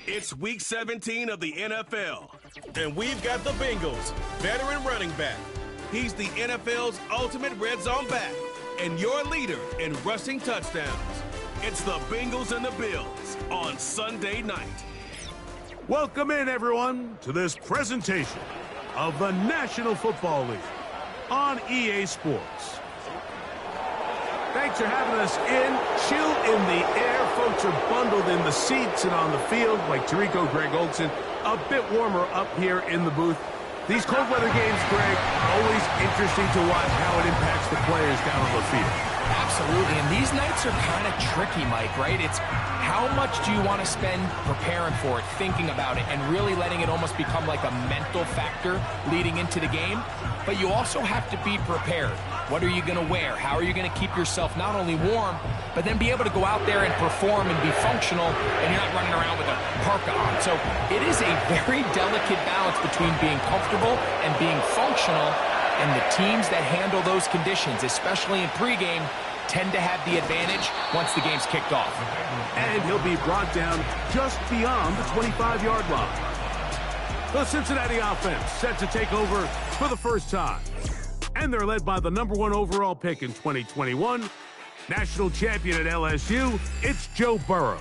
It's week 17 of the NFL, and we've got the Bengals, veteran running back. He's the NFL's ultimate red zone back, and your leader in rushing touchdowns. It's the Bengals and the Bills on Sunday night. Welcome in, everyone, to this presentation of the National Football League on EA Sports. Thanks for having us in. Chill in the air. Folks are bundled in the seats and on the field like Tirico, Greg Olson. A bit warmer up here in the booth. These cold weather games, Greg, always interesting to watch how it impacts the players down on the field. Absolutely, and these nights are kind of tricky, Mike, right? It's how much do you want to spend preparing for it, thinking about it, and really letting it almost become like a mental factor leading into the game? But you also have to be prepared. What are you going to wear? How are you going to keep yourself not only warm, but then be able to go out there and perform and be functional, and you're not running around with a parka on. So it is a very delicate balance between being comfortable and being functional, and the teams that handle those conditions, especially in pregame, tend to have the advantage once the game's kicked off. And he'll be brought down just beyond the 25-yard line. The Cincinnati offense set to take over for the first time. And they're led by the #1 overall pick in 2021, national champion at LSU, it's Joe Burrow.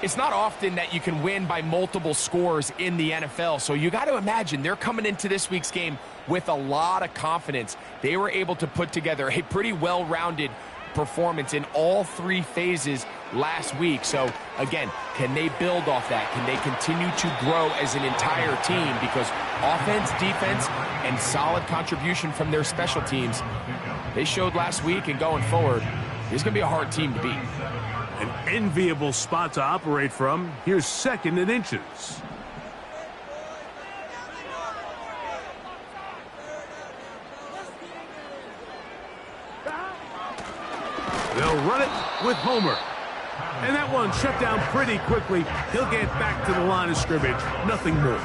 It's not often that you can win by multiple scores in the NFL, so you got to imagine they're coming into this week's game with a lot of confidence. They were able to put together a pretty well-rounded performance in all three phases last week. So, again, can they build off that? Can they continue to grow as an entire team? Because offense, defense, and solid contribution from their special teams, they showed last week, and going forward, it's going to be a hard team to beat. An enviable spot to operate from. Here's 2nd and inches. They'll run it with Homer. And that one shut down pretty quickly. He'll get back to the line of scrimmage. Nothing more.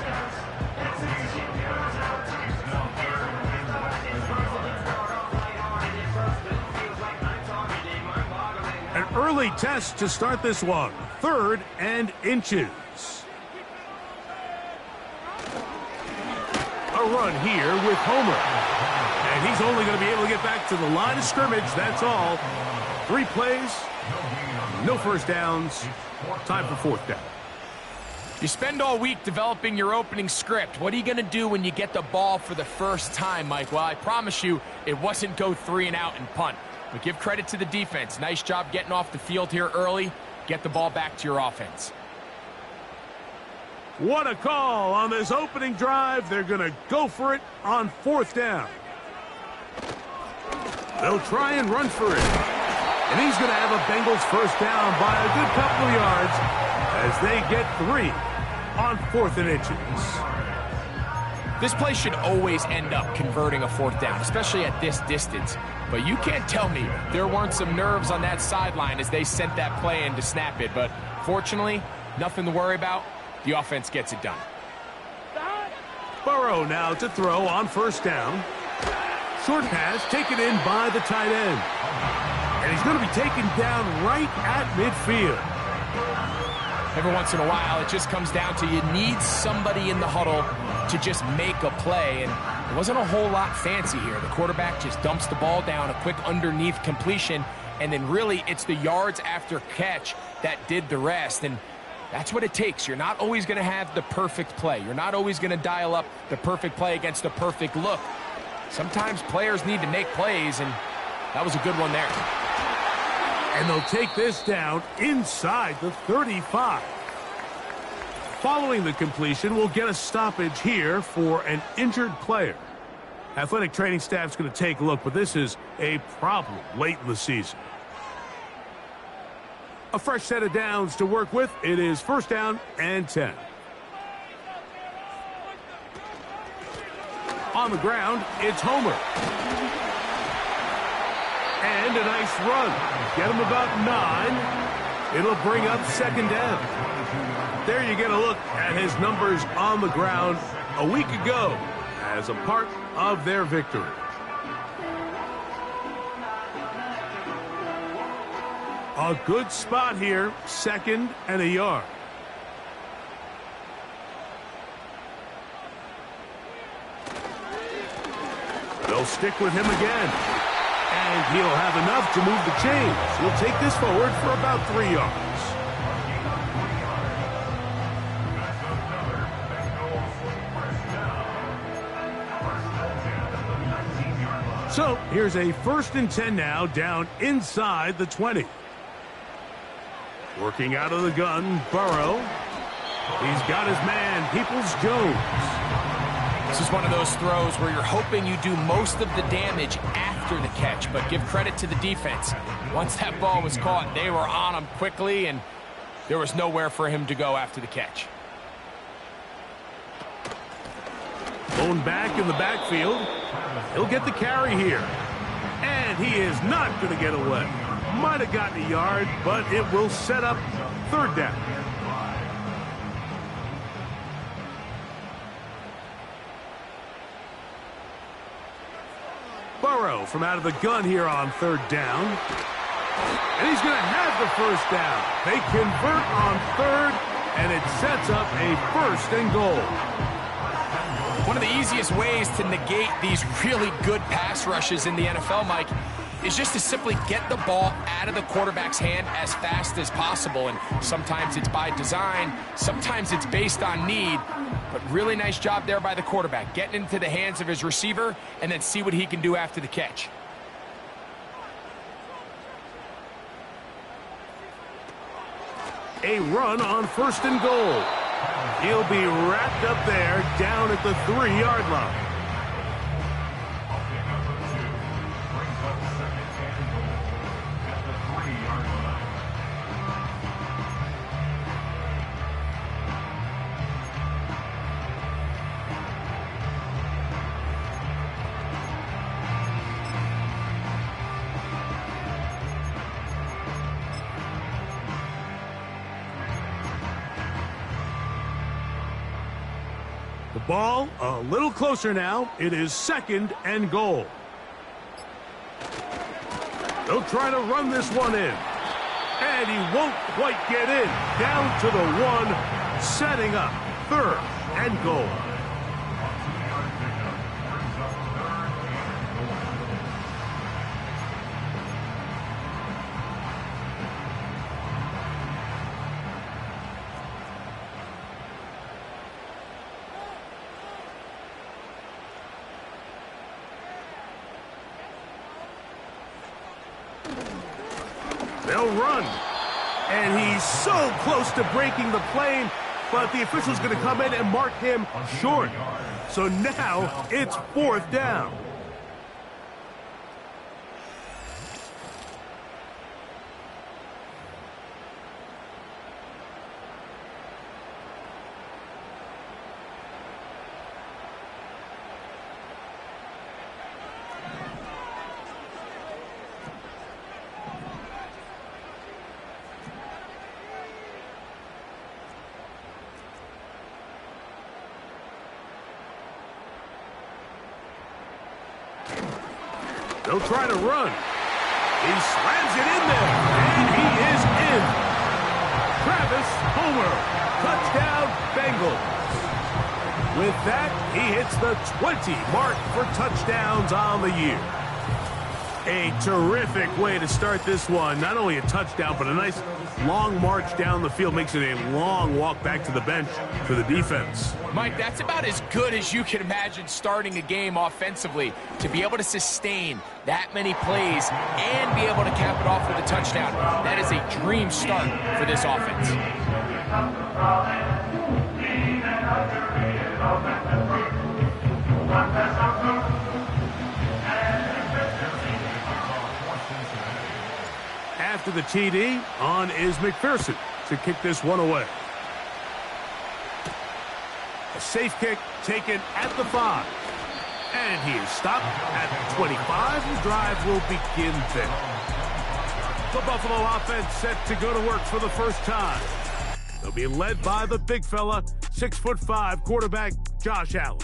An early test to start this one. 3rd and inches. A run here with Homer. And he's only going to be able to get back to the line of scrimmage. That's all. 3 plays, no first downs. Time for 4th down. You spend all week developing your opening script. What are you going to do when you get the ball for the first time, Mike? Well, I promise you, it wasn't go 3 and out and punt. But give credit to the defense. Nice job getting off the field here early. Get the ball back to your offense. What a call on this opening drive. They're going to go for it on 4th down. They'll try and run for it. And he's going to have a Bengals first down by a good couple of yards as they get 3 on 4th and inches. This play should always end up converting a 4th down, especially at this distance. But you can't tell me there weren't some nerves on that sideline as they sent that play in to snap it. But fortunately, nothing to worry about. The offense gets it done. Burrow now to throw on 1st down. Short pass taken in by the tight end. And he's going to be taken down right at midfield. Every once in a while, it just comes down to you need somebody in the huddle to just make a play. And it wasn't a whole lot fancy here. The quarterback just dumps the ball down, a quick underneath completion, and then really it's the yards after catch that did the rest. And that's what it takes. You're not always going to have the perfect play. You're not always going to dial up the perfect play against the perfect look. Sometimes players need to make plays, and that was a good one there. And they'll take this down inside the 35. Following the completion, we'll get a stoppage here for an injured player. Athletic training staff's going to take a look, but this is a problem late in the season. A fresh set of downs to work with. It is first down and 10. On the ground, it's Homer. And a nice run. Get him about 9. It'll bring up second down. There you get a look at his numbers on the ground a week ago as a part of their victory. A good spot here, second and a yard. They'll stick with him again. And he'll have enough to move the chains. He'll take this forward for about 3 yards. So here's a first and 10 now, down inside the 20. Working out of the gun, Burrow. He's got his man, Peoples-Jones. This is one of those throws where you're hoping you do most of the damage after the catch, but give credit to the defense. Once that ball was caught, they were on him quickly, and there was nowhere for him to go after the catch. Blown back in the backfield. He'll get the carry here. And he is not going to get away. Might have gotten a yard, but it will set up third down. Burrow from out of the gun here on third down. And he's going to have the first down. They convert on third, and it sets up a first and goal. One of the easiest ways to negate these really good pass rushes in the NFL, Mike, is just to simply get the ball out of the quarterback's hand as fast as possible. And sometimes it's by design, sometimes it's based on need. But really nice job there by the quarterback, getting into the hands of his receiver and then see what he can do after the catch. A run on first and goal. He'll be wrapped up there down at the 3-yard line. The ball a little closer now. It is second and goal. They'll try to run this one in. And he won't quite get in. Down to the 1, setting up third and goal. They'll run. And he's so close to breaking the plane, but the official's going to come in and mark him short. So now it's fourth down. They'll try to run. He slams it in there, and he is in. Travis Homer, touchdown Bengals. With that, he hits the 20 mark for touchdowns on the year. A terrific way to start this one. Not only a touchdown, but a nice long march down the field. Makes it a long walk back to the bench for the defense. Mike, that's about as good as you can imagine starting a game offensively. To be able to sustain that many plays and be able to cap it off with a touchdown, that is a dream start for this offense. After the TD, on is McPherson to kick this one away. A safe kick taken at the 5. And he is stopped at the 25. The drive will begin there. The Buffalo offense set to go to work for the first time. They'll be led by the big fella, 6'5" quarterback Josh Allen.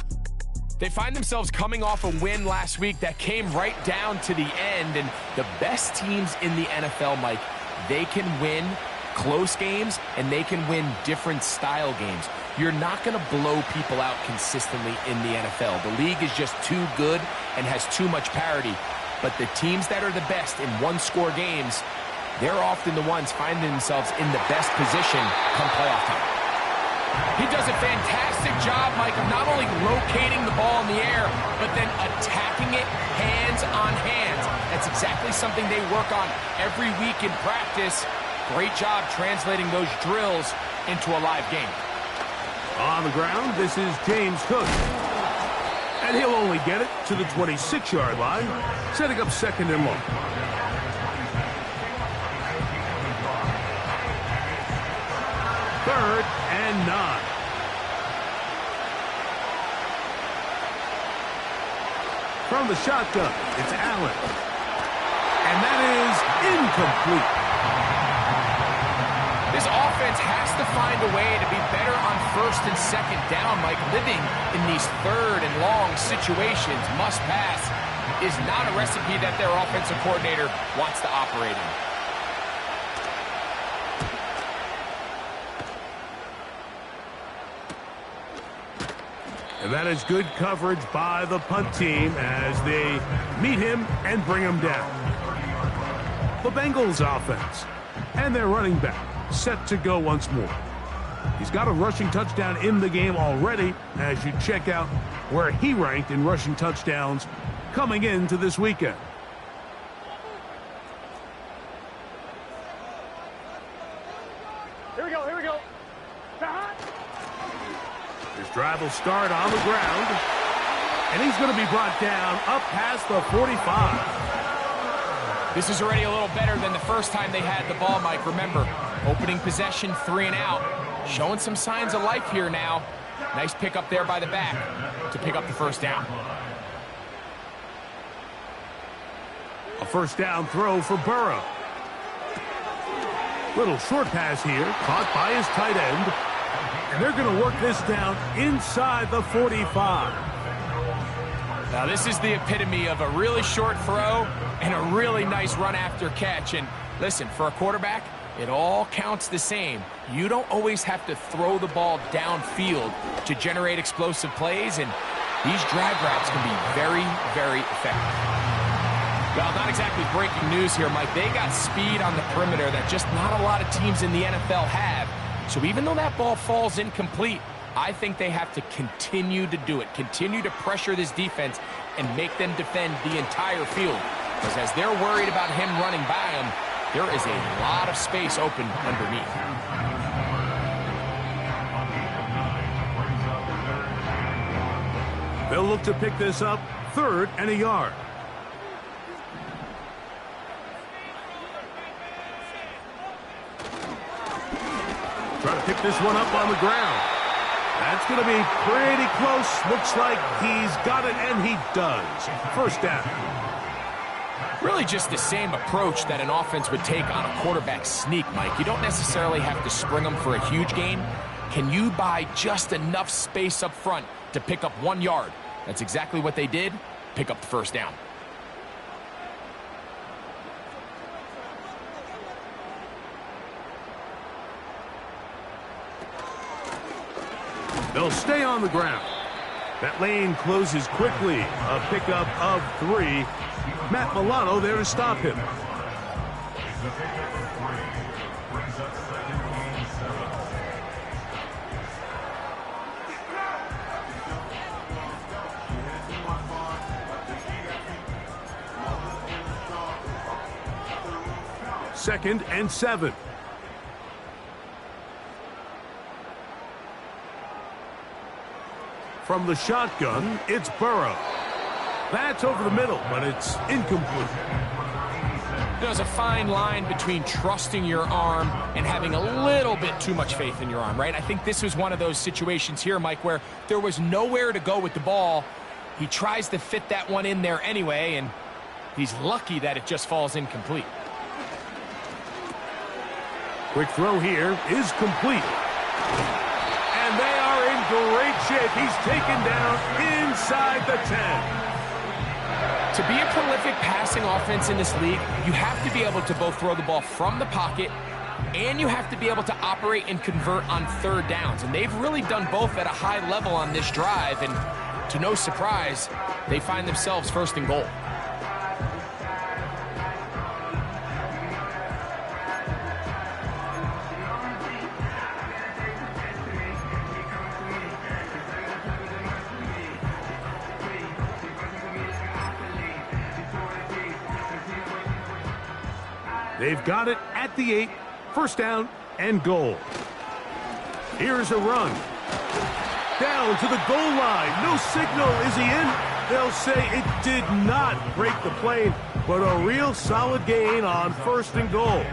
They find themselves coming off a win last week that came right down to the end, and the best teams in the NFL, Mike, they can win close games and they can win different style games. You're not going to blow people out consistently in the NFL. The league is just too good and has too much parity. But the teams that are the best in one-score games, they're often the ones finding themselves in the best position come playoff time. He does a fantastic job, Mike, of not only locating the ball in the air, but then attacking it hands on hands. That's exactly something they work on every week in practice. Great job translating those drills into a live game. On the ground, this is James Cook. And he'll only get it to the 26-yard line, setting up second and long. Third and 9. From the shotgun, it's Allen. And that is incomplete. This offense has to find a way to be better on first and second down, Mike. Living in these third and long situations, must pass, is not a recipe that their offensive coordinator wants to operate in. And that is good coverage by the punt team as they meet him and bring him down. The Bengals offense and their running back set to go once more. He's got a rushing touchdown in the game already as you check out where he ranked in rushing touchdowns coming into this weekend. Here we go, here we go. His drive will start on the ground, and he's going to be brought down up past the 45. This is already a little better than the first time they had the ball, Mike. Remember, opening possession, 3 and out. Showing some signs of life here now. Nice pick up there by the back to pick up the first down. A first down throw for Burrow. Little short pass here, caught by his tight end. And they're going to work this down inside the 45. Now, this is the epitome of a really short throw and a really nice run after catch. And listen, for a quarterback, it all counts the same. You don't always have to throw the ball downfield to generate explosive plays, and these drag routes can be very, very effective. Well, not exactly breaking news here, Mike. They got speed on the perimeter that just not a lot of teams in the NFL have. So even though that ball falls incomplete, I think they have to continue to do it, continue to pressure this defense and make them defend the entire field. Because as they're worried about him running by them, there is a lot of space open underneath. They'll look to pick this up, 3rd and a yard. Try to pick this one up on the ground. That's going to be pretty close. Looks like he's got it, and he does. First down. Really just the same approach that an offense would take on a quarterback sneak, Mike. You don't necessarily have to spring them for a huge gain. Can you buy just enough space up front to pick up 1 yard? That's exactly what they did. Pick up the first down. They'll stay on the ground. That lane closes quickly. A pickup of 3. Matt Milano there to stop him. Second and 7. From the shotgun, it's Burrow. That's over the middle, but it's incomplete. There's a fine line between trusting your arm and having a little bit too much faith in your arm, right? I think this was one of those situations here, Mike, where there was nowhere to go with the ball. He tries to fit that one in there anyway, and he's lucky that it just falls incomplete. Quick throw here is complete. And they are in great shape. He's taken down inside the 10. To be a prolific passing offense in this league, you have to be able to both throw the ball from the pocket and you have to be able to operate and convert on third downs. And they've really done both at a high level on this drive. And to no surprise, they find themselves first and goal. They've got it at the 8, first down and goal. Here's a run. Down to the goal line. No signal. Is he in? They'll say it did not break the plane, but a real solid gain on first and goal.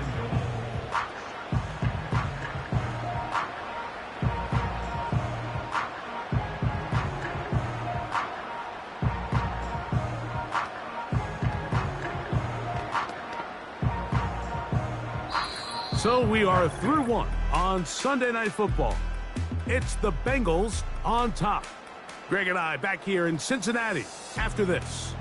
So we are through one on Sunday Night Football. It's the Bengals on top. Greg and I back here in Cincinnati after this.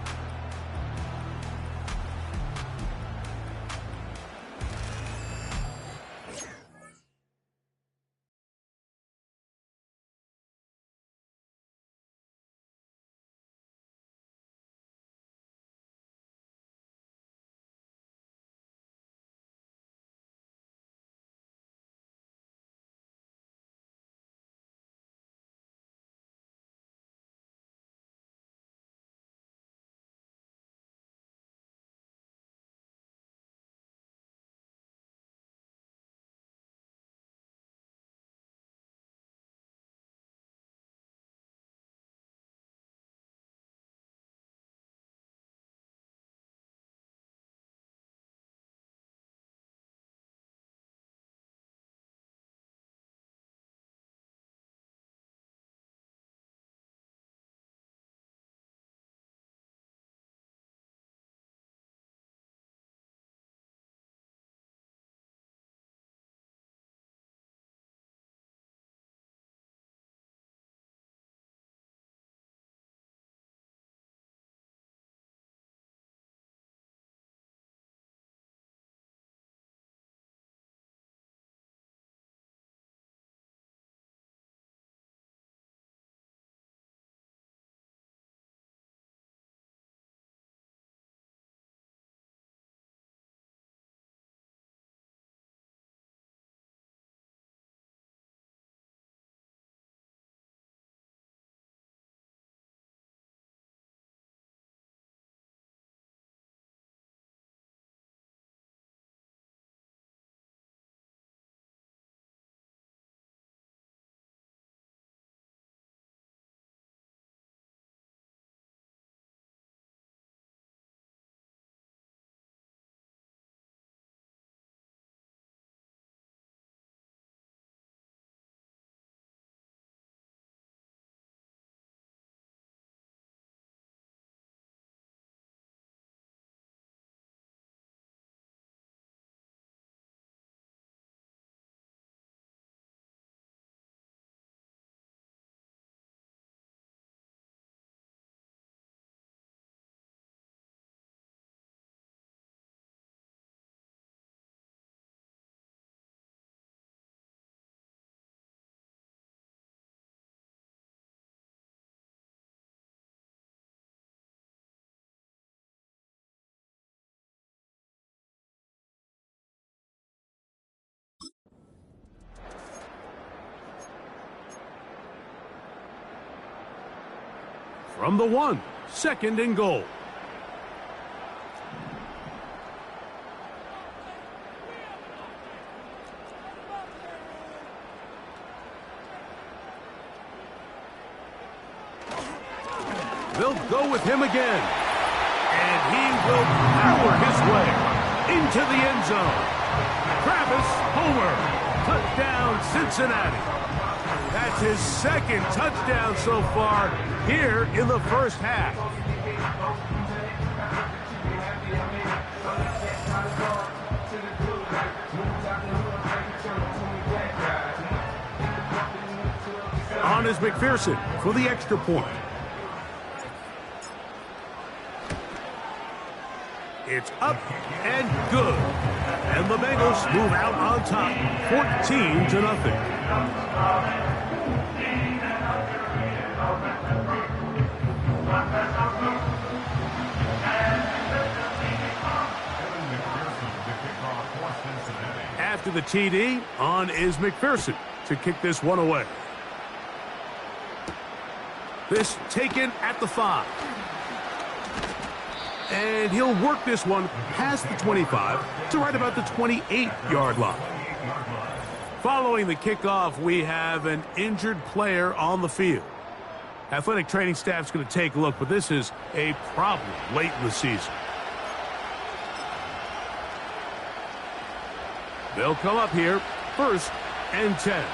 from the 1, 2nd and goal. They'll go with him again. And he will power his way into the end zone. Travis Homer, touchdown Cincinnati. That's his 2nd touchdown so far here in the first half. On is McPherson for the extra point. It's up and good. And the Bengals move out on top, 14-0. After the TD, on is McPherson to kick this one away. This taken at the 5. And he'll work this one past the 25 to right about the 28-yard line. Following the kickoff, we have an injured player on the field. Athletic training staff's going to take a look, but this is a problem late in the season. They'll come up here, 1st and 10.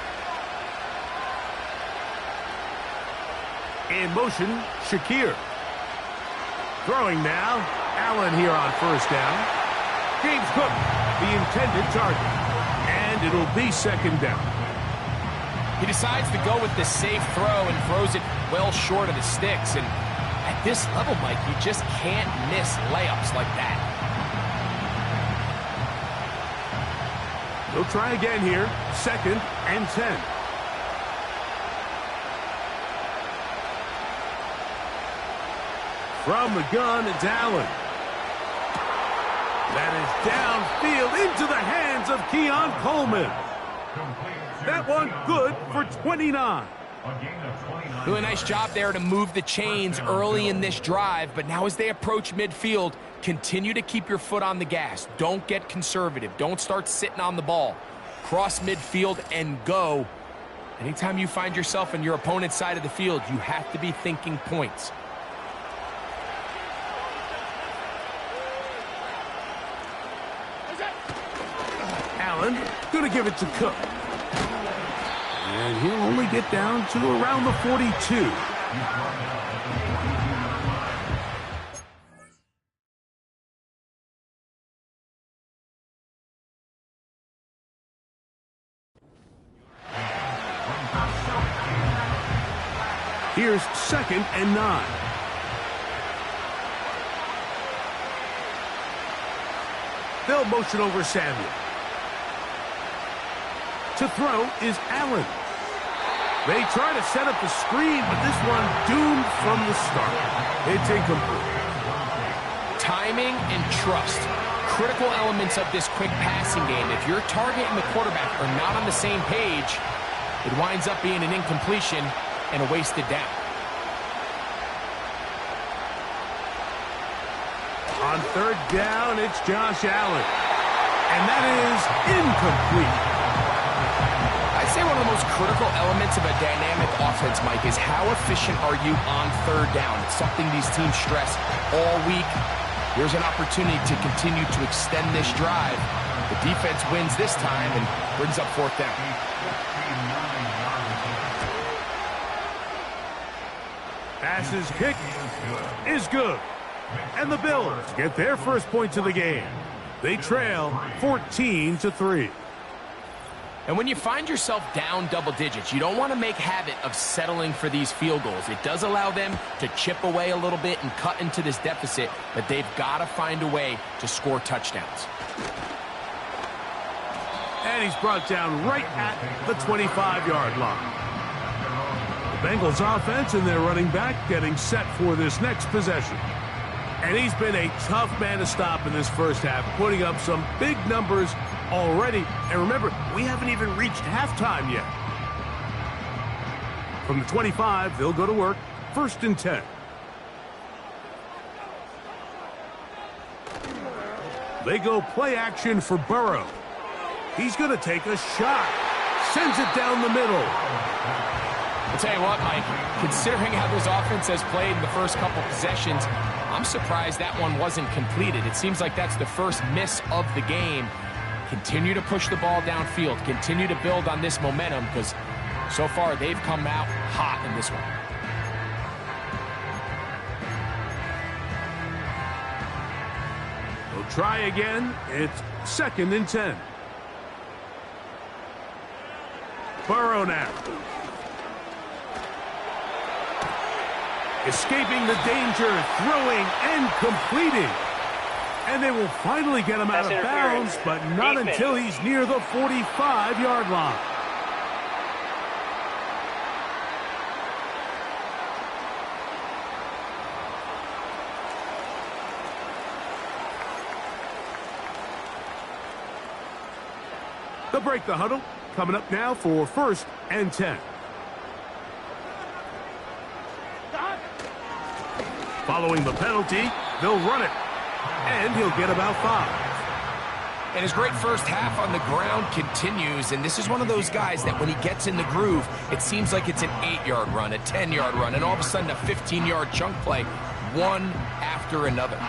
In motion, Shakir. Throwing now, Allen here on 1st down. James Cook, the intended target. And it'll be 2nd down. He decides to go with the safe throw and throws it well short of the sticks. And at this level, Mike, you just can't miss layups like that. He'll try again here, 2nd and 10. From the gun, it's Allen. That is downfield into the hands of Keon Coleman. That one good for 29. Really nice job there to move the chains early in this drive, but now as they approach midfield, continue to keep your foot on the gas. Don't get conservative. Don't start sitting on the ball. Cross midfield and go. Anytime you find yourself on your opponent's side of the field, you have to be thinking points. Allen going to give it to Cook. And he'll only get down to around the 42. Here's 2nd and 9. They'll motion over Samuel. To throw is Allen. They try to set up the screen, but this one doomed from the start. It's incomplete. Timing and trust. Critical elements of this quick passing game. If your target and the quarterback are not on the same page, it winds up being an incompletion and a wasted down. On 3rd down, it's Josh Allen. And that is incomplete. I'd say one of the most critical elements of a dynamic offense, Mike, is how efficient are you on 3rd down? It's something these teams stress all week. Here's an opportunity to continue to extend this drive. The defense wins this time and brings up 4th down. Passes kick is good. And the Bills get their first points of the game. They trail 14-3. And when you find yourself down double digits, you don't want to make habit of settling for these field goals. It does allow them to chip away a little bit and cut into this deficit, but they've got to find a way to score touchdowns. And he's brought down right at the 25-yard line. The Bengals offense and their running back getting set for this next possession. And he's been a tough man to stop in this first half, putting up some big numbers already. And remember, we haven't even reached halftime yet. From the 25, they'll go to work, 1st and 10. They go play action for Burrow. He's going to take a shot. Sends it down the middle. I'll tell you what, Mike, considering how this offense has played in the first couple possessions, I'm surprised that one wasn't completed. It seems like that's the first miss of the game. Continue to push the ball downfield. Continue to build on this momentum because so far they've come out hot in this one. We'll try again. It's 2nd and 10. Burrow now. Escaping the danger, throwing and completing. And they will finally get him out of bounds, but not until he's near the 45-yard line. They'll break the huddle. Coming up now for 1st and 10. Following the penalty, they'll run it. And he'll get about 5. And his great first half on the ground continues, and this is one of those guys that when he gets in the groove, it seems like it's an 8-yard run, a 10-yard run, and all of a sudden a 15-yard chunk play, one after another.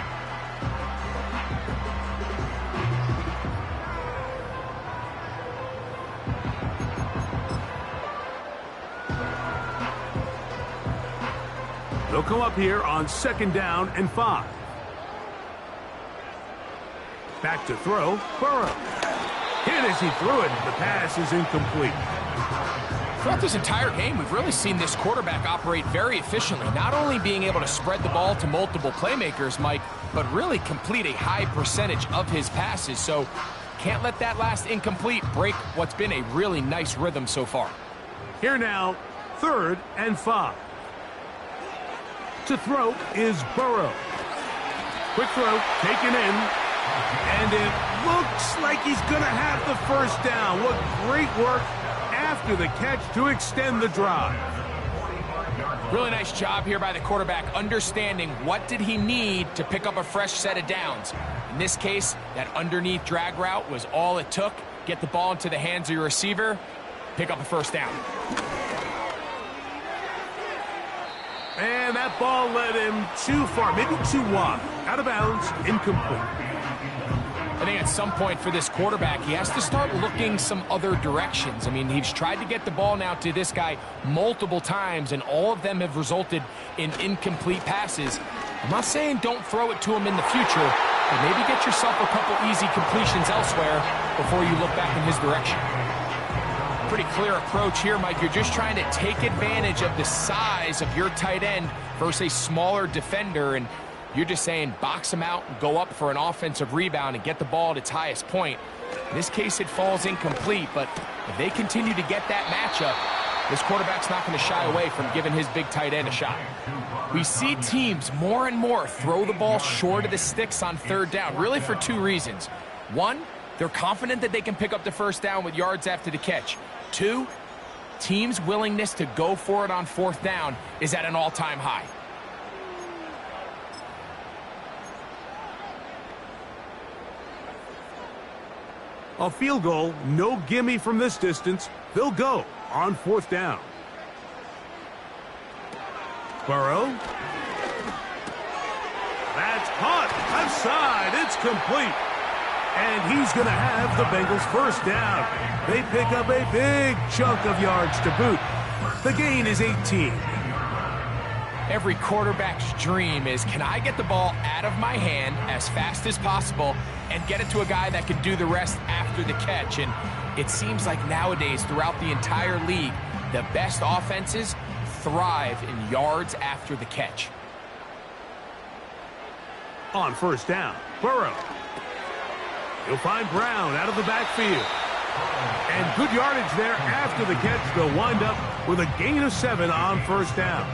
They'll come up here on 2nd down and 5. Back to throw, Burrow. Hit as he threw it. The pass is incomplete. Throughout this entire game, we've really seen this quarterback operate very efficiently, not only being able to spread the ball to multiple playmakers, Mike, but really complete a high percentage of his passes. So can't let that last incomplete break what's been a really nice rhythm so far. Here now, 3rd and 5. To throw is Burrow. Quick throw, taken in. And it looks like he's going to have the 1st down. What great work after the catch to extend the drive. Really nice job here by the quarterback, understanding what did he need to pick up a fresh set of downs. In this case, that underneath drag route was all it took. Get the ball into the hands of your receiver, pick up a 1st down. And that ball led him too far, maybe too wide. Out of bounds, incomplete. I think at some point for this quarterback, he has to start looking some other directions. I mean, he's tried to get the ball now to this guy multiple times, and all of them have resulted in incomplete passes. I'm not saying don't throw it to him in the future, but maybe get yourself a couple easy completions elsewhere before you look back in his direction. Pretty clear approach here, Mike. You're just trying to take advantage of the size of your tight end versus a smaller defender, and you're just saying box him out and go up for an offensive rebound and get the ball at its highest point. In this case, it falls incomplete, but if they continue to get that matchup, this quarterback's not going to shy away from giving his big tight end a shot. We see teams more and more throw the ball short of the sticks on 3rd down, really for 2 reasons. 1, they're confident that they can pick up the 1st down with yards after the catch. 2, teams' willingness to go for it on 4th down is at an all-time high. A field goal, no gimme from this distance. They'll go on 4th down. Burrow. That's caught. Left side. It's complete. And he's going to have the Bengals 1st down. They pick up a big chunk of yards to boot. The gain is 18. Every quarterback's dream is, can I get the ball out of my hand as fast as possible and get it to a guy that can do the rest after the catch? And it seems like nowadays, throughout the entire league, the best offenses thrive in yards after the catch. On 1st down, Burrow. He'll find Brown out of the backfield. And good yardage there after the catch. They'll wind up with a gain of 7 on 1st down.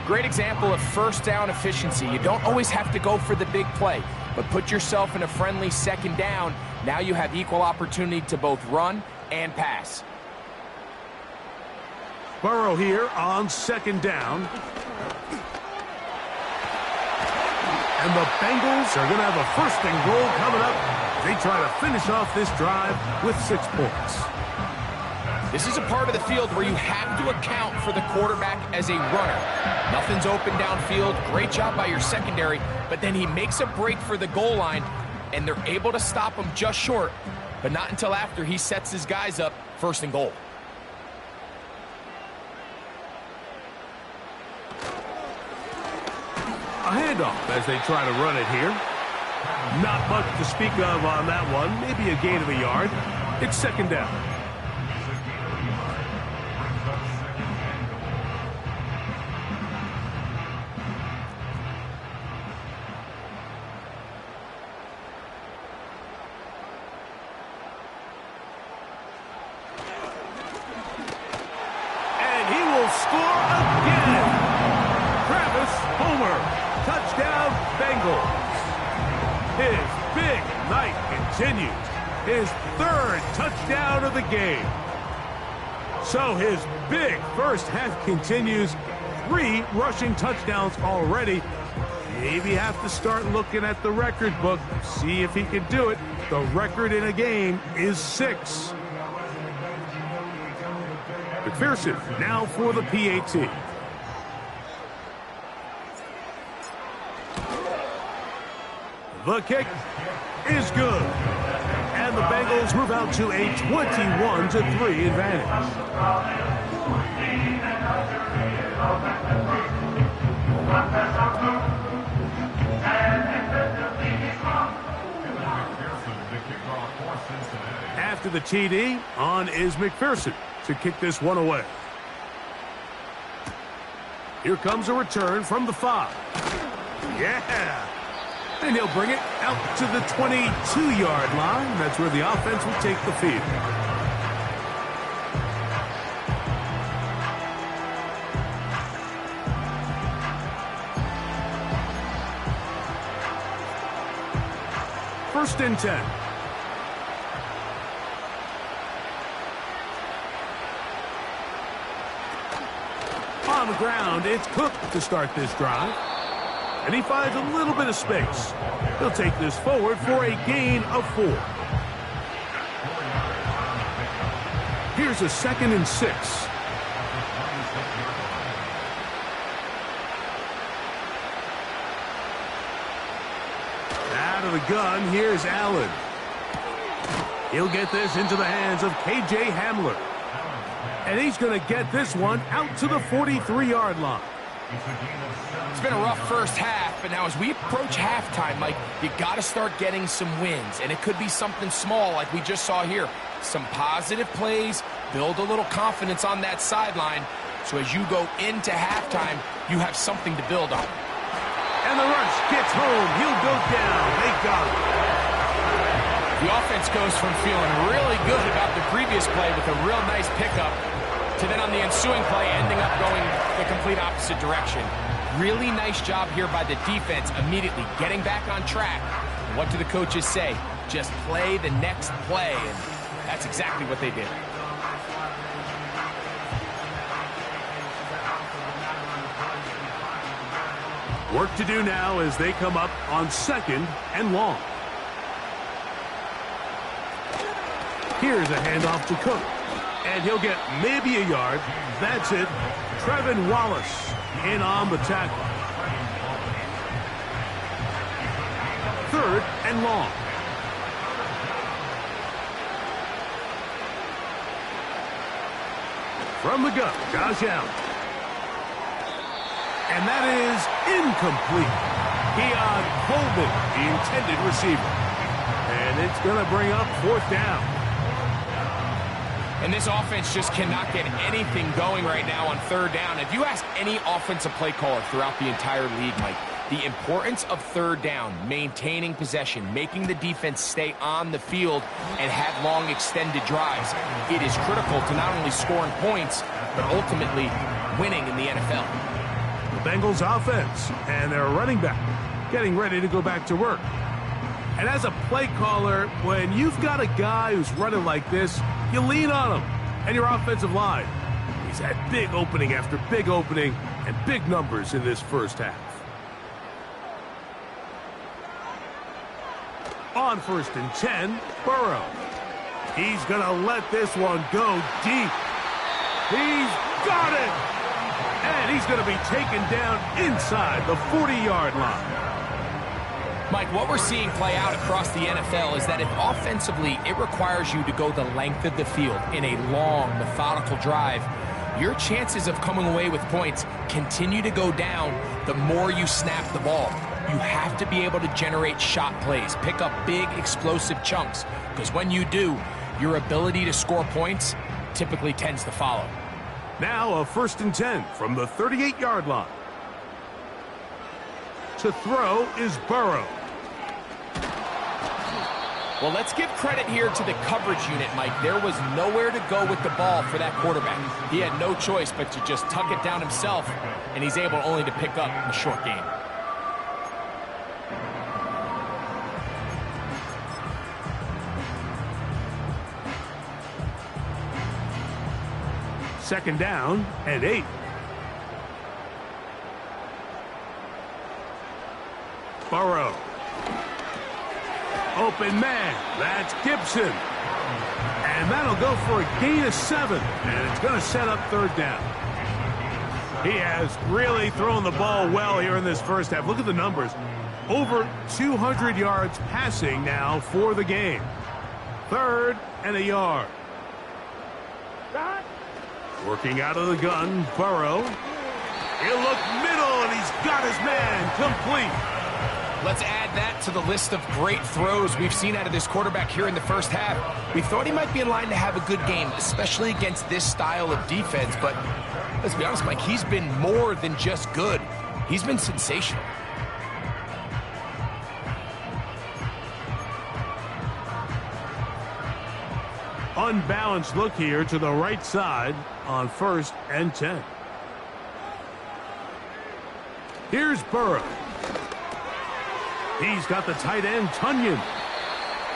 Great example of 1st down efficiency. You don't always have to go for the big play, but put yourself in a friendly 2nd down. Now you have equal opportunity to both run and pass. Burrow here on 2nd down. And the Bengals are going to have a first and goal coming up. They try to finish off this drive with 6 points. This is a part of the field where you have to account for the quarterback as a runner. Nothing's open downfield. Great job by your secondary, but then he makes a break for the goal line, and they're able to stop him just short, but not until after he sets his guys up first and goal. A handoff as they try to run it here. Not much to speak of on that one. Maybe a gain of a yard. It's second down. And he will score again. Travis Homer. Touchdown, Bengals. His big night continues. His 3rd touchdown of the game. So his big first half continues. 3 rushing touchdowns already. Maybe have to start looking at the record book. See if he can do it. The record in a game is 6. McPherson now for the PAT. The kick is good. And the Bengals move out to a 21-3 advantage. After the TD, on is McPherson to kick this one away. Here comes a return from the 5. Yeah! And he'll bring it out to the 22-yard line. That's where the offense will take the field. First and 10. On the ground, it's Cook to start this drive. And he finds a little bit of space. He'll take this forward for a gain of 4. Here's a 2nd and 6. Out of the gun, here's Allen. He'll get this into the hands of K.J. Hamler. And he's going to get this one out to the 43-yard line. It's been a rough first half, but now as we approach halftime, Mike, you got to start getting some wins, and it could be something small like we just saw here. Some positive plays, build a little confidence on that sideline, so as you go into halftime, you have something to build on. And the rush gets home. He'll go down. They got it. The offense goes from feeling really good about the previous play with a real nice pickup to then on the ensuing play ending up going the complete opposite direction. Really nice job here by the defense immediately getting back on track. What do the coaches say? Just play the next play, and that's exactly what they did. Work to do now as they come up on 2nd and long. Here's a handoff to Cook. And he'll get maybe a yard. That's it. Trevin Wallace in on the tackle. 3rd and long. From the gun, Josh Allen. And that is incomplete. Keon Coleman, the intended receiver. And it's going to bring up 4th down. And this offense just cannot get anything going right now on 3rd down. If you ask any offensive play caller throughout the entire league, Mike, the importance of 3rd down, maintaining possession, making the defense stay on the field and have long extended drives, it is critical to not only scoring points, but ultimately winning in the NFL. The Bengals offense and their running back getting ready to go back to work. And as a play caller, when you've got a guy who's running like this, you lean on him and your offensive line. He's had big opening after big opening and big numbers in this first half. On 1st and 10, Burrow. He's going to let this one go deep. He's got it! And he's going to be taken down inside the 40-yard line. Mike, what we're seeing play out across the NFL is that if offensively it requires you to go the length of the field in a long, methodical drive, your chances of coming away with points continue to go down the more you snap the ball. You have to be able to generate shot plays, pick up big, explosive chunks, because when you do, your ability to score points typically tends to follow. Now a 1st and 10 from the 38-yard line. To throw is Burrow. Well, let's give credit here to the coverage unit, Mike. There was nowhere to go with the ball for that quarterback. He had no choice but to just tuck it down himself, and he's able only to pick up a short gain. Second down and 8. Burrow. Open man. That's Gibson. And that'll go for a gain of 7. And it's going to set up 3rd down. He has really thrown the ball well here in this first half. Look at the numbers. Over 200 yards passing now for the game. 3rd and a yard. Working out of the gun, Burrow. He'll look middle, and he's got his man complete. Let's add that to the list of great throws we've seen out of this quarterback here in the first half. We thought he might be in line to have a good game, especially against this style of defense. But let's be honest, Mike, he's been more than just good. He's been sensational. Unbalanced look here to the right side on 1st and 10. Here's Burrow. He's got the tight end, Tunyon.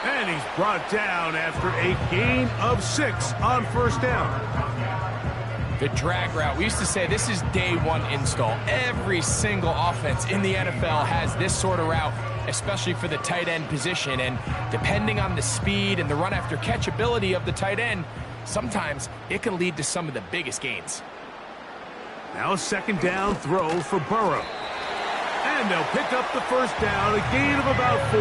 And he's brought down after a gain of 6 on 1st down. The drag route. We used to say this is day one install. Every single offense in the NFL has this sort of route, especially for the tight end position. And depending on the speed and the run after catch ability of the tight end, sometimes it can lead to some of the biggest gains. Now a 2nd down throw for Burrow. And they'll pick up the 1st down, a gain of about 4.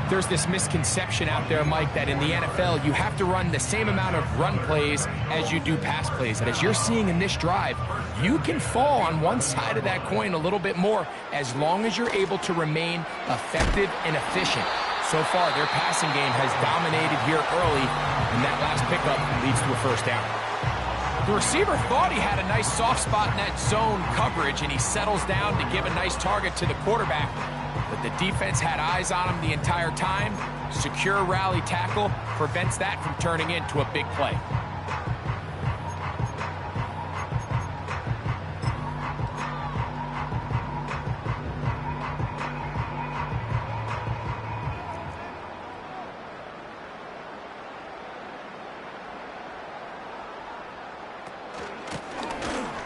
There's this misconception out there, Mike, that in the NFL you have to run the same amount of run plays as you do pass plays. And as you're seeing in this drive, you can fall on one side of that coin a little bit more as long as you're able to remain effective and efficient. So far, their passing game has dominated here early, and that last pickup leads to a 1st down. The receiver thought he had a nice soft spot in that zone coverage, and he settles down to give a nice target to the quarterback. But the defense had eyes on him the entire time. Secure rally tackle prevents that from turning into a big play.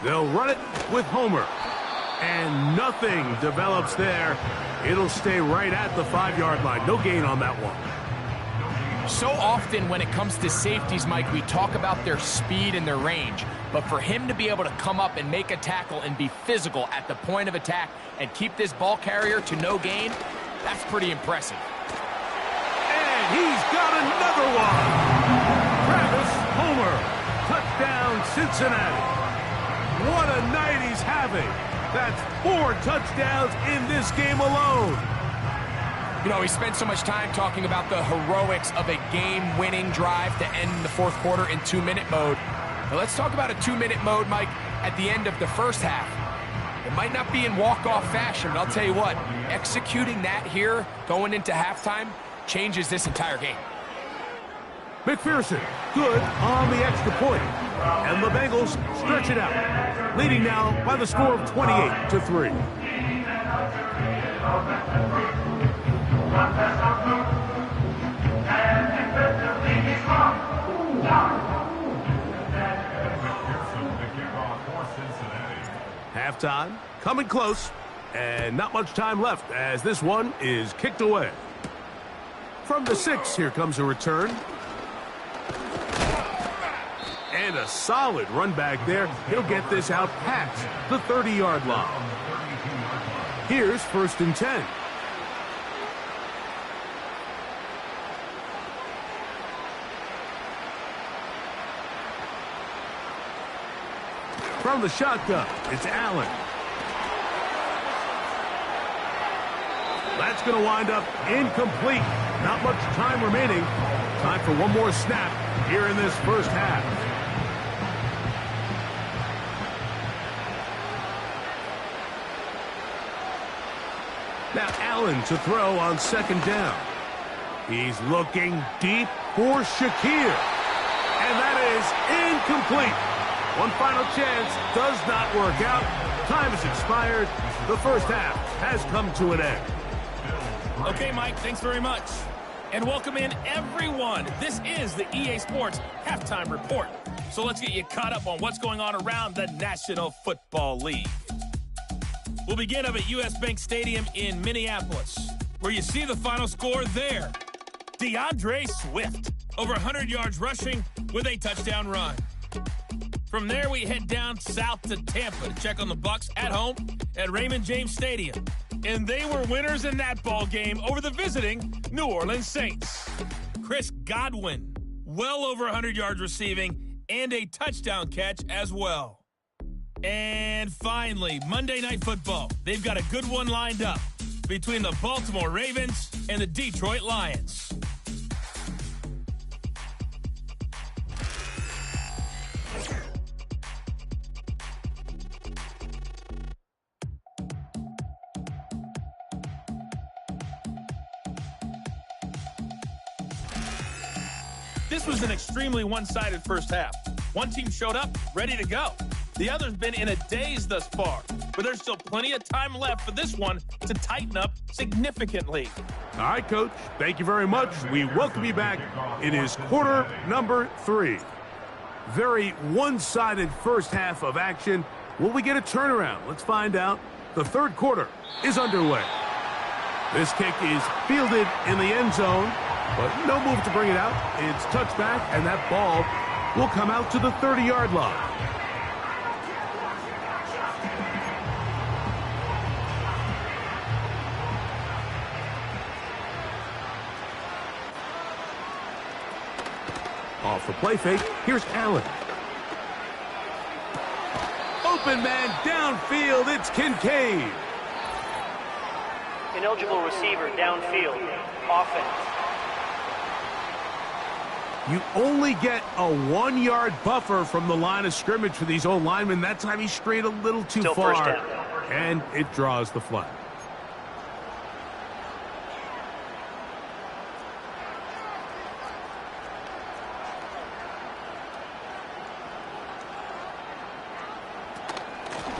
They'll run it with Homer. And nothing develops there. It'll stay right at the 5-yard line. No gain on that one. So often when it comes to safeties, Mike, we talk about their speed and their range. But for him to be able to come up and make a tackle and be physical at the point of attack and keep this ball carrier to no gain, that's pretty impressive. And he's got another one. Travis Homer. Touchdown, Cincinnati. What a night he's having. That's 4 touchdowns in this game alone. You know, we spent so much time talking about the heroics of a game-winning drive to end the 4th quarter in 2-minute mode. Now let's talk about a 2-minute mode, Mike, at the end of the first half. It might not be in walk-off fashion, but I'll tell you what, executing that here going into halftime changes this entire game. McPherson, good on the extra point. And the Bengals stretch it out, leading now by the score of 28-3. Halftime, coming close. And not much time left as this one is kicked away. From the 6, here comes a return. And a solid run back there. He'll get this out past the 30-yard line. Here's 1st and 10. From the shotgun, it's Allen. That's going to wind up incomplete. Not much time remaining. Time for one more snap here in this first half. Now Allen to throw on 2nd down. He's looking deep for Shakir. And that is incomplete. One final chance does not work out. Time has expired. The first half has come to an end. Okay, Mike, thanks very much. And welcome in, everyone. This is the EA Sports Halftime Report. So let's get you caught up on what's going on around the National Football League. We'll begin up at US Bank Stadium in Minneapolis, where you see the final score there. DeAndre Swift, over 100 yards rushing with a touchdown run. From there, we head down south to Tampa to check on the Bucs at home at Raymond James Stadium. And they were winners in that ball game over the visiting New Orleans Saints. Chris Godwin, well over 100 yards receiving and a touchdown catch as well. And finally, Monday Night Football. They've got a good one lined up between the Baltimore Ravens and the Detroit Lions. This was an extremely one-sided first half. One team showed up, ready to go. The other's been in a daze thus far, but there's still plenty of time left for this one to tighten up significantly. All right, Coach. Thank you very much. We welcome you back. It is quarter number 3. Very one-sided first half of action. Will we get a turnaround? Let's find out. The third quarter is underway. This kick is fielded in the end zone, but no move to bring it out. It's touchback, and that ball will come out to the 30-yard line. Off the play fake, here's Allen. Open man downfield, it's Kincaid. Ineligible receiver downfield, offense. You only get a 1-yard buffer from the line of scrimmage for these old linemen. That time he strayed a little too Still far, first down. and it draws the flag.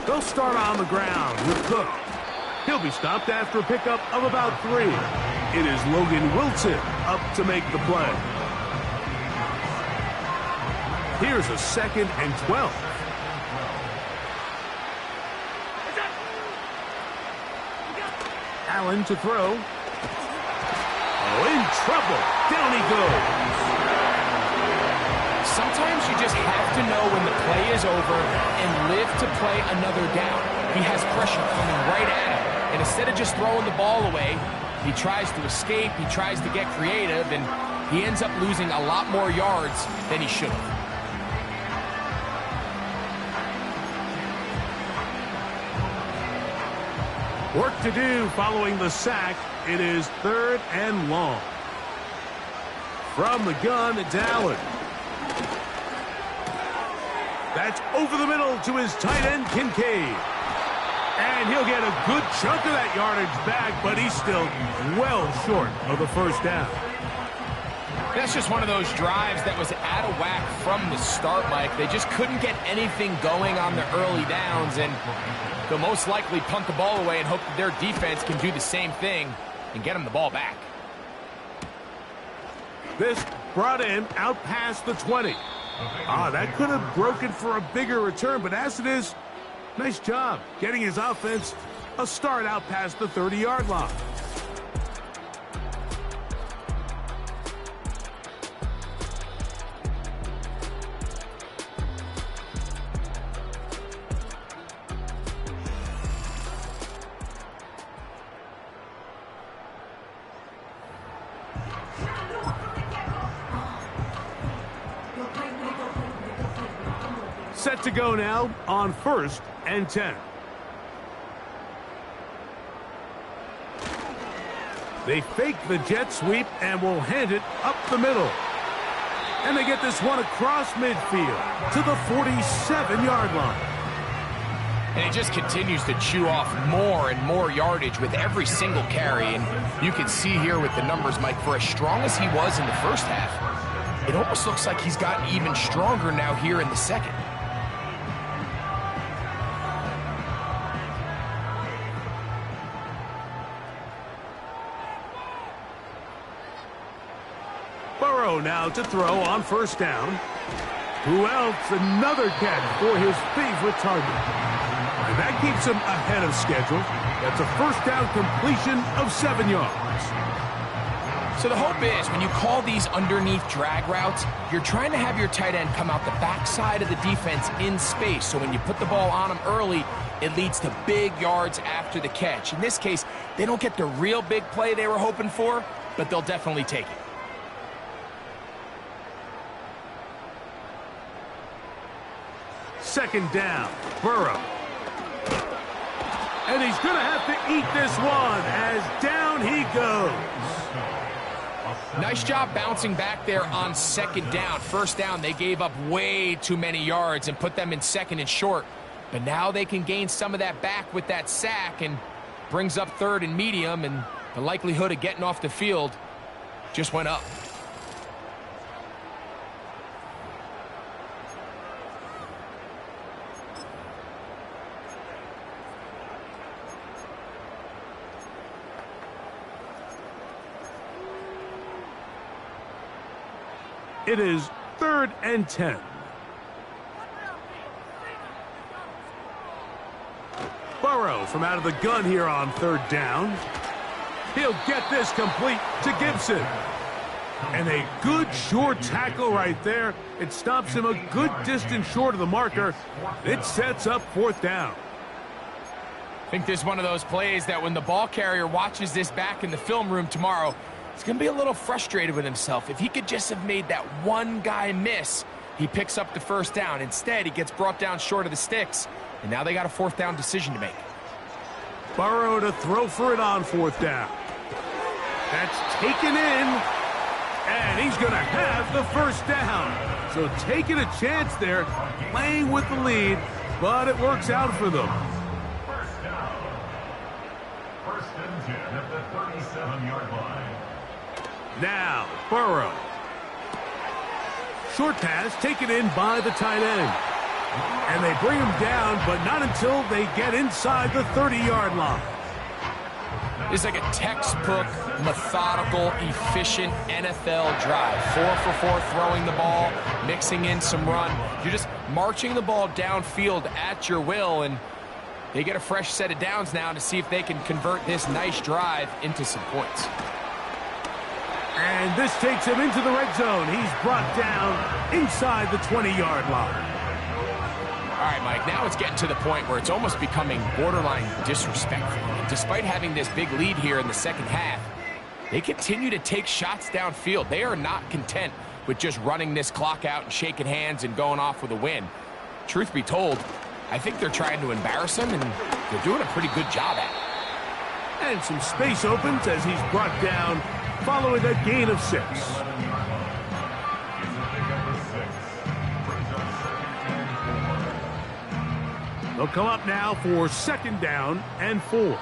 They'll start on the ground with Cook. He'll be stopped after a pickup of about 3. It is Logan Wilson up to make the play. Here's a 2nd and 12. Allen to throw. Oh, in trouble. Down he goes. Sometimes you just have to know when the play is over and live to play another down. He has pressure coming right at him. And instead of just throwing the ball away, he tries to escape, he tries to get creative, and he ends up losing a lot more yards than he should have. Work to do following the sack. It is 3rd and long. From the gun, it's Allen. That's over the middle to his tight end, Kincaid. And he'll get a good chunk of that yardage back, but he's still well short of the first down. That's just one of those drives that was out of whack from the start, Mike. They just couldn't get anything going on the early downs, and they'll most likely punt the ball away and hope that their defense can do the same thing and get them the ball back. This brought in out past the 20. That could have broken for a bigger return, but as it is, nice job getting his offense A start out past the 30-yard line. Set to go now on 1st and 10. They fake the jet sweep and will hand it up the middle. And they get this one across midfield to the 47-yard line. And it just continues to chew off more and more yardage with every single carry. And you can see here with the numbers, Mike, for as strong as he was in the first half, it almost looks like he's gotten even stronger now here in the second. Now to throw on 1st down. Who else? Another catch for his favorite target. And that keeps him ahead of schedule. That's a 1st down completion of 7 yards. So the hope is when you call these underneath drag routes, you're trying to have your tight end come out the backside of the defense in space. So when you put the ball on him early, it leads to big yards after the catch. In this case, they don't get the real big play they were hoping for, but they'll definitely take it. Second down, Burrow. And he's going to have to eat this one as down he goes. Nice job bouncing back there on 2nd down. 1st down, they gave up way too many yards and put them in 2nd and short. But now they can gain some of that back with that sack and brings up 3rd and medium, and the likelihood of getting off the field just went up. It is 3rd and 10. Burrow from out of the gun here on 3rd down. He'll get this complete to Gibson. And a good short tackle right there. It stops him a good distance short of the marker. It sets up 4th down. I think this is one of those plays that when the ball carrier watches this back in the film room tomorrow, he's going to be a little frustrated with himself. If he could just have made that one guy miss, he picks up the 1st down. Instead, he gets brought down short of the sticks, and now they got a 4th down decision to make. Burrow to throw for it on 4th down. That's taken in, and he's going to have the 1st down. So taking a chance there, playing with the lead, but it works out for them. 1st down. 1st and 10 at the 37-yard line. Now, Burrow. Short pass taken in by the tight end. And they bring him down, but not until they get inside the 30-yard line. It's like a textbook, methodical, efficient NFL drive. 4 for 4 throwing the ball, mixing in some run. You're just marching the ball downfield at your will, and they get a fresh set of downs now to see if they can convert this nice drive into some points. And this takes him into the red zone. He's brought down inside the 20-yard line. All right, Mike, now it's getting to the point where it's almost becoming borderline disrespectful. And despite having this big lead here in the 2nd half, they continue to take shots downfield. They are not content with just running this clock out and shaking hands and going off with a win. Truth be told, I think they're trying to embarrass him, and they're doing a pretty good job at it. And some space opens as he's brought down following a gain of 6. They'll come up now for 2nd down and 4. A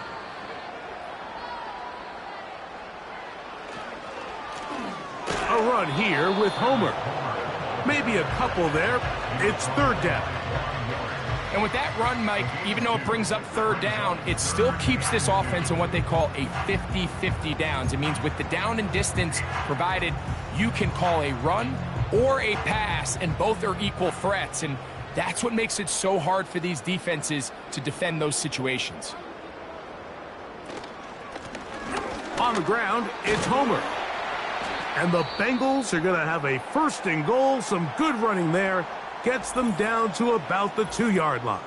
run here with Homer. Maybe a couple there. It's 3rd down. And with that run, Mike, even though it brings up 3rd down, it still keeps this offense in what they call a 50-50 downs. It means with the down and distance provided, you can call a run or a pass, and both are equal threats. And that's what makes it so hard for these defenses to defend those situations. On the ground, it's Homer. And the Bengals are going to have a 1st and goal. Some good running there. Gets them down to about the 2-yard line.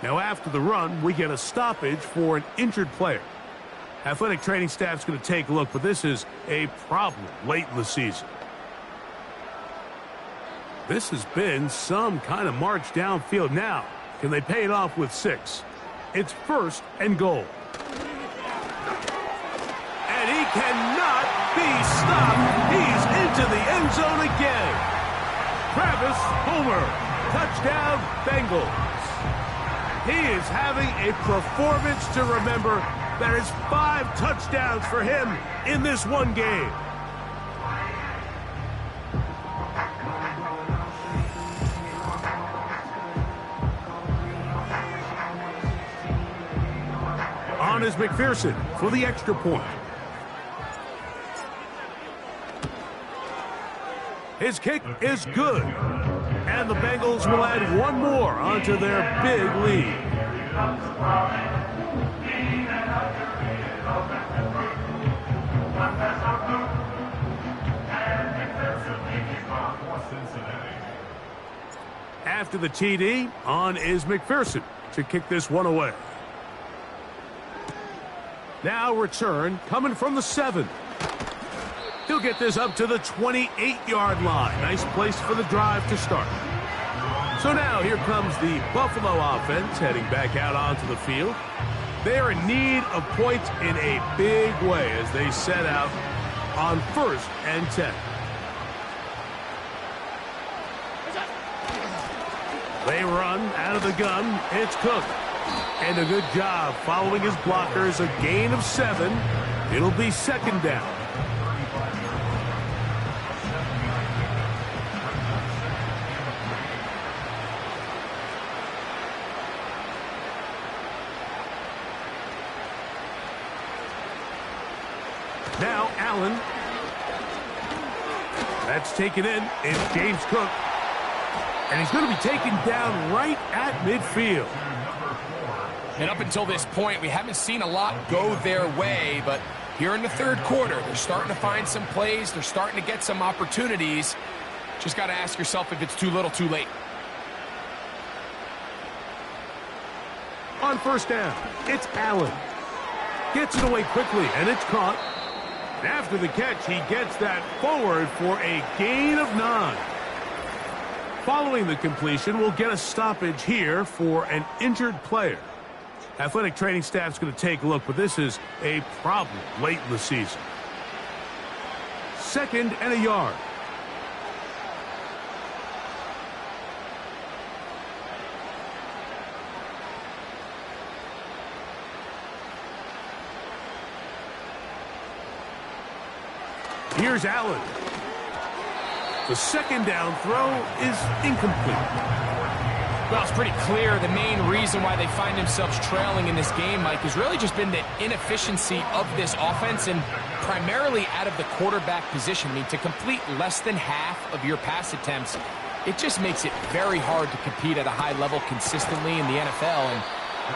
Now after the run, we get a stoppage for an injured player. Athletic training staff's going to take a look, but this is a problem late in the season. This has been some kind of march downfield. Now, can they pay it off with 6? It's 1st and goal. And he cannot be stopped. He's into the end zone again. Travis Homer, touchdown Bengals. He is having a performance to remember. There is 5 touchdowns for him in this one game. On is McPherson for the extra point. His kick is good. And the Bengals will add 1 more onto their big lead. After the TD, on is McPherson to kick this one away. Now return coming from the 7. He'll get this up to the 28-yard line. Nice place for the drive to start. So now here comes the Buffalo offense heading back out onto the field. They're in need of points in a big way as they set out on 1st and 10. They run out of the gun. It's Cook. And a good job following his blockers. A gain of 7. It'll be 2nd down. Now Allen. That's taken in. It's James Cook. And he's going to be taken down right at midfield. And up until this point, we haven't seen a lot go their way, but here in the 3rd quarter, they're starting to find some plays. They're starting to get some opportunities. Just got to ask yourself if it's too little, too late. On 1st down, it's Allen. Gets it away quickly, and it's caught. And after the catch, he gets that forward for a gain of 9. Following the completion, we'll get a stoppage here for an injured player. Athletic training staff's going to take a look, but this is a problem late in the season. 2nd and a yard. Here's Allen. The 2nd down throw is incomplete. Well, it's pretty clear the main reason why they find themselves trailing in this game, Mike, has really just been the inefficiency of this offense and primarily out of the quarterback position. I mean, to complete less than half of your pass attempts, it just makes it very hard to compete at a high level consistently in the NFL. And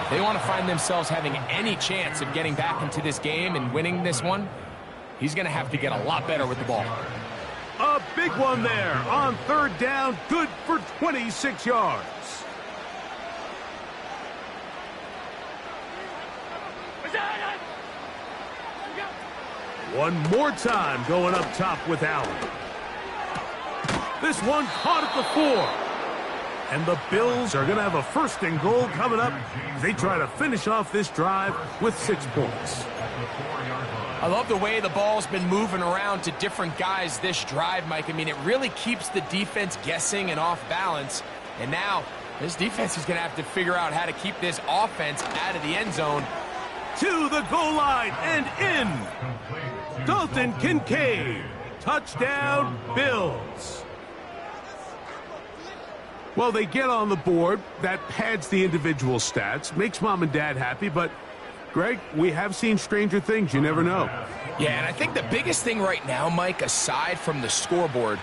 if they want to find themselves having any chance of getting back into this game and winning this one, he's going to have to get a lot better with the ball. A big one there on 3rd down, good for 26 yards. One more time going up top with Allen. This one caught at the 4. And the Bills are going to have a 1st and goal coming up. They try to finish off this drive with 6 points. I love the way the ball's been moving around to different guys this drive, Mike. I mean, it really keeps the defense guessing and off balance. And now this defense is going to have to figure out how to keep this offense out of the end zone. To the goal line and in. Dalton Kincaid. Touchdown, Bills. Well, they get on the board. That pads the individual stats. Makes mom and dad happy, but Greg, we have seen stranger things. You never know. Yeah, and I think the biggest thing right now, Mike, aside from the scoreboard,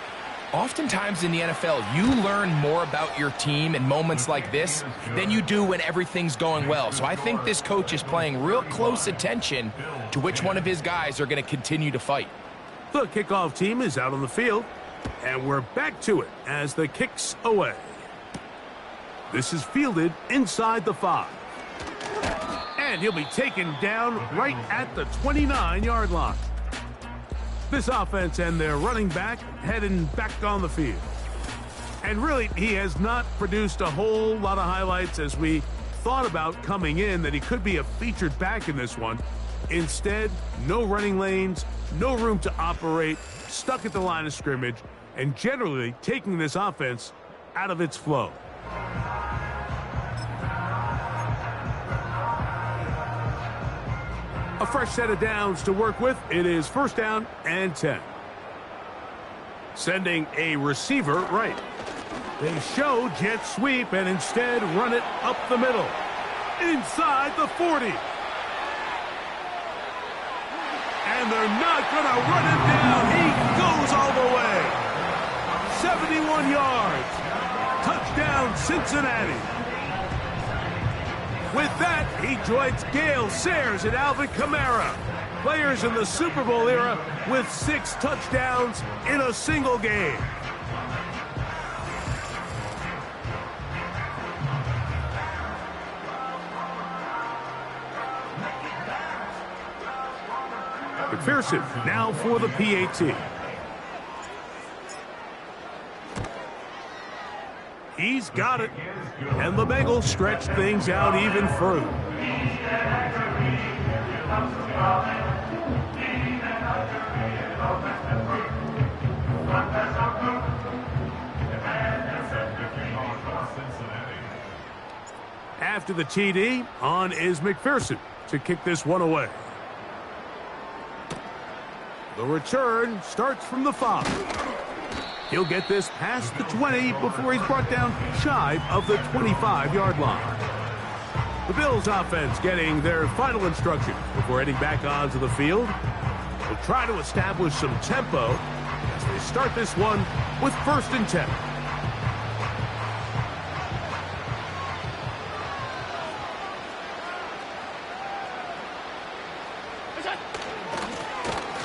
Oftentimes in the NFL, you learn more about your team in moments like this than you do when everything's going well. So I think this coach is paying real close attention to which one of his guys are going to continue to fight. The kickoff team is out on the field, and we're back to it as the kick's away. This is fielded inside the 5. And he'll be taken down right at the 29-yard line. This offense and their running back heading back on the field. And really, he has not produced a whole lot of highlights as we thought about coming in that he could be a featured back in this one. Instead, no running lanes, no room to operate, stuck at the line of scrimmage, and generally taking this offense out of its flow. A fresh set of downs to work with. It is 1st down and 10. Sending a receiver right. They show jet sweep and instead run it up the middle. Inside the 40. And they're not going to run him down. He goes all the way. 71 yards. Touchdown, Cincinnati. With that, he joins Gale Sayers and Alvin Kamara, players in the Super Bowl era with 6 touchdowns in a single game. McPherson now for the PAT. He's got it. And the Bengals stretch things out even further. After the TD, on is McPherson to kick this one away. The return starts from the 5. He'll get this past the 20 before he's brought down shy of the 25-yard line. The Bills offense getting their final instruction before heading back onto the field. They'll try to establish some tempo as they start this one with 1st and 10.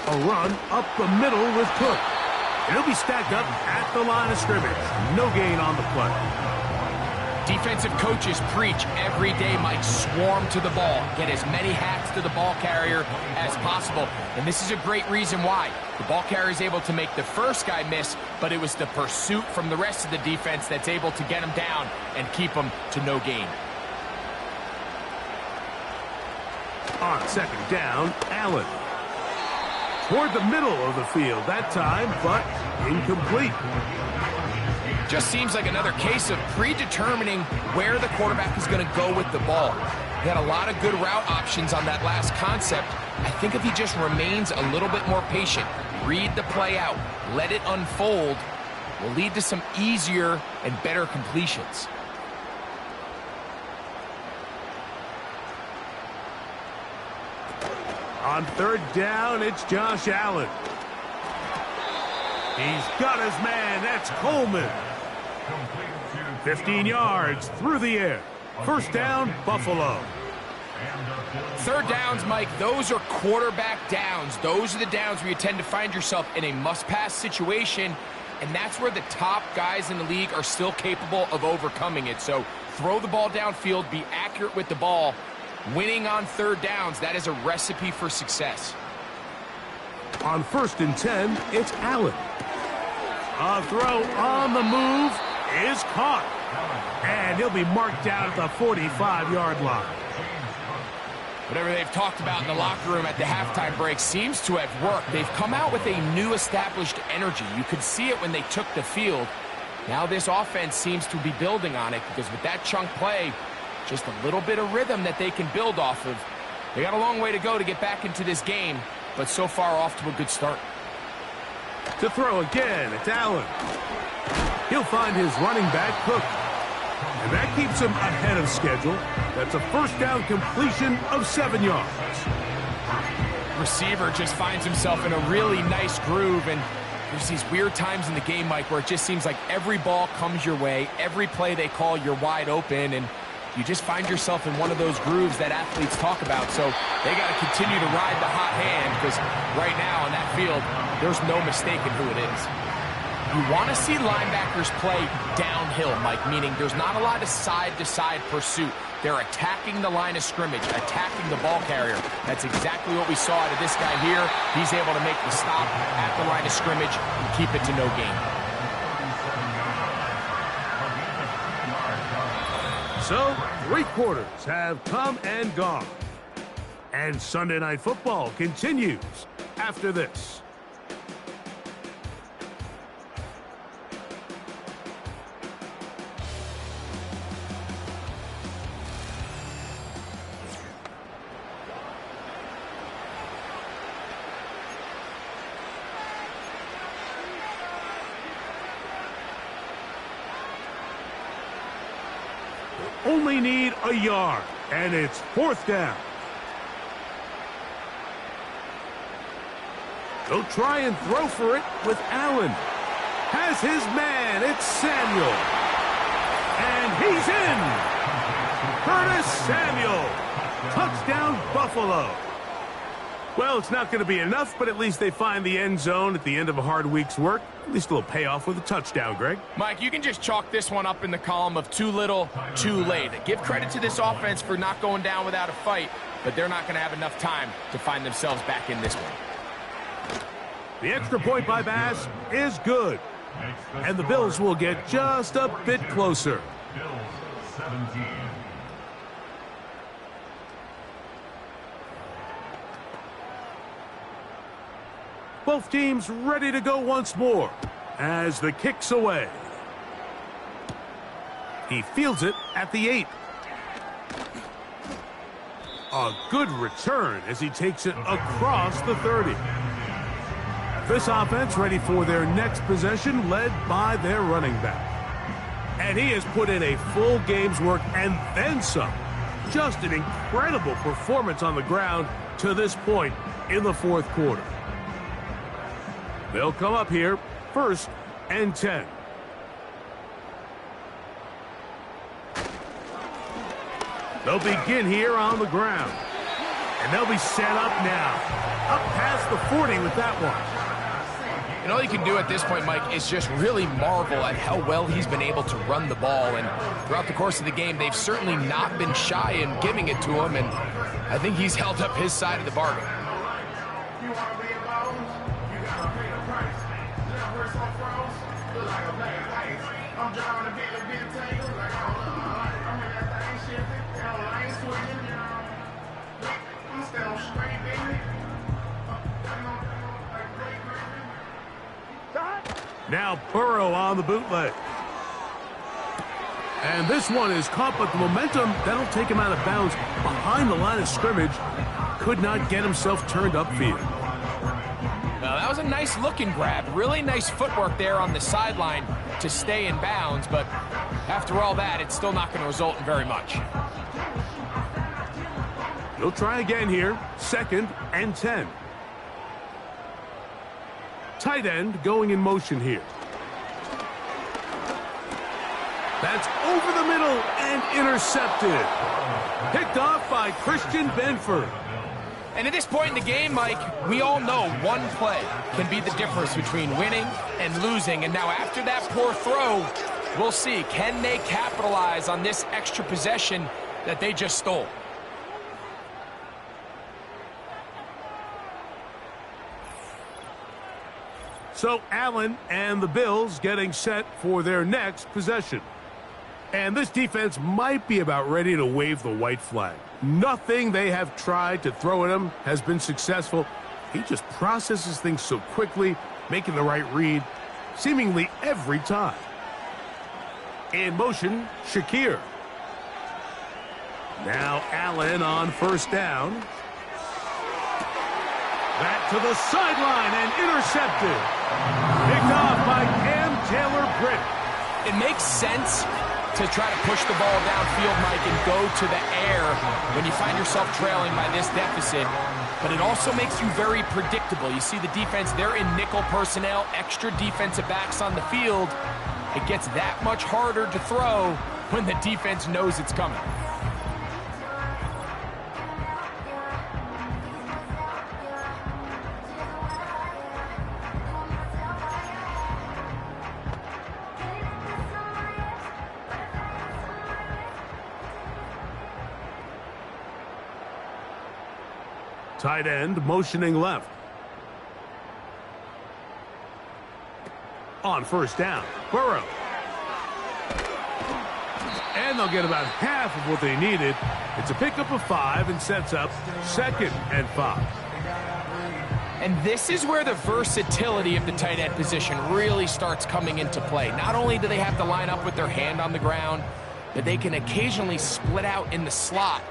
A run up the middle with Cook. And he'll be stacked up at the line of scrimmage. No gain on the play. Defensive coaches preach every day, Mike, swarm to the ball. Get as many hats to the ball carrier as possible. And this is a great reason why. The ball carrier is able to make the first guy miss, but it was the pursuit from the rest of the defense that's able to get him down and keep him to no gain. On 2nd down, Allen. Toward the middle of the field that time, but incomplete. Just seems like another case of predetermining where the quarterback is going to go with the ball. He had a lot of good route options on that last concept. I think if he just remains a little bit more patient, read the play out, let it unfold, will lead to some easier and better completions. On 3rd down, it's Josh Allen. He's got his man. That's Coleman. 15 yards through the air. 1st down, Buffalo. 3rd downs, Mike, those are quarterback downs. Those are the downs where you tend to find yourself in a must-pass situation, and that's where the top guys in the league are still capable of overcoming it. So throw the ball downfield, be accurate with the ball. Winning on 3rd downs, that is a recipe for success. On 1st and 10, it's Allen. A throw on the move is caught. And he'll be marked down at the 45-yard line. Whatever they've talked about in the locker room at the halftime break seems to have worked. They've come out with a new established energy. You could see it when they took the field. Now this offense seems to be building on it because with that chunk play, just a little bit of rhythm that they can build off of. They got a long way to go to get back into this game, but so far off to a good start. To throw again, it's Allen. He'll find his running back, Cook. And that keeps him ahead of schedule. That's a 1st down completion of 7 yards. Receiver just finds himself in a really nice groove, and There's these weird times in the game, Mike, where it just seems like every ball comes your way, every play they call, you're wide open, and you just find yourself in one of those grooves that athletes talk about. So they got to continue to ride the hot hand, because right now on that field, there's no mistaking who it is. You want to see linebackers play downhill, Mike, meaning there's not a lot of side-to-side pursuit. They're attacking the line of scrimmage, attacking the ball carrier. That's exactly what we saw out of this guy here. He's able to make the stop at the line of scrimmage and keep it to no gain. So, 3 quarters have come and gone. And Sunday Night Football continues after this. Only need a yard, and it's 4th down. They'll try and throw for it with Allen. Has his man, it's Samuel. And he's in. Curtis Samuel. Touchdown, Buffalo. Well, it's not going to be enough, but at least they find the end zone at the end of a hard week's work. At least a little payoff with a touchdown, Greg. Mike, you can just chalk this one up in the column of too little, too late. Give credit to this offense for not going down without a fight, but they're not going to have enough time to find themselves back in this one. The extra point by Bass is good. And the Bills will get just a bit closer. Bills 17. Both teams ready to go once more as the kick's away. He fields it at the 8. A good return as he takes it across the 30. This offense ready for their next possession, led by their running back. And he has put in a full game's work and then some. Just an incredible performance on the ground to this point in the 4th quarter. They'll come up here, 1st and 10. They'll begin here on the ground. And they'll be set up now. Up past the 40 with that one. And all you can do at this point, Mike, is just really marvel at how well he's been able to run the ball. And throughout the course of the game, they've certainly not been shy in giving it to him. And I think he's held up his side of the bargain. Now Burrow on the bootleg. And this one is caught, but the momentum, that'll take him out of bounds behind the line of scrimmage. Could not get himself turned upfield. Now, that was a nice looking grab. Really nice footwork there on the sideline to stay in bounds, but after all that, it's still not going to result in very much. He'll try again here, 2nd and 10. Tight end going in motion here. That's over the middle and intercepted. Picked off by Christian Benford. And at this point in the game, Mike, we all know one play can be the difference between winning and losing. And now after that poor throw, we'll see, can they capitalize on this extra possession that they just stole? So Allen and the Bills getting set for their next possession. And this defense might be about ready to wave the white flag. Nothing they have tried to throw at him has been successful. He just processes things so quickly, making the right read, seemingly every time. In motion, Shakir. Now Allen on 1st down. Back to the sideline and intercepted. Picked off by Cam Taylor-Britt. It makes sense to try to push the ball downfield, Mike, and go to the air when you find yourself trailing by this deficit. but it also makes you very predictable. You see the defense, they're in nickel personnel, extra defensive backs on the field. It gets that much harder to throw when the defense knows it's coming. Tight end motioning left. On first down, Burrow. And they'll get about half of what they needed. It's a pickup of 5 and sets up 2nd and 5. And this is where the versatility of the tight end position really starts coming into play. Not only do they have to line up with their hand on the ground, but they can occasionally split out in the slot.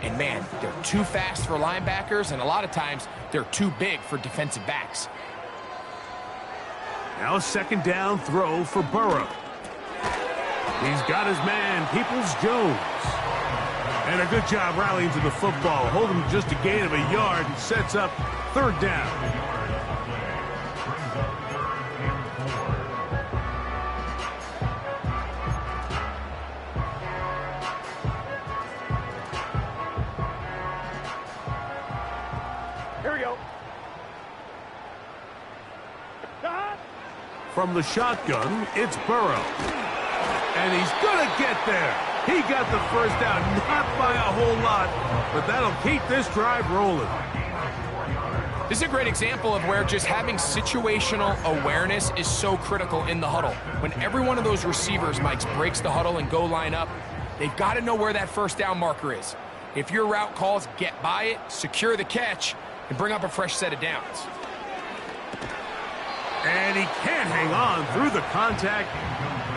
And man, they're too fast for linebackers, and a lot of times they're too big for defensive backs. Now a 2nd down throw for Burrow. He's got his man, Peoples-Jones. And a good job rallying to the football, holding just a gain of a yard and sets up 3rd down. From the shotgun, it's Burrow. And he's going to get there. He got the 1st down, not by a whole lot, but that'll keep this drive rolling. This is a great example of where just having situational awareness is so critical in the huddle. When every one of those receivers, Mike, breaks the huddle and go line up, they've got to know where that 1st down marker is. If your route calls, get by it, secure the catch, and bring up a fresh set of downs. And he can't hang on through the contact.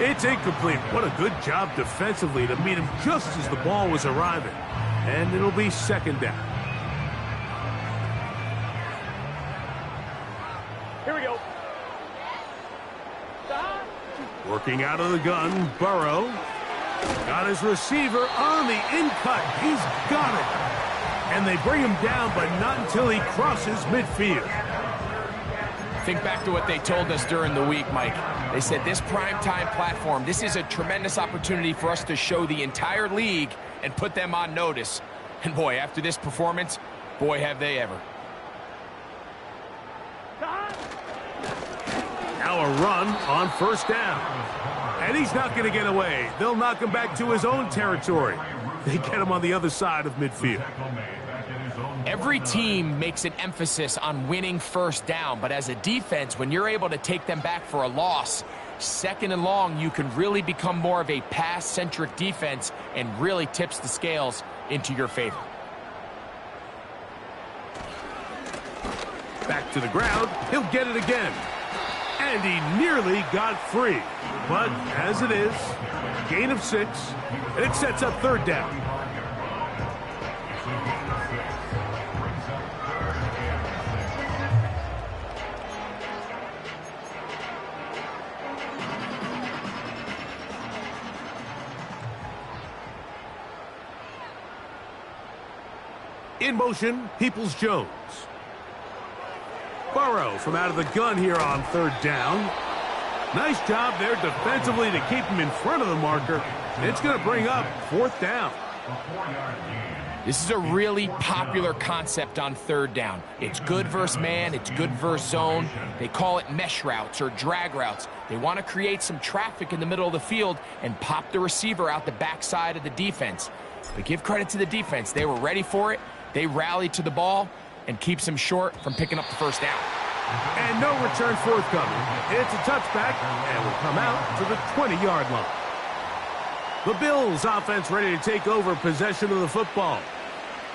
It's incomplete. What a good job defensively to meet him just as the ball was arriving. And it'll be 2nd down. Here we go. Working out of the gun, Burrow. Got his receiver on the in-cut. He's got it. And they bring him down, but not until he crosses midfield. Think back to what they told us during the week, Mike. They said this primetime platform, this is a tremendous opportunity for us to show the entire league and put them on notice. And boy, after this performance, boy, have they ever. Now a run on 1st down. And he's not going to get away. They'll knock him back to his own territory. They get him on the other side of midfield. Every team makes an emphasis on winning 1st down, but as a defense, when you're able to take them back for a loss, 2nd and long, you can really become more of a pass-centric defense and really tips the scales into your favor. Back to the ground, he'll get it again. And he nearly got free. But as it is, gain of 6, and it sets up 3rd down. In motion, Peoples-Jones. Burrow from out of the gun here on 3rd down. Nice job there defensively to keep him in front of the marker. It's going to bring up 4th down. This is a really popular concept on 3rd down. It's good versus man, it's good versus zone. They call it mesh routes or drag routes. They want to create some traffic in the middle of the field and pop the receiver out the backside of the defense. But give credit to the defense. They were ready for it. They rallied to the ball and keeps him short from picking up the 1st down. And no return forthcoming. It's a touchback and will come out to the 20-yard line. The Bills offense ready to take over possession of the football.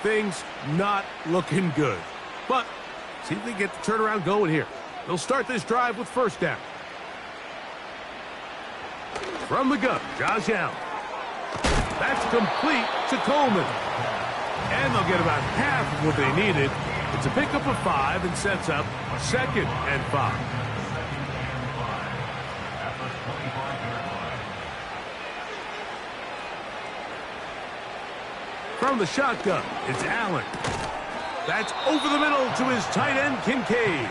Things not looking good. But see if they get the turnaround going here. They'll start this drive with 1st down. From the gun, Josh Allen. That's complete to Coleman. And they'll get about half of what they needed. It's a pickup of 5 and sets up 2nd and 5. From the shotgun, it's Allen. That's over the middle to his tight end, Kincaid.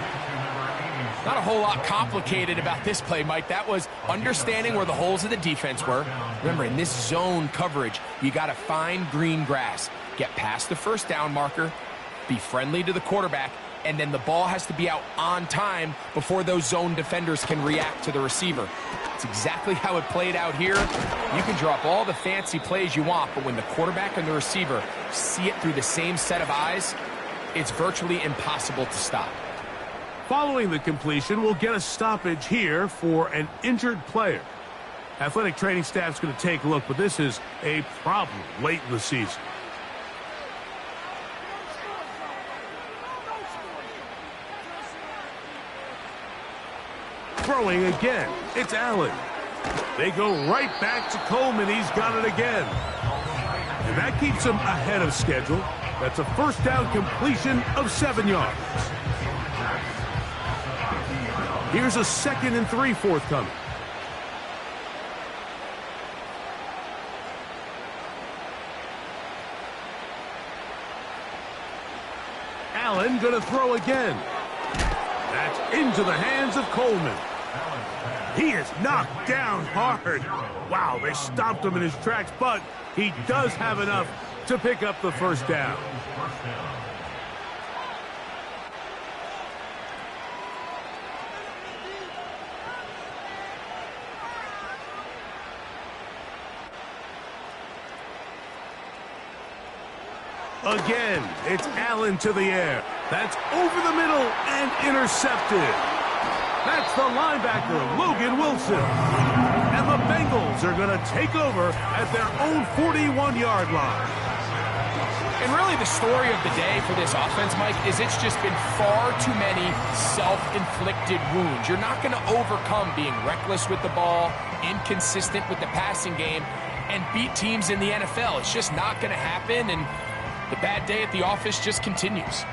Not a whole lot complicated about this play, Mike. That was understanding where the holes of the defense were. Remember, in this zone coverage, you got to find green grass. Get past the first down marker, be friendly to the quarterback, and then the ball has to be out on time before those zone defenders can react to the receiver. It's exactly how it played out here. You can draw up all the fancy plays you want, but when the quarterback and the receiver see it through the same set of eyes, it's virtually impossible to stop. Following the completion, we'll get a stoppage here for an injured player. Athletic training staff's going to take a look, but this is a problem late in the season. Throwing again. It's Allen. They go right back to Coleman. He's got it again. And that keeps him ahead of schedule. That's a first down completion of 7 yards. Here's a 2nd and 3 forthcoming. Allen going to throw again. That's into the hands of Coleman. He is knocked down hard. Wow, they stopped him in his tracks, but he does have enough to pick up the first down. Again, it's Allen to the air. That's over the middle and intercepted. That's the linebacker, Logan Wilson. And the Bengals are going to take over at their own 41-yard line. And really the story of the day for this offense, Mike, is it's just been far too many self-inflicted wounds. You're not going to overcome being reckless with the ball, inconsistent with the passing game, and beat teams in the NFL. It's just not going to happen, and the bad day at the office just continues.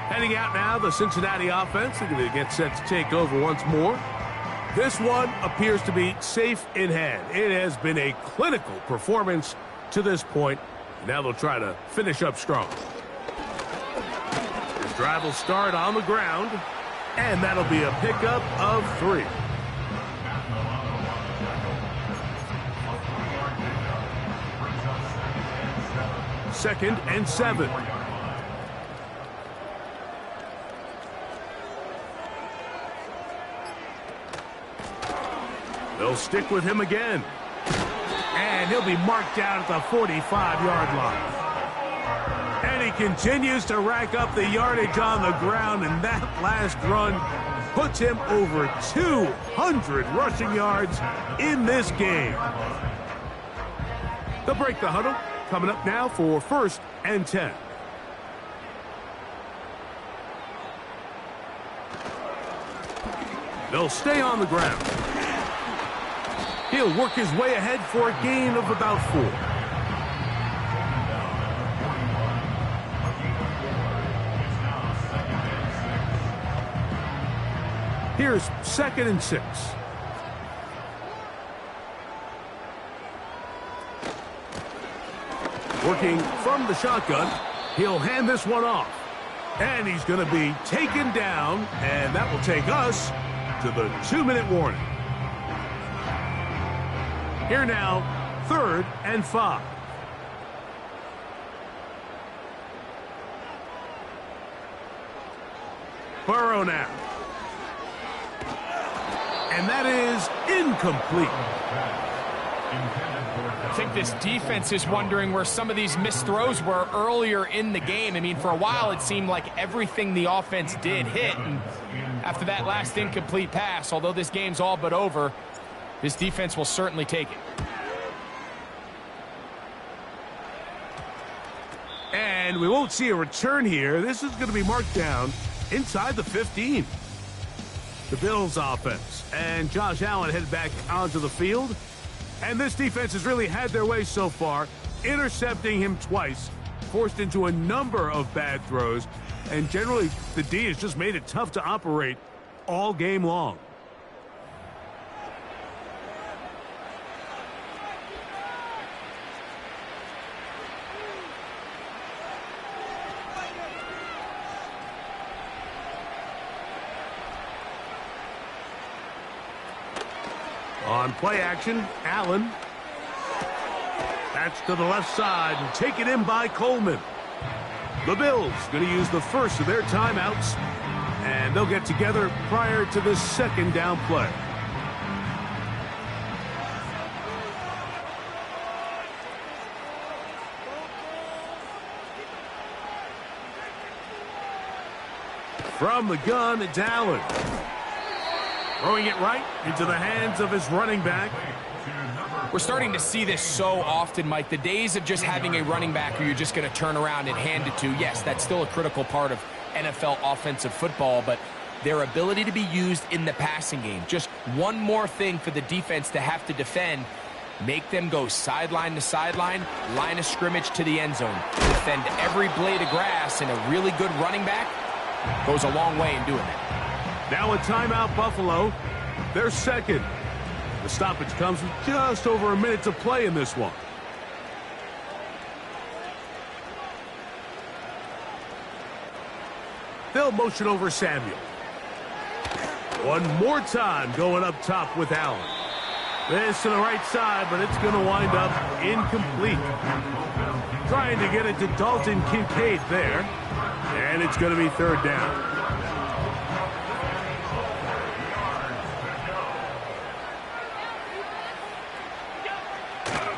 Heading out now, the Cincinnati offense are going to get set to take over once more. This one appears to be safe in hand. It has been a clinical performance to this point. Now they'll try to finish up strong. This drive will start on the ground, and that'll be a pickup of 3. Second and 7. They'll stick with him again. And he'll be marked down at the 45-yard line. And he continues to rack up the yardage on the ground, and that last run puts him over 200 rushing yards in this game. They'll break the huddle. Coming up now for 1st and 10. They'll stay on the ground. He'll work his way ahead for a gain of about 4. Here's 2nd and 6. Working from the shotgun, he'll hand this one off. And he's going to be taken down, and that will take us to the 2-minute warning. Here now, 3rd and 5. Burrow now. And that is incomplete. I think this defense is wondering where some of these missed throws were earlier in the game. I mean, for a while it seemed like everything the offense did hit. And after that last incomplete pass, although this game's all but over, this defense will certainly take it. And we won't see a return here. This is going to be marked down inside the 15. The Bills offense and Josh Allen head back onto the field. And this defense has really had their way so far, intercepting him twice, forced into a number of bad throws, and generally the D has just made it tough to operate all game long. On play action, Allen. That's to the left side and taken in by Coleman. The Bills going to use the first of their timeouts, and they'll get together prior to the second down play. From the gun, it's Allen. Throwing it right into the hands of his running back. We're starting to see this so often, Mike. The days of just having a running back who you're just going to turn around and hand it to, yes, that's still a critical part of NFL offensive football, but their ability to be used in the passing game. Just one more thing for the defense to have to defend. Make them go sideline to sideline, line of scrimmage to the end zone. Defend every blade of grass, and a really good running back goes a long way in doing that. Now a timeout, Buffalo. They're second. The stoppage comes with just over a minute to play in this one. They'll motion over Samuel. One more time going up top with Allen. This to the right side, but it's going to wind up incomplete. Trying to get it to Dalton Kincaid there. And it's going to be third down.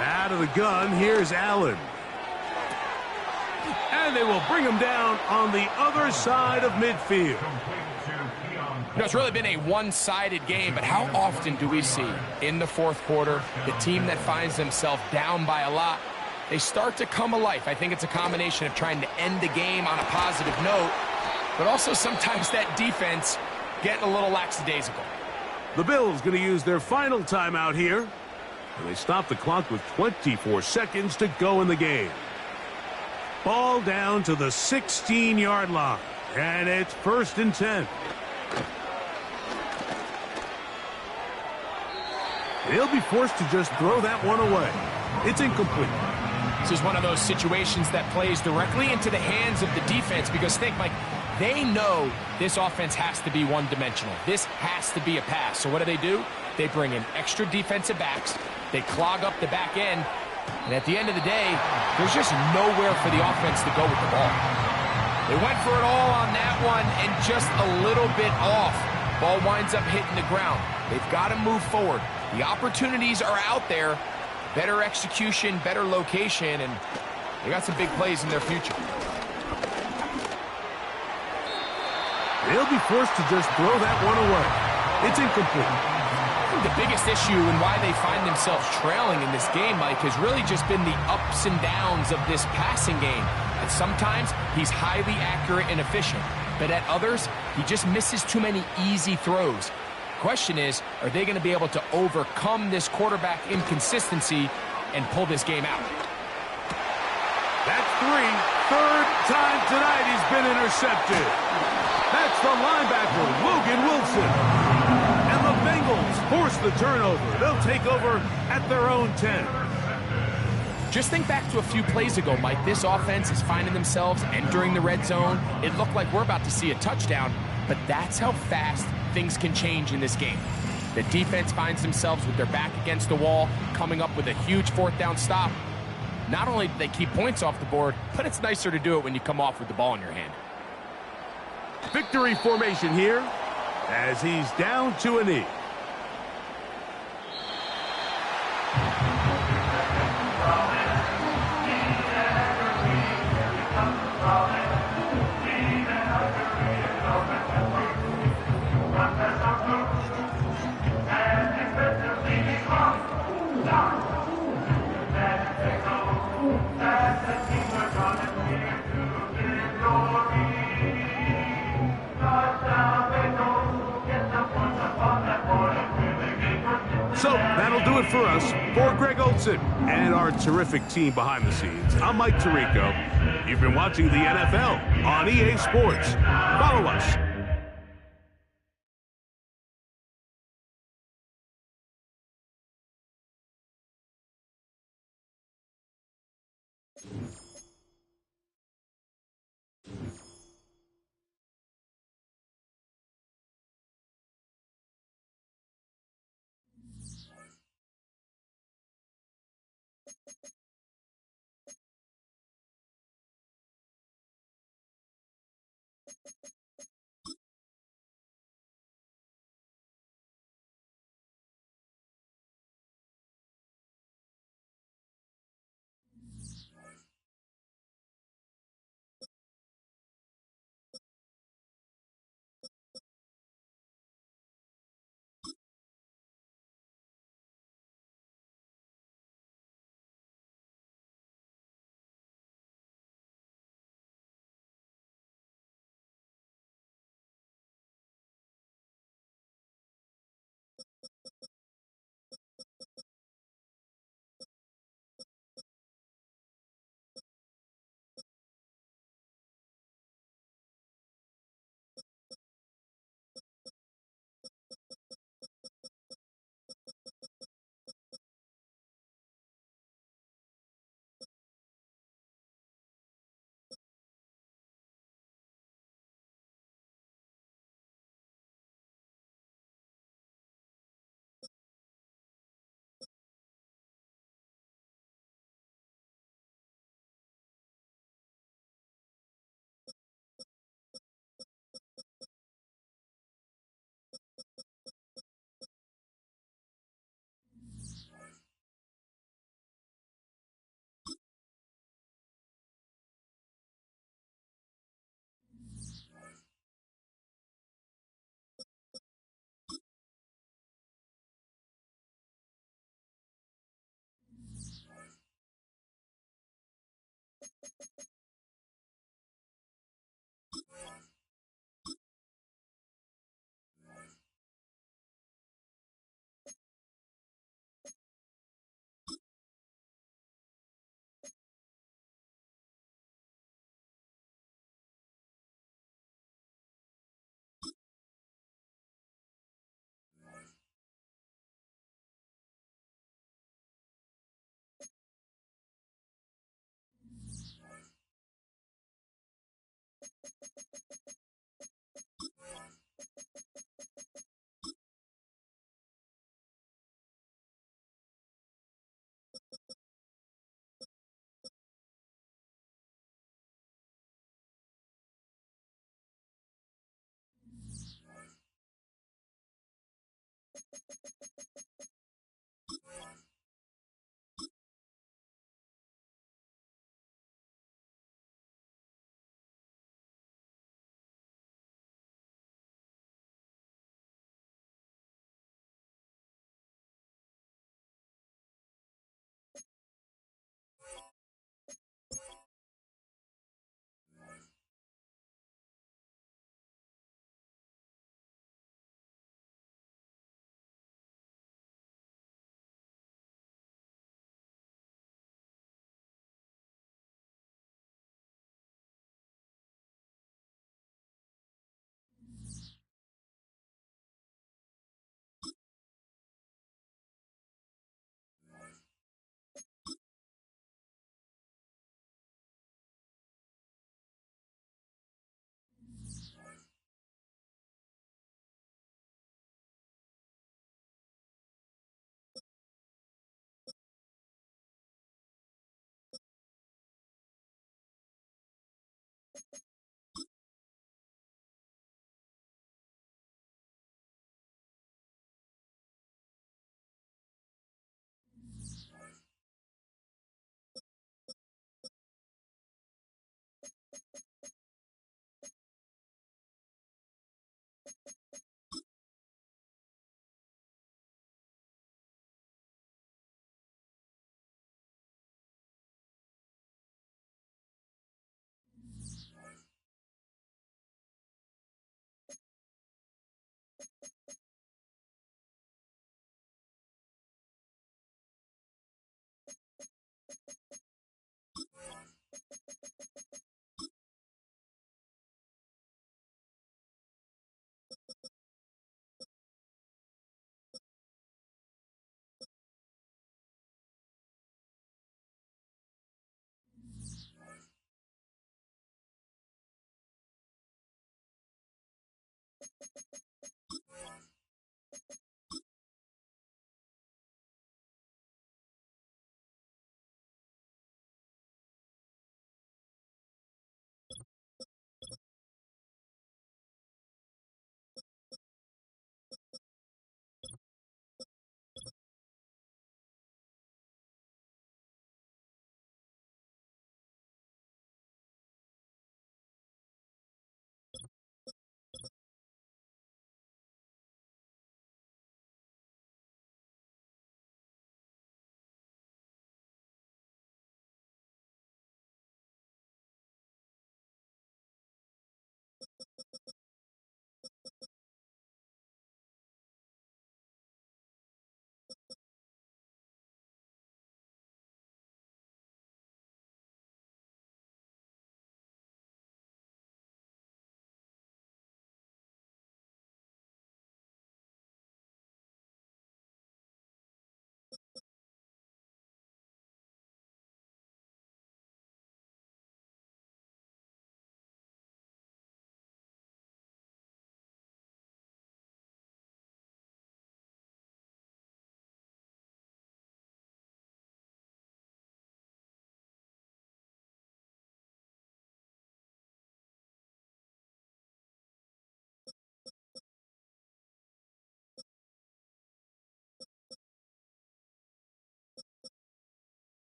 Out of the gun, here's Allen. And they will bring him down on the other side of midfield. You know, it's really been a one-sided game, but how often do we see in the fourth quarter the team that finds themselves down by a lot, they start to come alive? I think it's a combination of trying to end the game on a positive note, but also sometimes that defense getting a little lackadaisical. The Bills going to use their final timeout here. And they stop the clock with 24 seconds to go in the game. Ball down to the 16-yard line. And it's 1st and 10. He'll be forced to just throw that one away. It's incomplete. This is one of those situations that plays directly into the hands of the defense, because think, Mike, they know this offense has to be one-dimensional. This has to be a pass. So what do? They bring in extra defensive backs. They clog up the back end. And at the end of the day, there's just nowhere for the offense to go with the ball. They went for it all on that one and just a little bit off. Ball winds up hitting the ground. They've got to move forward. The opportunities are out there. Better execution, better location, and they got some big plays in their future. They'll be forced to just throw that one away. It's incomplete. I think the biggest issue and why they find themselves trailing in this game, Mike, has really just been the ups and downs of this passing game. And sometimes he's highly accurate and efficient, but at others, he just misses too many easy throws. Question is, are they going to be able to overcome this quarterback inconsistency and pull this game out? That's 3. Third time tonight he's been intercepted. That's the linebacker, Logan Wilson. And the Bengals force the turnover. They'll take over at their own 10. Just think back to a few plays ago, Mike. This offense is finding themselves entering the red zone. It looked like we're about to see a touchdown, but that's how fast things can change in this game. The defense finds themselves with their back against the wall, coming up with a huge fourth down stop. Not only do they keep points off the board, but it's nicer to do it when you come off with the ball in your hand. Victory formation here as he's down to a knee. So that'll do it for us. For Greg Olson and our terrific team behind the scenes, I'm Mike Tirico. You've been watching the NFL on EA Sports. Follow us.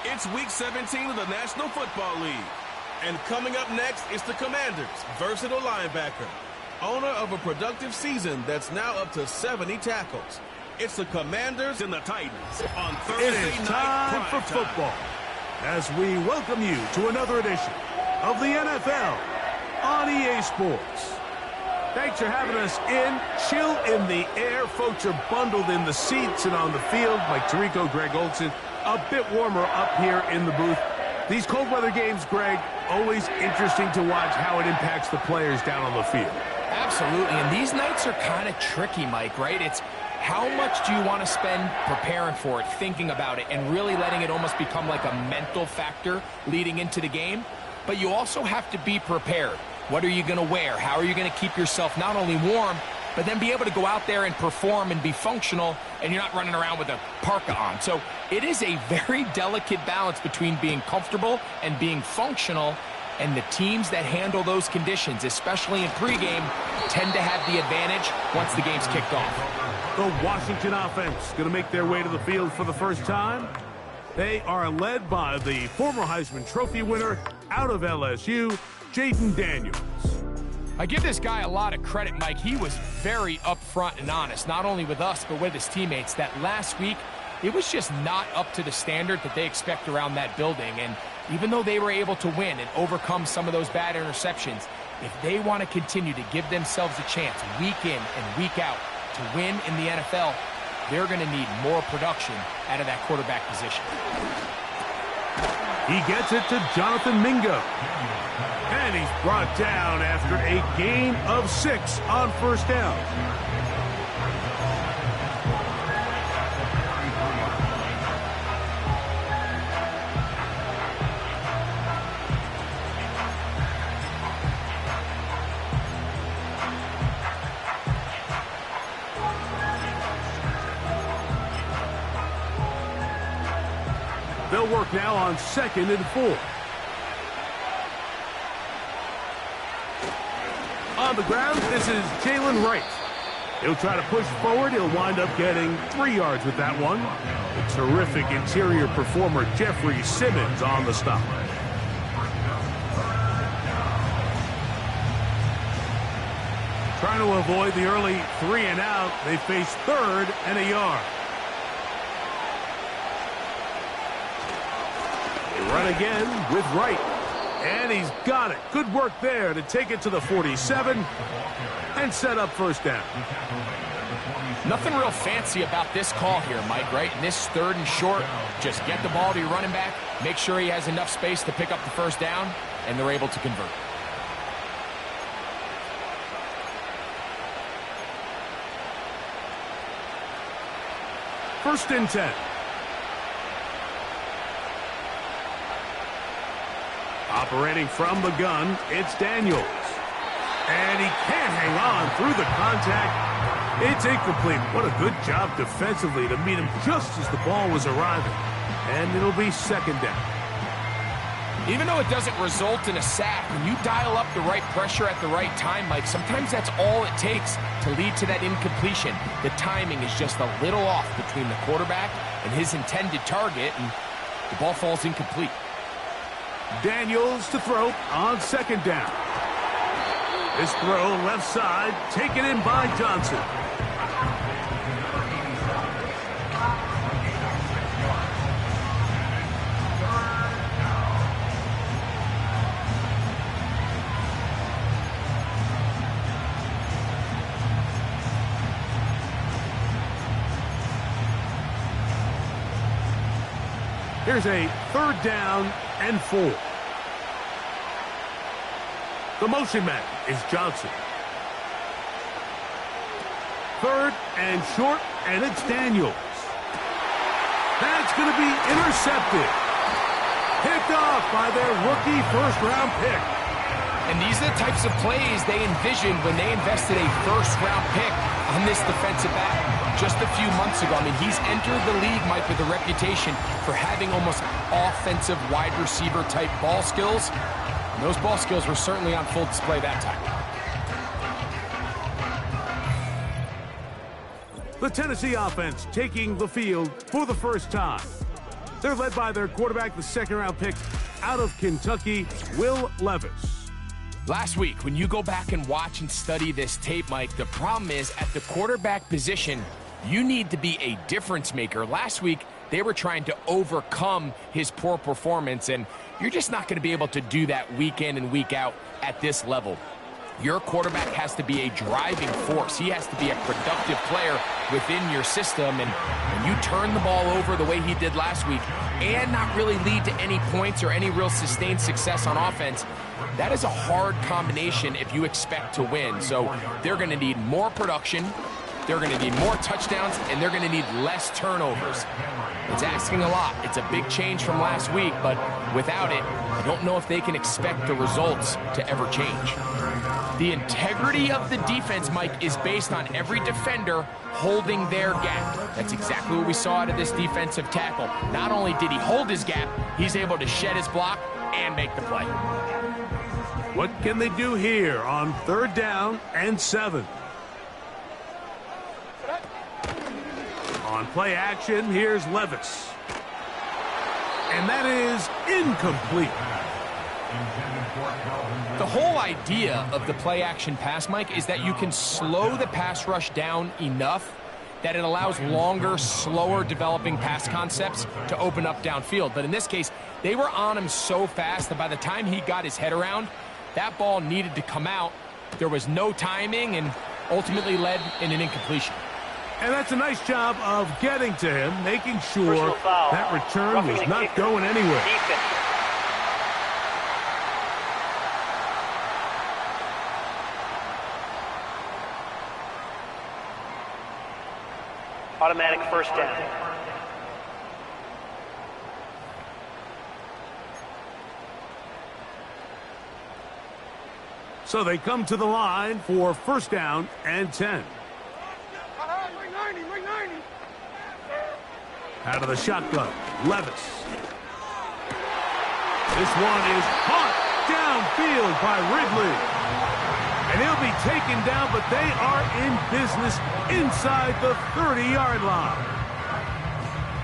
It's Week 17 of the National Football League. And coming up next is the Commanders' versatile linebacker, owner of a productive season that's now up to 70 tackles. It's the Commanders and the Titans on Thursday It is time for football as we welcome you to another edition of the NFL on EA Sports. Thanks for having us in. Chill in the air. Folks are bundled in the seats and on the field. Mike Tirico, Greg Olson. A bit warmer up here in the booth. These cold weather games, Greg, always interesting to watch how it impacts the players down on the field. Absolutely, and these nights are kind of tricky, Mike, right? It's how much do you want to spend preparing for it, thinking about it, and really letting it almost become like a mental factor leading into the game? But you also have to be prepared. What are you going to wear? How are you going to keep yourself not only warm, but then be able to go out there and perform and be functional, and you're not running around with a parka on. So it is a very delicate balance between being comfortable and being functional, and the teams that handle those conditions, especially in pregame, tend to have the advantage once the game's kicked off. The Washington offense going to make their way to the field for the first time. They are led by the former Heisman Trophy winner out of LSU, Jaden Daniels. I give this guy a lot of credit, Mike. He was very upfront and honest, not only with us, but with his teammates, that last week, it was just not up to the standard that they expect around that building. And even though they were able to win and overcome some of those bad interceptions, if they want to continue to give themselves a chance week in and week out to win in the NFL, they're going to need more production out of that quarterback position. He gets it to Jonathan Mingo. And he's brought down after a gain of 6 on first down. They'll work now on 2nd and 4. On the ground, this is Jalen Wright. He'll try to push forward. He'll wind up getting 3 yards with that one. The terrific interior performer, Jeffrey Simmons, on the stop. Trying to avoid the early 3 and out. They face 3rd and a yard. They run again with Wright. And he's got it. Good work there to take it to the 47 and set up first down. Nothing real fancy about this call here, Mike, right? In this 3rd and short, just get the ball to your running back, make sure he has enough space to pick up the first down, and they're able to convert. First and 10. Operating from the gun, it's Daniels. And he can't hang on through the contact. It's incomplete. What a good job defensively to meet him just as the ball was arriving. And it'll be 2nd down. Even though it doesn't result in a sack, when you dial up the right pressure at the right time, Mike, sometimes that's all it takes to lead to that incompletion. The timing is just a little off between the quarterback and his intended target, and the ball falls incomplete. Daniels to throw on 2nd down. This throw left side, taken in by Johnson. Here's a 3rd down and 4. The motion man is Johnson. third and short, and it's Daniels. That's going to be intercepted. Picked off by their rookie first-round pick. And these are the types of plays they envisioned when they invested a first-round pick on this defensive back just a few months ago. I mean, he's entered the league, Mike, with a reputation for having almost offensive wide receiver type ball skills. And those ball skills were certainly on full display that time. The Tennessee offense taking the field for the first time. They're led by their quarterback, the second-round pick out of Kentucky, Will Levis. Last week, when you go back and watch and study this tape, Mike, the problem is at the quarterback position, you need to be a difference maker. Last week, they were trying to overcome his poor performance, and you're just not going to be able to do that week in and week out at this level. Your quarterback has to be a driving force. He has to be a productive player within your system. And when you turn the ball over the way he did last week and not really lead to any points or any real sustained success on offense, that is a hard combination if you expect to win. So they're going to need more production, they're going to need more touchdowns, and they're going to need less turnovers. It's asking a lot. It's a big change from last week, but without it, I don't know if they can expect the results to ever change. The integrity of the defense, Mike, is based on every defender holding their gap. That's exactly what we saw out of this defensive tackle. Not only did he hold his gap, he's able to shed his block and make the play. What can they do here on 3rd down and 7? On play action, here's Levis. And that is incomplete. The whole idea of the play action pass, Mike, is that you can slow the pass rush down enough that it allows longer, slower developing pass concepts to open up downfield. But in this case, they were on him so fast that by the time he got his head around, that ball needed to come out. There was no timing and ultimately led in an incompletion. And that's a nice job of getting to him, making sure that return was not going anywhere. Automatic first down. So they come to the line for 1st down and 10. Out of the shotgun, Levis. This one is caught downfield by Ridley. And he'll be taken down, but they are in business inside the 30-yard line.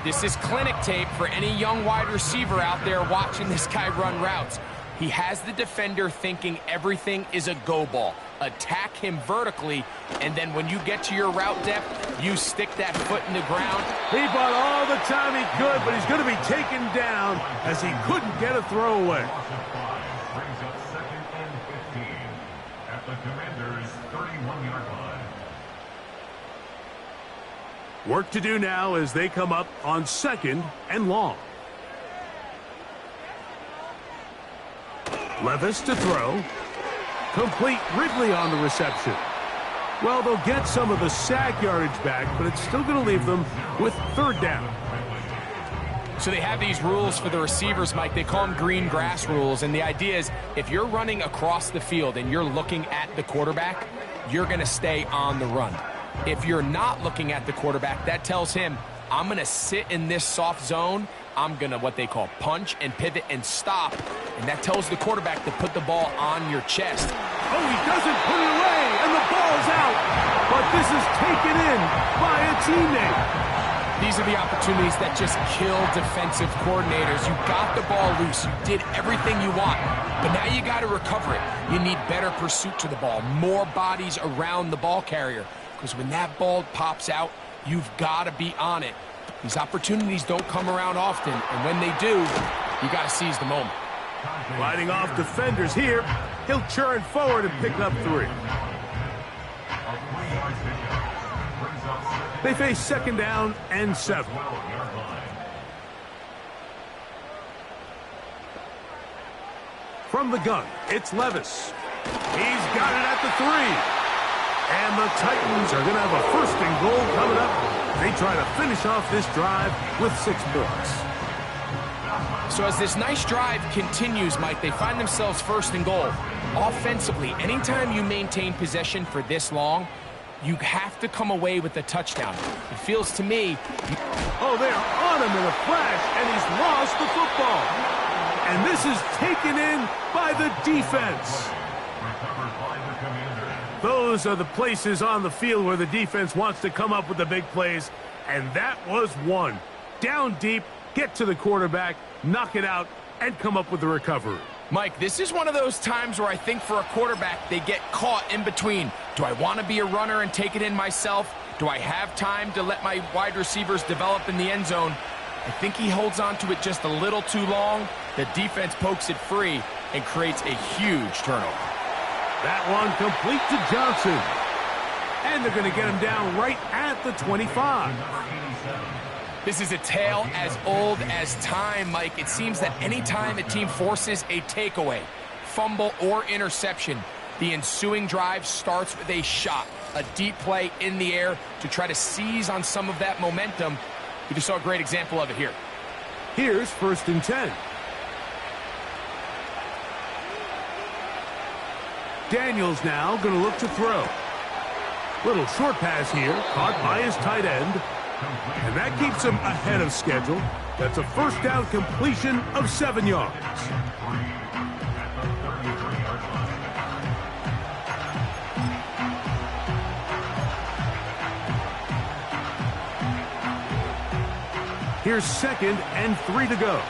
This is clinic tape for any young wide receiver out there watching this guy run routes. He has the defender thinking everything is a go ball. Attack him vertically, and then when you get to your route depth, you stick that foot in the ground. He bought all the time he could, but he's going to be taken down as he couldn't get a throwaway. Brings up 2nd and 15 at the Commander's 31-yard line. Work to do now as they come up on 2nd and long. Levis to throw. Complete. Ridley on the reception. Well, they'll get some of the sack yardage back, but it's still going to leave them with 3rd down. So they have these rules for the receivers, Mike. They call them green grass rules, and the idea is if you're running across the field and you're looking at the quarterback, you're going to stay on the run. If you're not looking at the quarterback, that tells him, I'm going to sit in this soft zone. I'm going to what they call punch and pivot and stop. And that tells the quarterback to put the ball on your chest. Oh, he doesn't put it away, and the ball's out. But this is taken in by a teammate. These are the opportunities that just kill defensive coordinators. You got the ball loose. You did everything you want. But now you got to recover it. You need better pursuit to the ball, more bodies around the ball carrier. Because when that ball pops out, you've got to be on it. These opportunities don't come around often, and when they do, you got to seize the moment. Fighting off defenders here. He'll churn forward and pick up 3. They face 2nd down and 7. From the gun, it's Levis. He's got it at the 3. And the Titans are going to have a first and goal coming up. They try to finish off this drive with 6 points. So as this nice drive continues, Mike, they find themselves first and goal. Offensively, anytime you maintain possession for this long, you have to come away with a touchdown. It feels to me... Oh, they're on him in a flash, and he's lost the football. And this is taken in by the defense. Recovered by the Commanders. Those are the places on the field where the defense wants to come up with the big plays, and that was one. Down deep, get to the quarterback, knock it out, and come up with the recovery. Mike, this is one of those times where I think for a quarterback, they get caught in between. Do I want to be a runner and take it in myself? Do I have time to let my wide receivers develop in the end zone? I think he holds on to it just a little too long. The defense pokes it free and creates a huge turnover. That one complete to Johnson. And they're going to get him down right at the 25. This is a tale as old as time, Mike. It seems that any time a team forces a takeaway, fumble, or interception, the ensuing drive starts with a shot, a deep play in the air to try to seize on some of that momentum. We just saw a great example of it here. Here's first and 10. Daniels now going to look to throw. Little short pass here, caught by his tight end. And that keeps him ahead of schedule. That's a first down completion of 7 yards. Here's 2nd and 3 to go.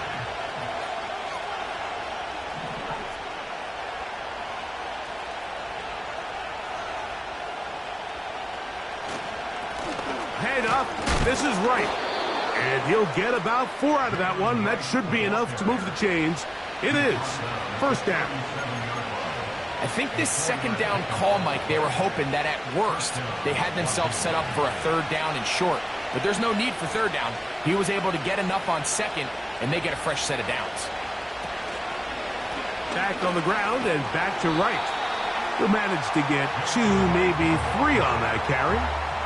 Head up. This is right. And he'll get about 4 out of that one. That should be enough to move the chains. It is first down. I think this second down call, Mike, they were hoping that at worst they had themselves set up for a 3rd down and short. But there's no need for 3rd down. He was able to get enough on 2nd, and they get a fresh set of downs. Back on the ground and back to right. He'll manage to get 2, maybe 3 on that carry.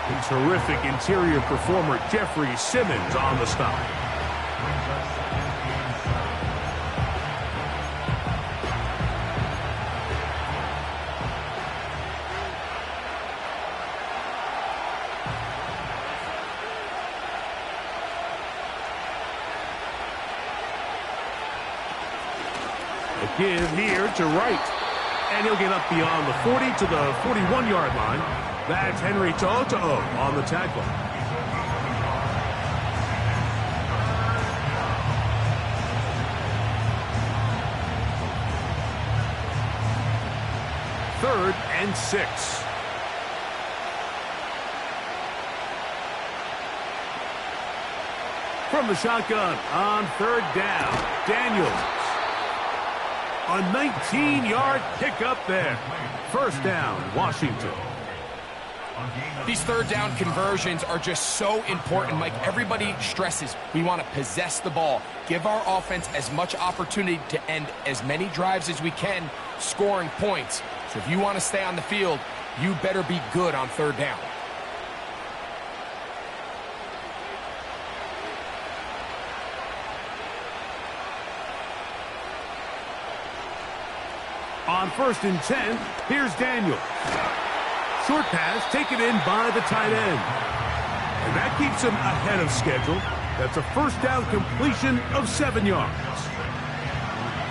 A terrific interior performer, Jeffrey Simmons, on the stop. A give here to right. And he'll get up beyond the 40 to the 41-yard line. That's Henry To'o on the tackle. Third and 6. From the shotgun on 3rd down, Daniels. A 19-yard pickup there. First down, Washington. These 3rd down conversions are just so important, Mike. Everybody stresses we want to possess the ball, give our offense as much opportunity to end as many drives as we can, scoring points. So if you want to stay on the field, you better be good on 3rd down. On 1st and 10, here's Daniel. Short pass taken in by the tight end. And that keeps him ahead of schedule. That's a first down completion of 7 yards.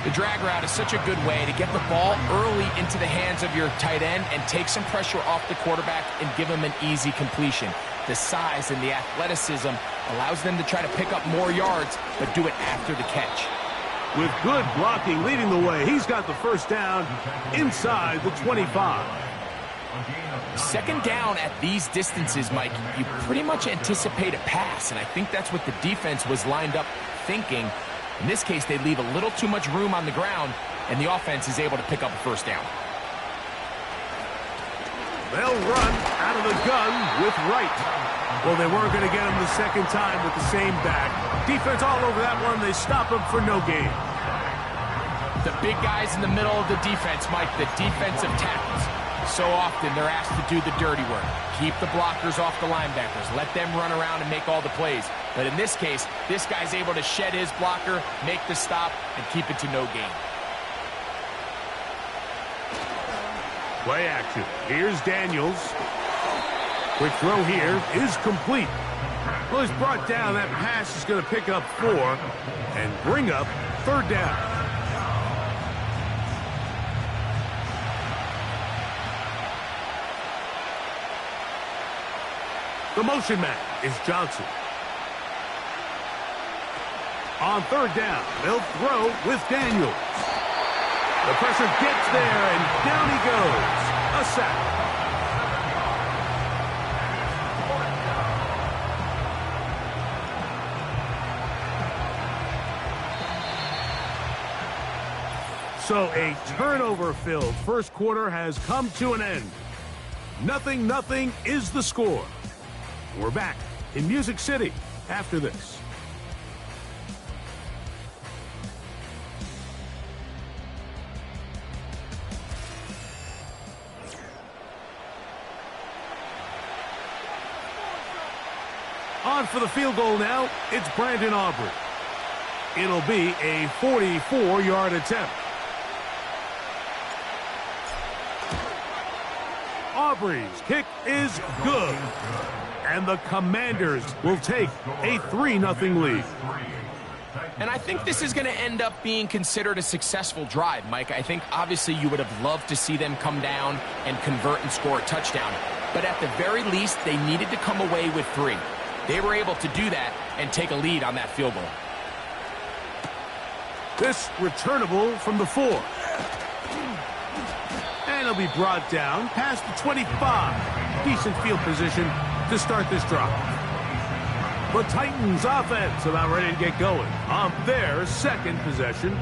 The drag route is such a good way to get the ball early into the hands of your tight end and take some pressure off the quarterback and give him an easy completion. The size and the athleticism allows them to try to pick up more yards, but do it after the catch. With good blocking leading the way, he's got the first down inside the 25. 2nd down at these distances, Mike, you pretty much anticipate a pass, and I think that's what the defense was lined up thinking. In this case, they leave a little too much room on the ground, and the offense is able to pick up a first down. They'll run out of the gun with Wright. Well, they weren't going to get him the second time with the same back. Defense all over that one. They stop him for no gain. The big guys in the middle of the defense, Mike, the defensive tackles. So often they're asked to do the dirty work. Keep the blockers off the linebackers. Let them run around and make all the plays. But in this case, this guy's able to shed his blocker, make the stop, and keep it to no gain. Play action. Here's Daniels. Quick throw here is complete. Well, he's brought down. That pass is going to pick up 4 and bring up 3rd down. The motion man is Johnson. On 3rd down, they'll throw with Daniels. The pressure gets there, and down he goes. A sack. So a turnover-filled first quarter has come to an end. 0-0 is the score. We're back in Music City after this. On for the field goal now, it's Brandon Aubrey. It'll be a 44-yard attempt. Aubrey's kick is good. And the Commanders will take a 3-0 lead. And I think this is going to end up being considered a successful drive, Mike. I think obviously you would have loved to see them come down and convert and score a touchdown. But at the very least, they needed to come away with 3. They were able to do that and take a lead on that field goal. This returnable from the 4. And it'll be brought down past the 25. Decent field position to start this drive. The Titans offense about ready to get going on their second possession.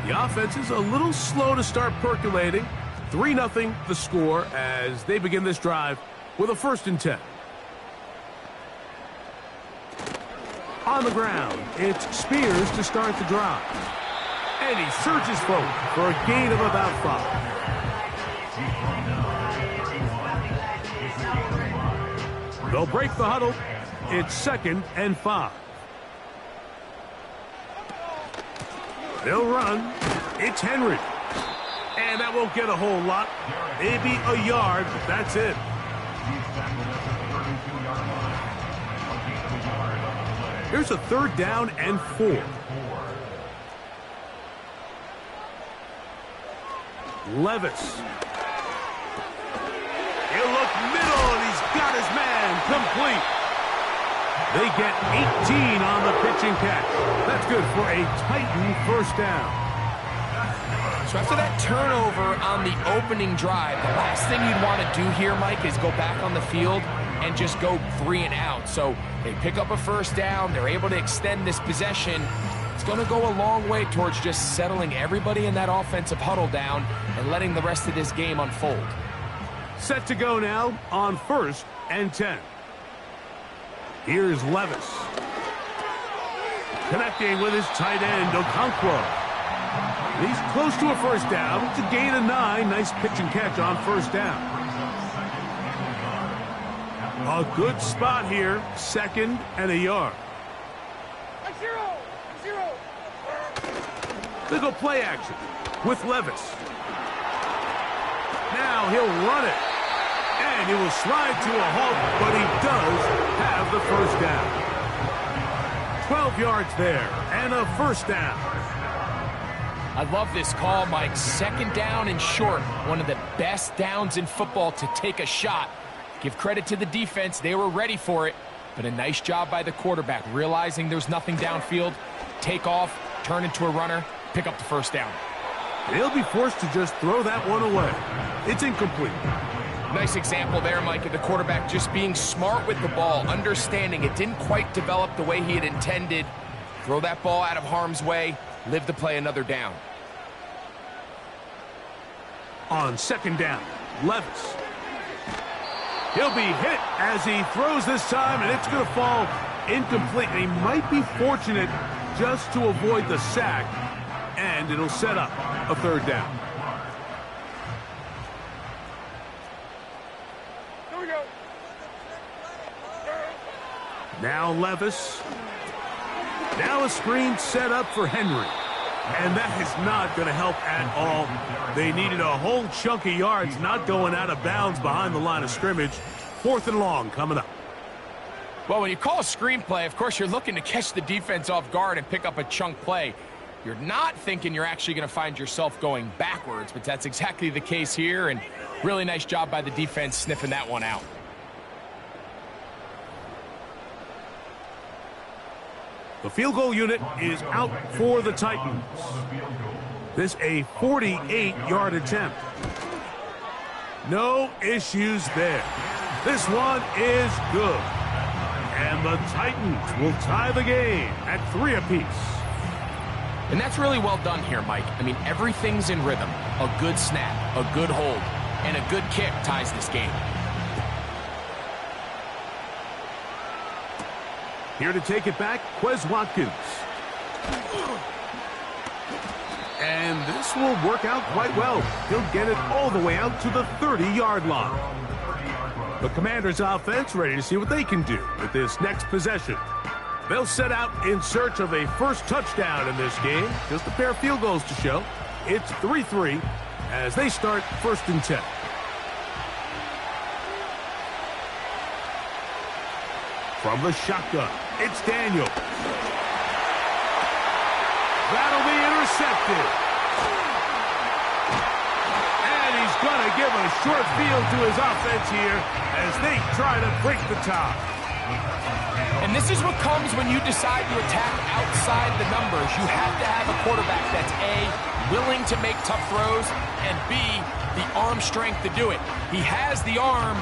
The offense is a little slow to start percolating. 3-0 the score as they begin this drive with a 1st and 10. On the ground, it's Spears to start the drive. And he surges forward for a gain of about 5. They'll break the huddle. It's 2nd and 5. They'll run. It's Henry. And that won't get a whole lot. Maybe a yard, but that's it. Here's a 3rd down and 4. Levis. He'll look middle, and he's got his man complete. They get 18 on the pitch and catch. That's good for a Titan 1st down. So after that turnover on the opening drive, the last thing you'd want to do here, Mike, is go back on the field and just go 3 and out. So they pick up a 1st down. They're able to extend this possession. It's going to go a long way towards just settling everybody in that offensive huddle down and letting the rest of this game unfold. Set to go now on 1st and 10. Here's Levis. Connecting with his tight end, Okonkwo. He's close to a 1st down. It's a gain of 9. Nice pitch and catch on 1st down. A good spot here. 2nd and a yard. They go play action with Levis. Now he'll run it. And he will slide to a halt, but he does have the 1st down. 12 yards there and a 1st down. I love this call, Mike. 2nd down and short. One of the best downs in football to take a shot. Give credit to the defense. They were ready for it. But a nice job by the quarterback, realizing there's nothing downfield. Take off, turn into a runner, pick up the 1st down. He'll be forced to just throw that one away. It's incomplete. Nice example there, Mike, of the quarterback just being smart with the ball, understanding it didn't quite develop the way he had intended. Throw that ball out of harm's way, live to play another down. On 2nd down, Levis. He'll be hit as he throws this time, and it's going to fall incomplete. And he might be fortunate just to avoid the sack, and it'll set up a 3rd down. Now Levis. Now a screen set up for Henry. And that is not going to help at all. They needed a whole chunk of yards not going out of bounds behind the line of scrimmage. 4th and long coming up. Well, when you call a screenplay, of course, you're looking to catch the defense off guard and pick up a chunk play. You're not thinking you're actually going to find yourself going backwards, but that's exactly the case here, and really nice job by the defense sniffing that one out. The field goal unit is out for the Titans. This a 48-yard attempt. No issues there. This one is good. And the Titans will tie the game at 3 apiece. And that's really well done here, Mike. I mean, everything's in rhythm. A good snap, a good hold, and a good kick ties this game. Here to take it back, Quez Watkins. And this will work out quite well. He'll get it all the way out to the 30-yard line. The Commanders' offense ready to see what they can do with this next possession. They'll set out in search of a first touchdown in this game. Just a pair of field goals to show. It's 3-3 as they start 1st and 10. From the shotgun, it's Daniel. That'll be intercepted. And he's going to give a short field to his offense here as they try to break the tie. And this is what comes when you decide to attack outside the numbers. You have to have a quarterback that's A, willing to make tough throws, and B, the arm strength to do it. He has the arm.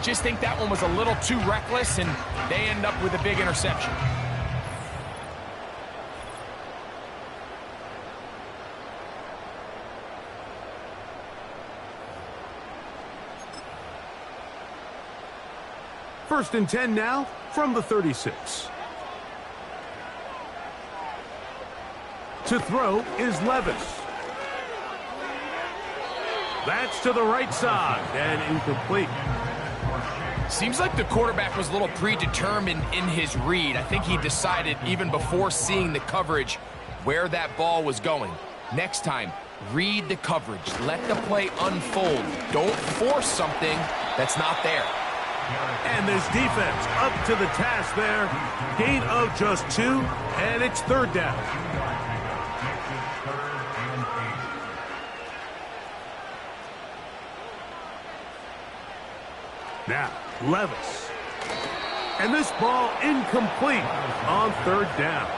Just think that one was a little too reckless, and they end up with a big interception. First and 10 now from the 36. To throw is Levis. That's to the right side and incomplete. Seems like the quarterback was a little predetermined in his read. I think he decided even before seeing the coverage where that ball was going. Next time, read the coverage. Let the play unfold. Don't force something that's not there. And this defense up to the task there. Gain of just 2, and it's 3rd down. Now, Levis. And this ball incomplete on 3rd down.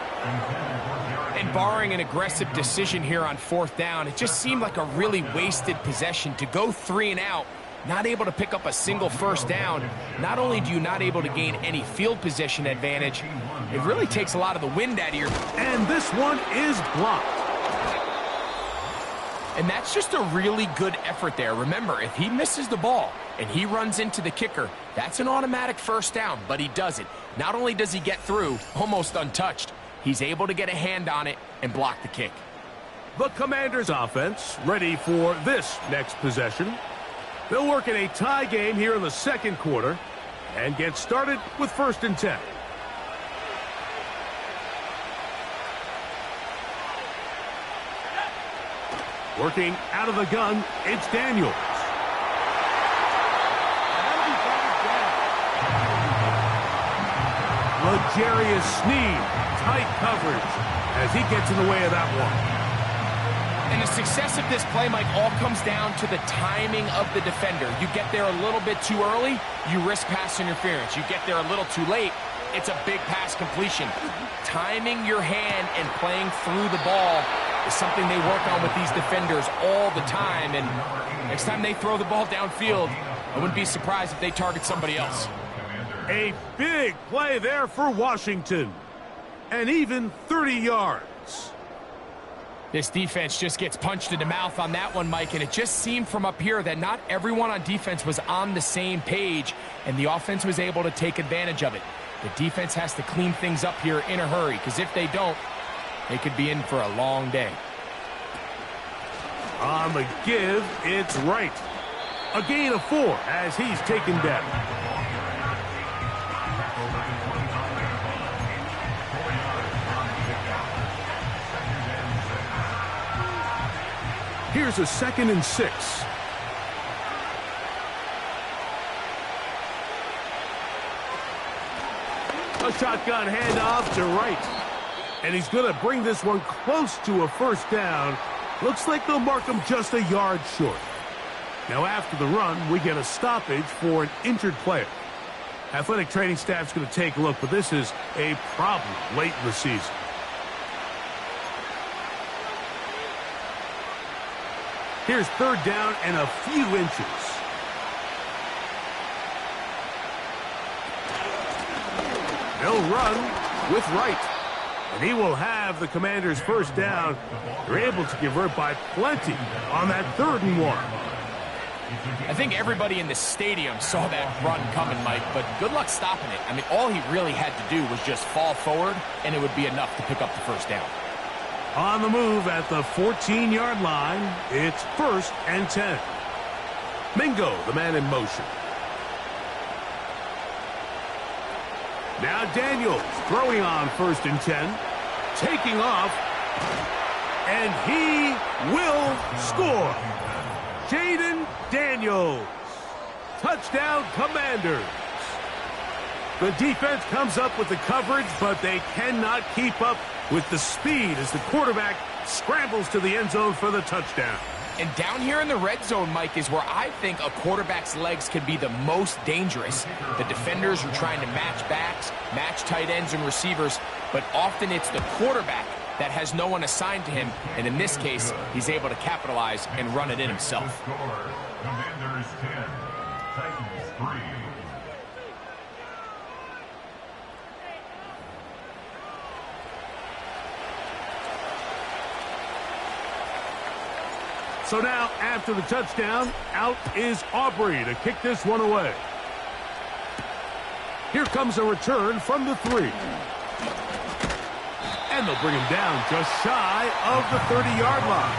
And barring an aggressive decision here on 4th down, it just seemed like a really wasted possession to go 3 and out. Not able to pick up a single first down. Not only do you not able to gain any field position advantage, it really takes a lot of the wind out of your... And this one is blocked. And that's just a really good effort there. Remember, if he misses the ball and he runs into the kicker, that's an automatic first down, but he doesn't. Not only does he get through, almost untouched, he's able to get a hand on it and block the kick. The Commanders' offense ready for this next possession. They'll work in a tie game here in the 2nd quarter and get started with 1st and 10. Working out of the gun, it's Daniels. L'Jarius Sneed, tight coverage as he gets in the way of that one. And the success of this play, Mike, all comes down to the timing of the defender. You get there a little bit too early, you risk pass interference. You get there a little too late, it's a big pass completion. Timing your hand and playing through the ball is something they work on with these defenders all the time. And next time they throw the ball downfield, I wouldn't be surprised if they target somebody else. A big play there for Washington. And even 30 yards. This defense just gets punched in the mouth on that one, Mike, and it just seemed from up here that not everyone on defense was on the same page, and the offense was able to take advantage of it. The defense has to clean things up here in a hurry, because if they don't, they could be in for a long day. On the give, it's right. A gain of 4 as he's taken down. Here's a 2nd and 6. A shotgun handoff to right. And he's going to bring this one close to a first down. Looks like they'll mark him just a yard short. Now after the run, we get a stoppage for an injured player. Athletic training staff's going to take a look, but this is a problem late in the season. Here's 3rd down and a few inches. They'll run with right. And he will have the Commanders' first down. They're able to convert by plenty on that 3rd and 1. I think everybody in the stadium saw that run coming, Mike, but good luck stopping it. I mean, all he really had to do was just fall forward, and it would be enough to pick up the first down. On the move at the 14-yard line, it's 1st and 10. Mingo, the man in motion. Now Daniels throwing on 1st and 10. Taking off. And he will score. Jaden Daniels. Touchdown, Commanders. The defense comes up with the coverage, but they cannot keep up with the speed as the quarterback scrambles to the end zone for the touchdown. And down here in the red zone, Mike, is where I think a quarterback's legs can be the most dangerous. The defenders are trying to match backs, match tight ends and receivers, but often it's the quarterback that has no one assigned to him, and in this case, he's able to capitalize and run it in himself. Commanders 10, Titans 3. So now, after the touchdown, out is Aubrey to kick this one away. Here comes a return from the 3. And they'll bring him down just shy of the 30-yard line.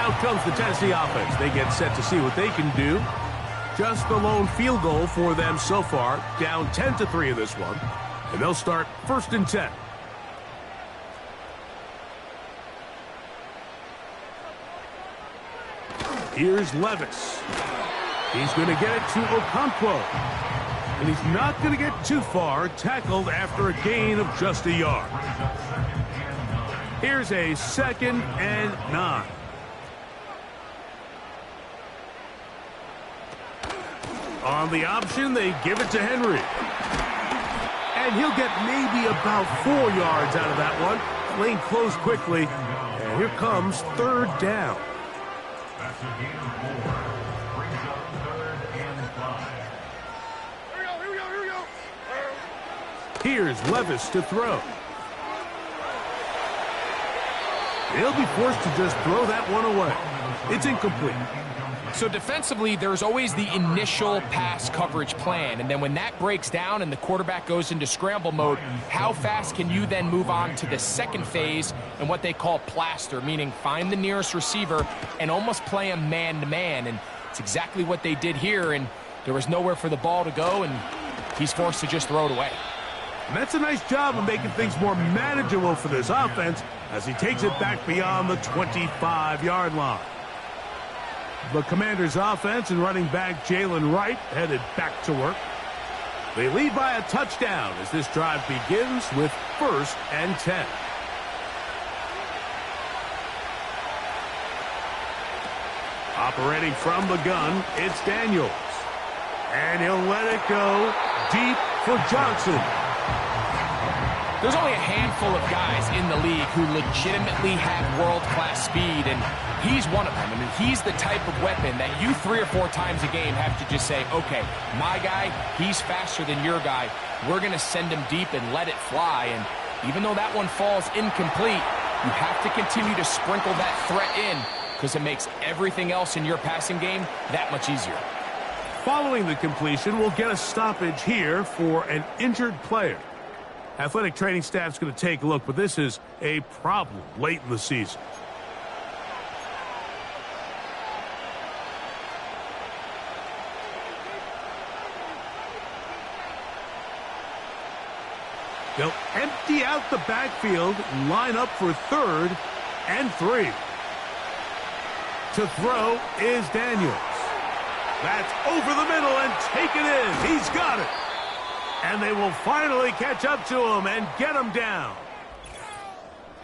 Out comes the Tennessee offense. They get set to see what they can do. Just the lone field goal for them so far, down 10-3 in this one. And they'll start 1st and 10. Here's Levis. He's going to get it to Okonkwo. And he's not going to get too far, tackled after a gain of just a yard. Here's a 2nd and 9. On the option, they give it to Henry. And he'll get maybe about 4 yards out of that one. Lane closed quickly. And here comes 3rd down. That's a gain of 4. Brings up 3rd and 5. Here we go. Here's Levis to throw. They'll be forced to just throw that one away. It's incomplete. So defensively, there's always the initial pass coverage plan, and then when that breaks down and the quarterback goes into scramble mode, how fast can you then move on to the second phase and what they call plaster, meaning find the nearest receiver and almost play him man-to-man, and it's exactly what they did here, and there was nowhere for the ball to go, and he's forced to just throw it away. And that's a nice job of making things more manageable for this offense as he takes it back beyond the 25-yard line. The Commanders' offense and running back Jalen Wright headed back to work. They lead by a touchdown as this drive begins with 1st and 10. Operating from the gun, it's Daniels. And he'll let it go deep for Johnson. There's only a handful of guys in the league who legitimately have world-class speed, and he's one of them. I mean, he's the type of weapon that you 3 or 4 times a game have to just say, okay, my guy, he's faster than your guy. We're going to send him deep and let it fly. And even though that one falls incomplete, you have to continue to sprinkle that threat in because it makes everything else in your passing game that much easier. Following the completion, we'll get a stoppage here for an injured player. Athletic training staff's going to take a look, but this is a problem late in the season. They'll empty out the backfield, line up for 3rd and 3. To throw is Daniels. That's over the middle and taken in. He's got it. And they will finally catch up to him and get him down.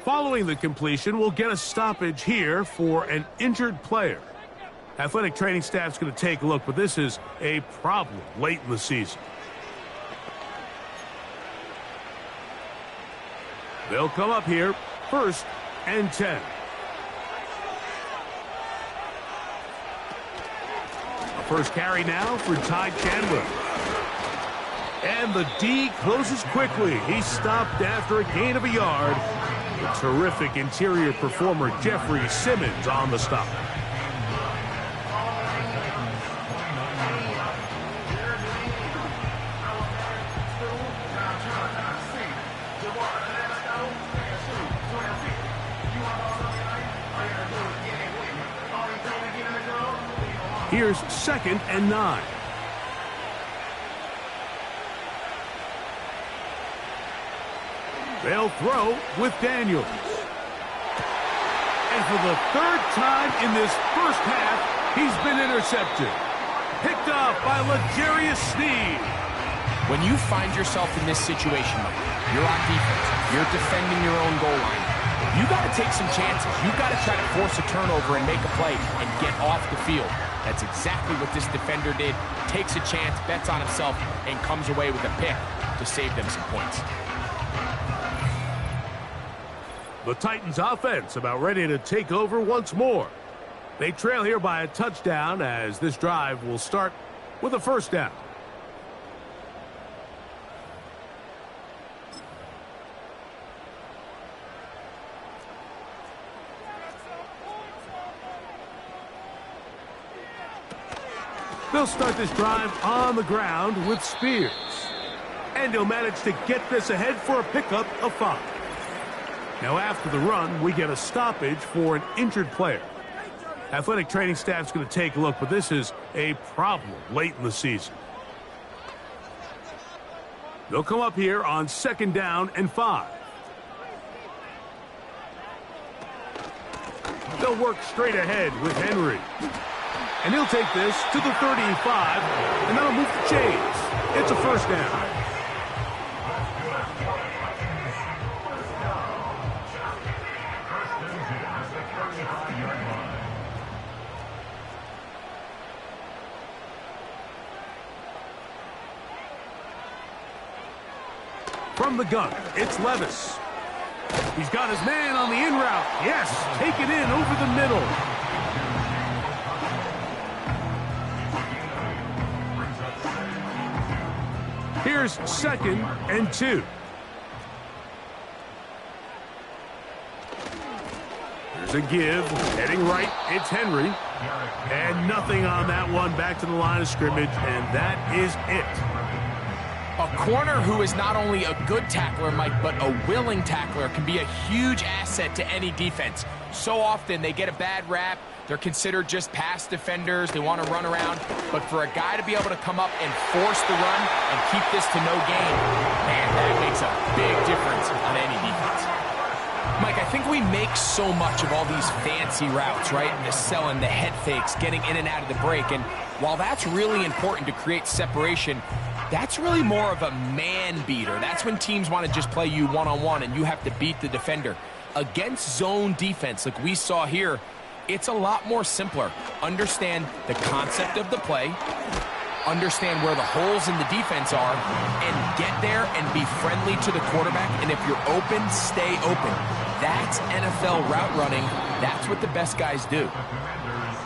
Following the completion, we'll get a stoppage here for an injured player. Athletic training staff's going to take a look, but this is a problem late in the season. They'll come up here, 1st and 10. A first carry now for Ty Chandler. And the D closes quickly. He's stopped after a gain of a yard. The terrific interior performer Jeffrey Simmons on the stop. Here's 2nd and 9. They'll throw with Daniels. And for the 3rd time in this first half, he's been intercepted. Picked off by L'Jarius Sneed. When you find yourself in this situation, you're on defense, you're defending your own goal line, you got to take some chances. You got to try to force a turnover and make a play and get off the field. That's exactly what this defender did. Takes a chance, bets on himself, and comes away with a pick to save them some points. The Titans offense about ready to take over once more. They trail here by a touchdown as this drive will start with a 1st down. They'll start this drive on the ground with Spears. And he'll manage to get this ahead for a pickup of 5. Now after the run, we get a stoppage for an injured player. Athletic training staff's going to take a look, but this is a problem late in the season. They'll come up here on 2nd down and 5. They'll work straight ahead with Henry. And he'll take this to the 35, and that'll move the chains. It's a 1st down. From the gun, it's Levis. He's got his man on the in route. Yes, take it in over the middle. Here's 2nd and 2. There's a give. Heading right, it's Henry. And nothing on that one. Back to the line of scrimmage, and that is it. A corner who is not only a good tackler, Mike, but a willing tackler can be a huge asset to any defense. So often they get a bad rap. They're considered just pass defenders. They want to run around. But for a guy to be able to come up and force the run and keep this to no gain, man, that makes a big difference on any defense. Mike, I think we make so much of all these fancy routes, right? The selling, the head fakes, getting in and out of the break. And while that's really important to create separation, that's really more of a man beater. That's when teams want to just play you one-on-one and you have to beat the defender. Against zone defense like we saw here, it's a lot more simpler. Understand the concept of the play, understand where the holes in the defense are, and get there and be friendly to the quarterback. And if you're open, stay open. That's NFL route running. That's what the best guys do.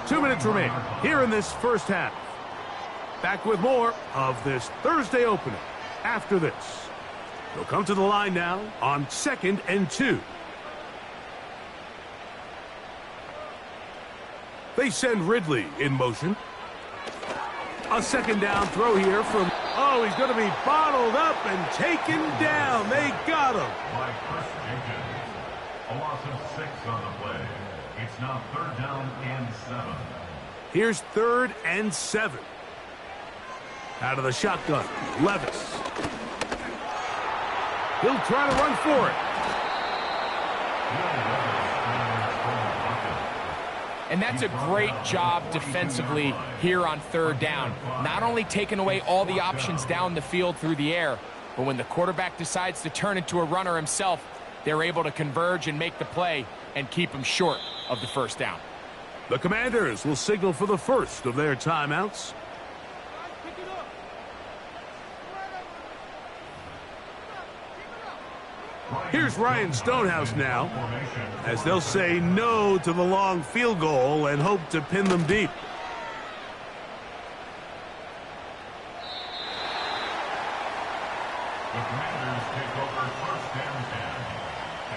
2 minutes remain here in this first half. Back with more of this Thursday opening after this. They'll come to the line now on 2nd and 2. They send Ridley in motion. A 2nd down throw here from... Oh, he's going to be bottled up and taken down. They got him. A loss of 6 on the play. It's now 3rd down and 7. Here's 3rd and 7. Out of the shotgun, Levis. He'll try to run for it. And that's a great job defensively here on third down. Not only taking away all the options down the field through the air, but when the quarterback decides to turn into a runner himself, they're able to converge and make the play and keep him short of the first down. The Commanders will signal for the first of their timeouts. Here's Ryan Stonehouse now, as they'll say no to the long field goal and hope to pin them deep. The Commanders take over first down 10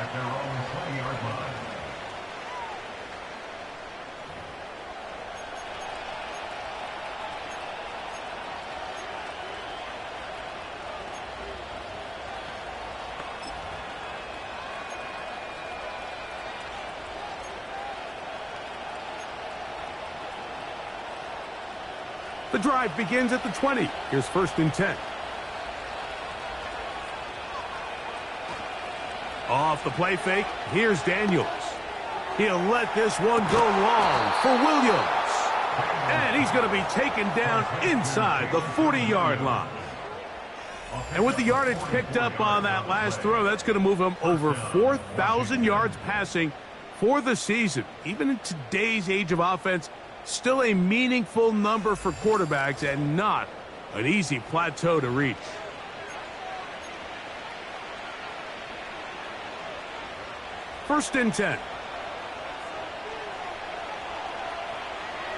at their own 20-yard line. The drive begins at the 20. Here's first and 10. Off the play fake, here's Daniels. He'll let this one go long for Williams. And he's going to be taken down inside the 40-yard line. And with the yardage picked up on that last throw, that's going to move him over 4,000 yards passing for the season. Even in today's age of offense, still a meaningful number for quarterbacks and not an easy plateau to reach. First and 10.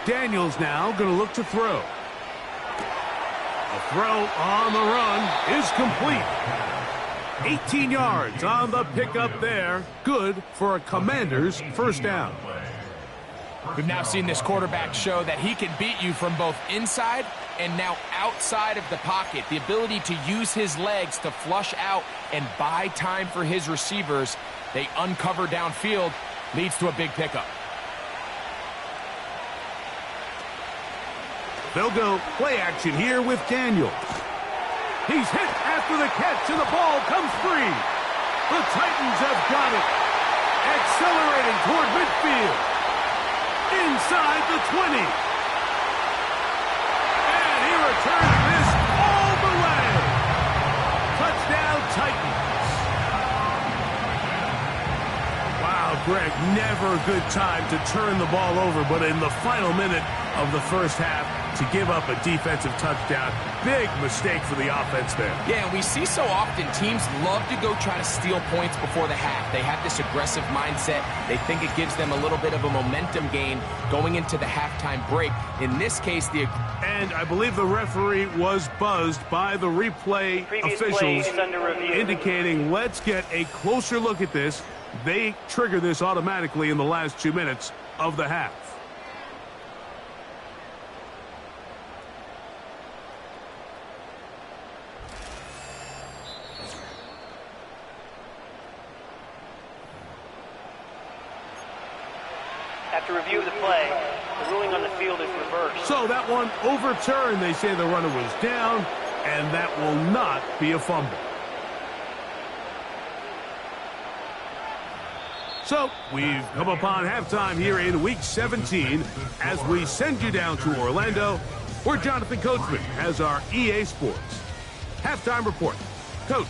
Daniels now going to look to throw. A throw on the run is complete. 18 yards on the pickup there. Good for a Commander's first down. We've now seen this quarterback show that he can beat you from both inside and now outside of the pocket. The ability to use his legs to flush out and buy time for his receivers. They uncover downfield, leads to a big pickup. They'll go play action here with Daniels. He's hit after the catch, and the ball comes free. The Titans have got it. Accelerating toward midfield. Inside the 20. And he returns this all the way. Touchdown, Titans. Wow, Greg, never a good time to turn the ball over, but in the final minute of the first half, to give up a defensive touchdown. Big mistake for the offense there. Yeah, and we see so often teams love to go try to steal points before the half. They have this aggressive mindset. They think it gives them a little bit of a momentum gain going into the halftime break. In this case, And I believe the referee was buzzed by the replay officials indicating, let's get a closer look at this. They trigger this automatically in the last 2 minutes of the half. After review of the play, the ruling on the field is reversed. So that one overturned. They say the runner was down, and that will not be a fumble. So we've come upon halftime here in Week 17 as we send you down to Orlando, where Jonathan Coachman has our EA Sports halftime report. Coach.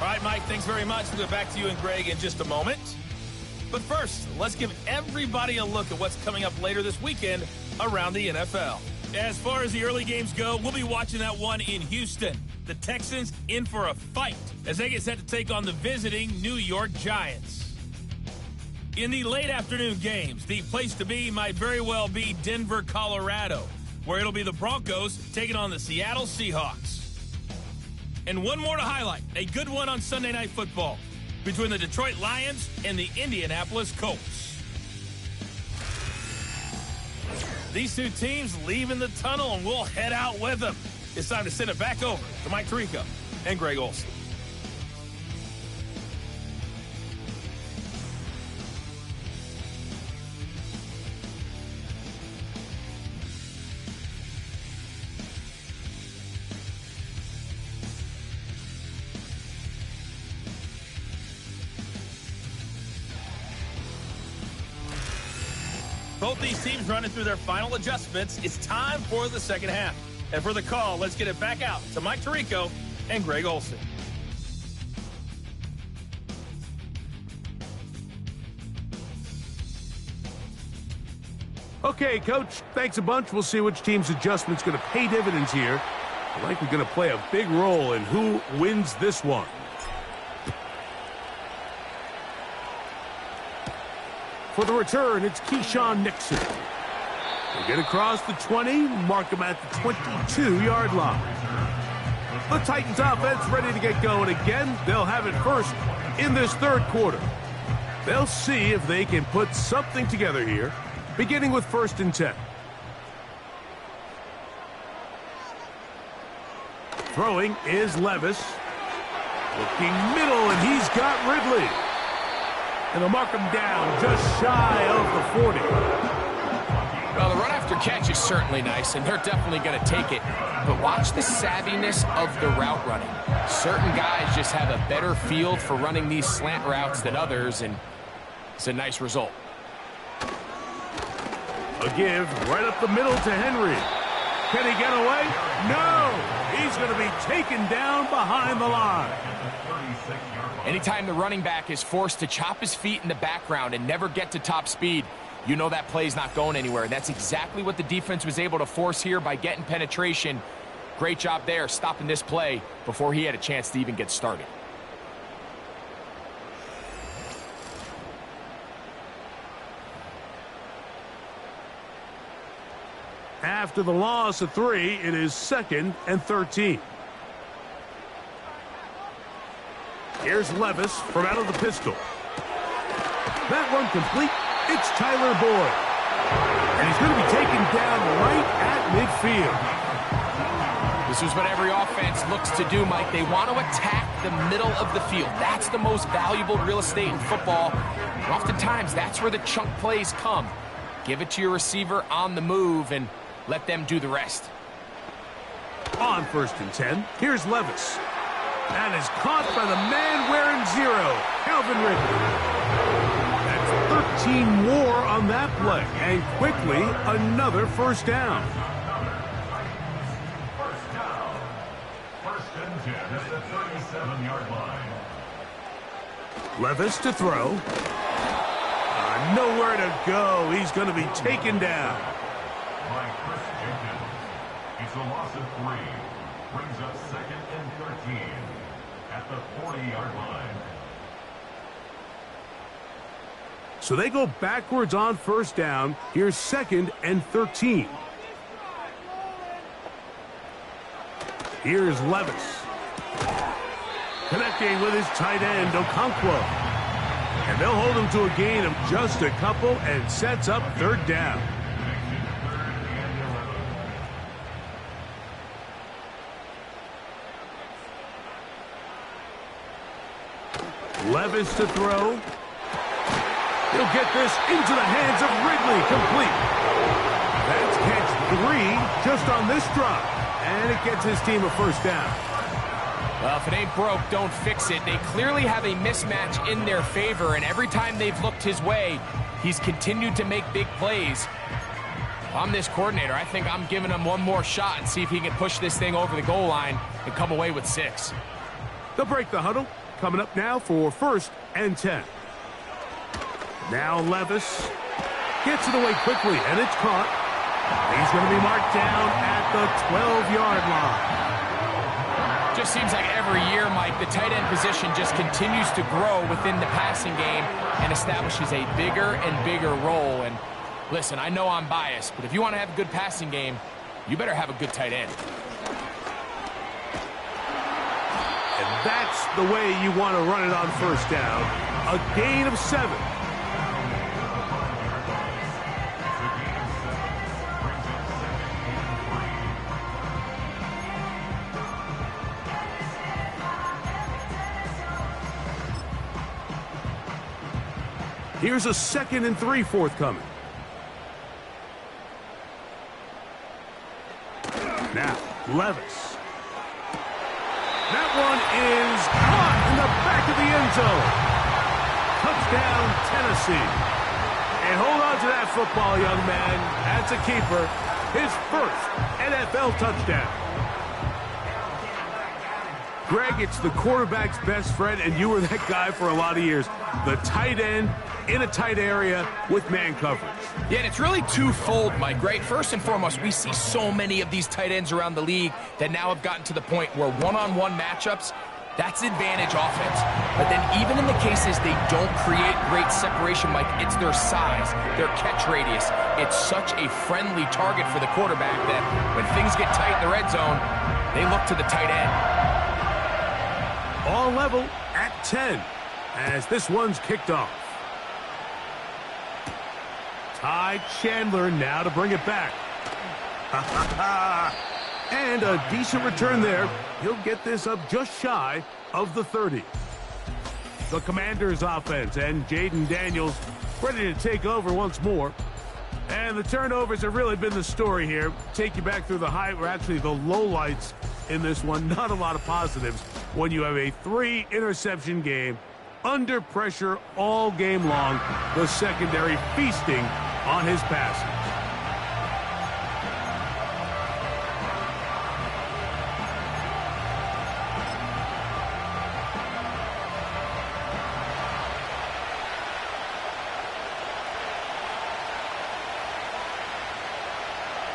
All right, Mike, thanks very much. We'll get back to you and Greg in just a moment. But first, let's give everybody a look at what's coming up later this weekend around the NFL. As far as the early games go, we'll be watching that one in Houston. The Texans in for a fight as they get set to take on the visiting New York Giants. In the late afternoon games, the place to be might very well be Denver, Colorado, where it'll be the Broncos taking on the Seattle Seahawks. And one more to highlight, a good one on Sunday Night Football between the Detroit Lions and the Indianapolis Colts. These two teams leaving the tunnel, and we'll head out with them. It's time to send it back over to Mike Tirico and Greg Olsen. Both these teams running through their final adjustments. It's time for the second half. And for the call, let's get it back out to Mike Tirico and Greg Olsen. Okay, Coach, thanks a bunch. We'll see which team's adjustment's going to pay dividends here. I think we're going to play a big role in who wins this one. For the return, it's Keyshawn Nixon. They get across the 20, mark him at the 22-yard line. The Titans offense ready to get going again. They'll have it first in this third quarter. They'll see if they can put something together here, beginning with 1st and 10. Throwing is Levis. Looking middle, and he's got Ridley. And they'll mark him down just shy of the 40. Well, the run after catch is certainly nice, and they're definitely going to take it. But watch the savviness of the route running. Certain guys just have a better feel for running these slant routes than others, and it's a nice result. A give right up the middle to Henry. Can he get away? No! He's going to be taken down behind the line. Anytime the running back is forced to chop his feet in the background and never get to top speed, you know that play's not going anywhere. That's exactly what the defense was able to force here by getting penetration. Great job there, stopping this play before he had a chance to even get started. After the loss of 3, it is 2nd and 13. Here's Levis from out of the pistol. That one complete. It's Tyler Boyd. And he's going to be taken down right at midfield. This is what every offense looks to do, Mike. They want to attack the middle of the field. That's the most valuable real estate in football. And oftentimes, that's where the chunk plays come. Give it to your receiver on the move and let them do the rest. On 1st and 10, here's Levis. That is caught by the man wearing 0, Calvin Ridley. That's 13 more on that play, and quickly another first down. First and 10 at the 37-yard line. Levis to throw. Nowhere to go. He's going to be taken down. By Chris Jenkins. It's a loss of 3. Brings up 2nd and 13 at the 40-yard line. So they go backwards on 1st down. Here's 2nd and 13. Here's Levis. Connecting with his tight end, Okonkwo. And they'll hold him to a gain of just a couple and sets up 3rd down. Levis to throw. He'll get this into the hands of Ridley, complete. That's catch 3 just on this drop. And it gets his team a 1st down. Well, if it ain't broke, don't fix it. They clearly have a mismatch in their favor, and every time they've looked his way, he's continued to make big plays. If I'm this coordinator, I think I'm giving him one more shot and see if he can push this thing over the goal line and come away with 6. They'll break the huddle. Coming up now for 1st and 10. Now Levis gets it away quickly, and it's caught. He's going to be marked down at the 12-yard line. Just seems like every year, Mike, the tight end position just continues to grow within the passing game and establishes a bigger and bigger role. And listen, I know I'm biased, but if you want to have a good passing game, you better have a good tight end. And that's the way you want to run it on 1st down. A gain of 7. Here's a 2nd and 3 forthcoming. Now, Levis. That one is caught in the back of the end zone. Touchdown, Tennessee. And hold on to that football, young man. That's a keeper. His first NFL touchdown. Greg, it's the quarterback's best friend, and you were that guy for a lot of years. The tight end in a tight area with man coverage. Yeah, and it's really twofold, Mike, right? First and foremost, we see so many of these tight ends around the league that now have gotten to the point where one-on-one matchups, that's advantage offense. But then even in the cases they don't create great separation, Mike, it's their size, their catch radius. It's such a friendly target for the quarterback that when things get tight in the red zone, they look to the tight end. All level at 10 as this one's kicked off. Ty Chandler now to bring it back. And a decent return there. He'll get this up just shy of the 30. The Commanders offense and Jaden Daniels ready to take over once more. And the turnovers have really been the story here. Take you back through the high, or actually the lowlights in this one. Not a lot of positives when you have a 3-interception game under pressure all game long. The secondary feasting on his passes.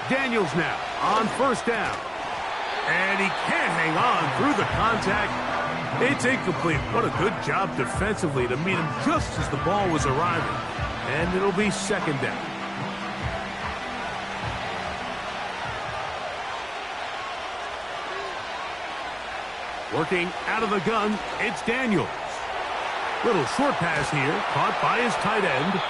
Daniels now on first down. And he can't hang on through the contact. It's incomplete. What a good job defensively to meet him just as the ball was arriving. And it'll be second down. Working out of the gun, it's Daniels. Little short pass here, caught by his tight end.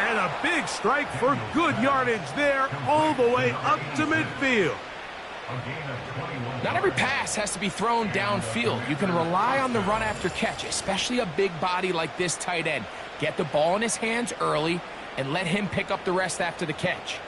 And a big strike for good yardage there all the way up to midfield. Not every pass has to be thrown downfield. You can rely on the run after catch, especially a big body like this tight end. Get the ball in his hands early and let him pick up the rest after the catch.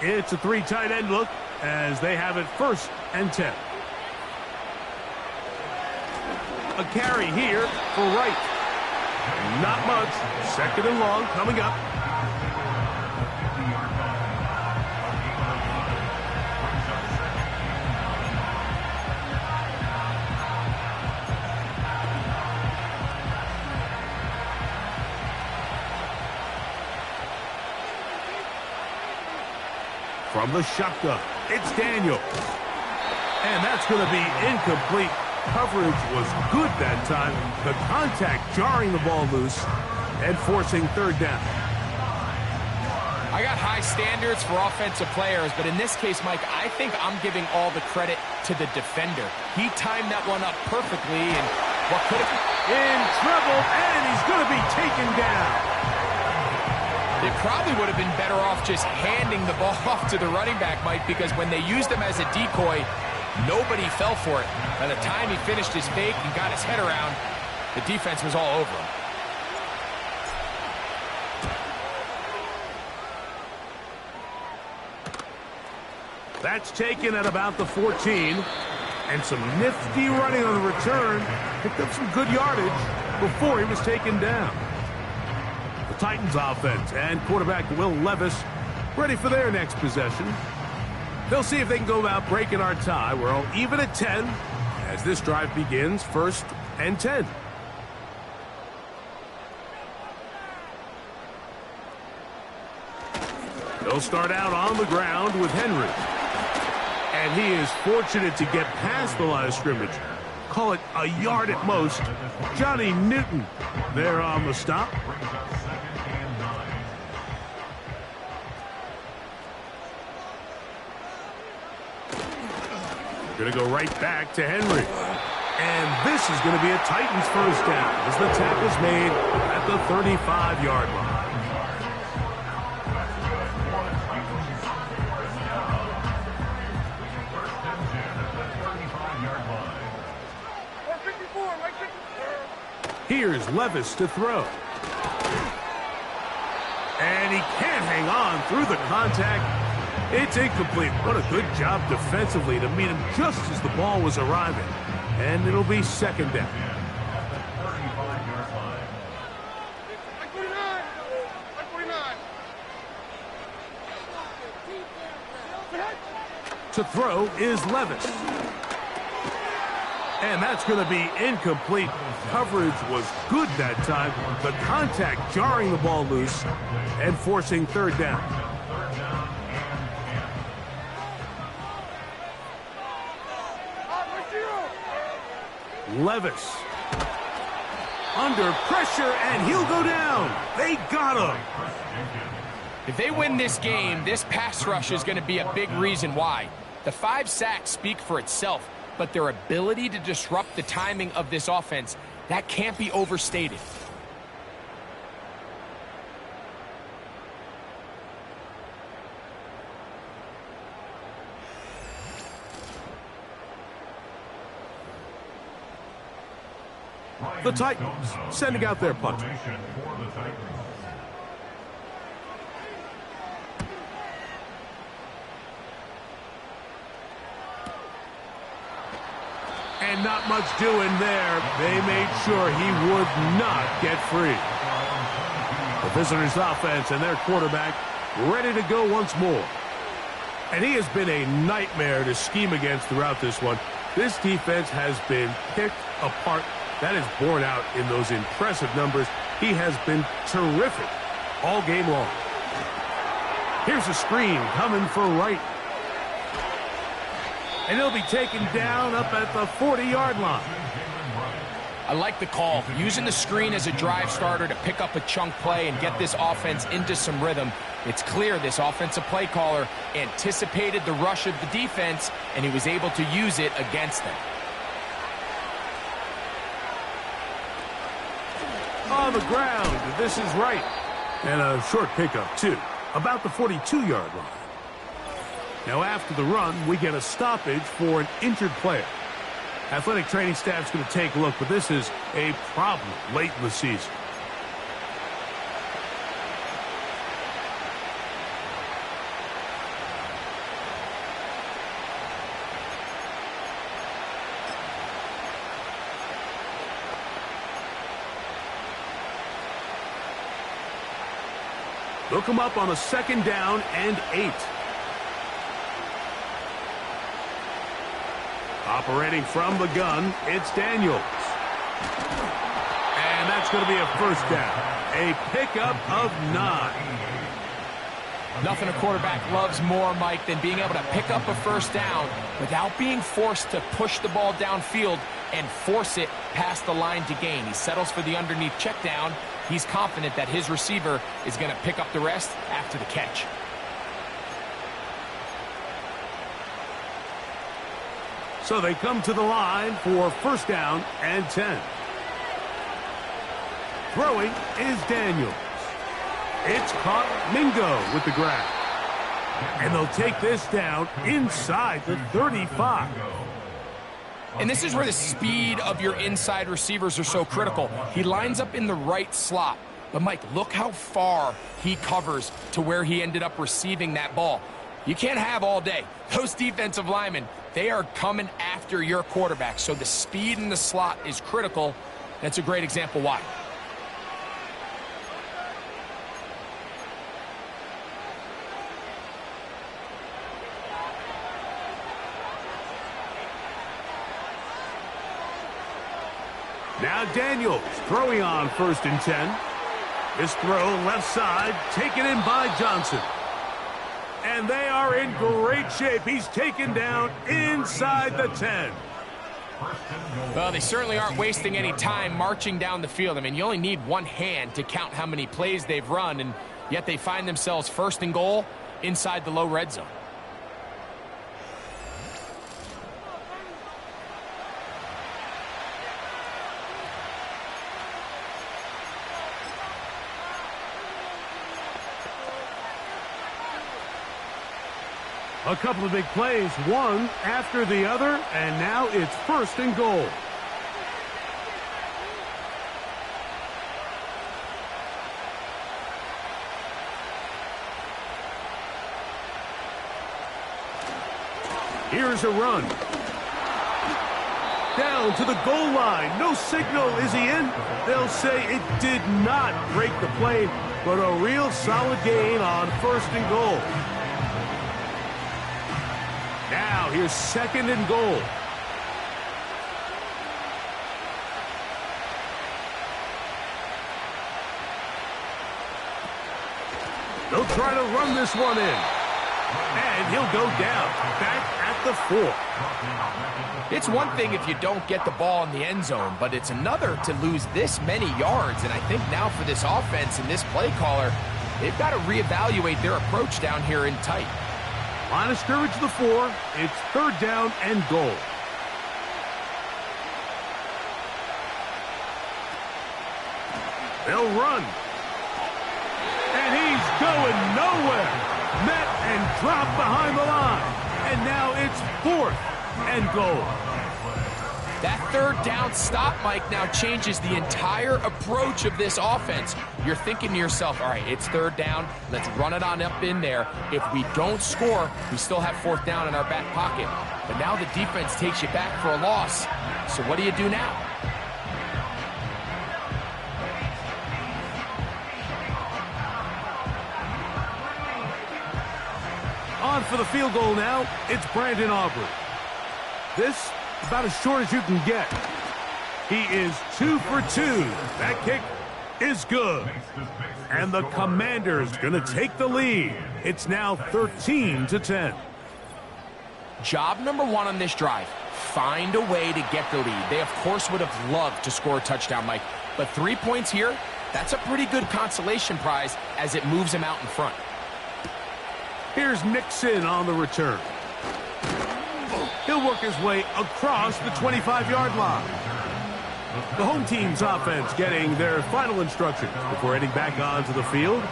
It's a 3 tight end look as they have it first and 10. A carry here for Wright. Not much. Second and long coming up. From the shotgun, it's Daniels. And that's going to be incomplete. Coverage was good that time. The contact jarring the ball loose and forcing third down. I got high standards for offensive players, but in this case, Mike, I think I'm giving all the credit to the defender. He timed that one up perfectly, and what could have... In trouble, and he's going to be taken down. They probably would have been better off just handing the ball off to the running back, Mike, because when they used him as a decoy, nobody fell for it. By the time he finished his fake and got his head around, the defense was all over him. That's taken at about the 14. And some nifty running on the return. Picked up some good yardage before he was taken down. The Titans offense and quarterback Will Levis ready for their next possession. They'll see if they can go about breaking our tie. We're all even at 10 as this drive begins, first and 10. They'll start out on the ground with Henry. And he is fortunate to get past the line of scrimmage. Call it a yard at most. Johnny Newton there on the stop. Going to go right back to Henry. And this is going to be a Titans first down as the tackle's made at the 35-yard line. Here's Levis to throw. And he can't hang on through the contact. It's incomplete. What a good job defensively to meet him just as the ball was arriving. And it'll be second down. To throw is Levis. And that's going to be incomplete. Coverage was good that time. The contact jarring the ball loose and forcing third down. Levis. Under pressure, and he'll go down. They got him. If they win this game, this pass rush is going to be a big reason why. The 5 sacks speak for itself, but their ability to disrupt the timing of this offense, that can't be overstated. The Titans sending out their punter. And not much doing there. They made sure he would not get free. The visitors' offense and their quarterback ready to go once more. And he has been a nightmare to scheme against throughout this one. This defense has been picked apart. That is borne out in those impressive numbers. He has been terrific all game long. Here's a screen coming for Wright. And he'll be taken down up at the 40-yard line. I like the call. Using the screen as a drive starter to pick up a chunk play and get this offense into some rhythm. It's clear this offensive play caller anticipated the rush of the defense, and he was able to use it against them. On the ground, this is Wright. And a short pickup, too, about the 42-yard line. Now, after the run, we get a stoppage for an injured player. Athletic training staff's going to take a look, but this is a problem late in the season. They'll come up on a 2nd down and 8. Operating from the gun, it's Daniels. And that's going to be a first down. A pickup of 9. Nothing a quarterback loves more, Mike, than being able to pick up a first down without being forced to push the ball downfield and force it past the line to gain. He settles for the underneath check down. He's confident that his receiver is going to pick up the rest after the catch. So they come to the line for first down and 10. Throwing is Daniels. It's caught. Mingo with the grab. And they'll take this down inside the 35. And this is where the speed of your inside receivers are so critical. He lines up in the right slot. But, Mike, look how far he covers to where he ended up receiving that ball. You can't have all day. Those defensive linemen, they are coming after your quarterback. So the speed in the slot is critical. That's a great example why. Now Daniels throwing on 1st and 10. This throw left side, taken in by Johnson. And they are in great shape. He's taken down inside the 10. Well, they certainly aren't wasting any time marching down the field. I mean, you only need one hand to count how many plays they've run, and yet they find themselves 1st and goal inside the low red zone. A couple of big plays, one after the other, and now it's 1st and goal. Here's a run. Down to the goal line. No signal. Is he in? They'll say it did not break the play, but a real solid gain on 1st and goal. Now here's 2nd and goal. They'll try to run this one in. And he'll go down, back at the 4. It's one thing if you don't get the ball in the end zone, but it's another to lose this many yards. And I think now for this offense and this play caller, they've got to reevaluate their approach down here in tight. Line of scrimmage to the 4. It's 3rd down and goal. They'll run. And he's going nowhere. Met and dropped behind the line. And now it's 4th and goal. That 3rd down stop, Mike, now changes the entire approach of this offense. You're thinking to yourself, all right, it's 3rd down. Let's run it on up in there. If we don't score, we still have 4th down in our back pocket. But now the defense takes you back for a loss. So what do you do now? On for the field goal now. It's Brandon Aubrey. This about as short as you can get. He is 2 for 2. That kick is good. And the Commanders going to take the lead. It's now 13-10. Job number 1 on this drive, find a way to get the lead. They, of course, would have loved to score a touchdown, Mike. But 3 points here, that's a pretty good consolation prize as it moves them out in front. Here's Nixon on the return. He'll work his way across the 25-yard line. The home team's offense getting their final instructions before heading back onto the field.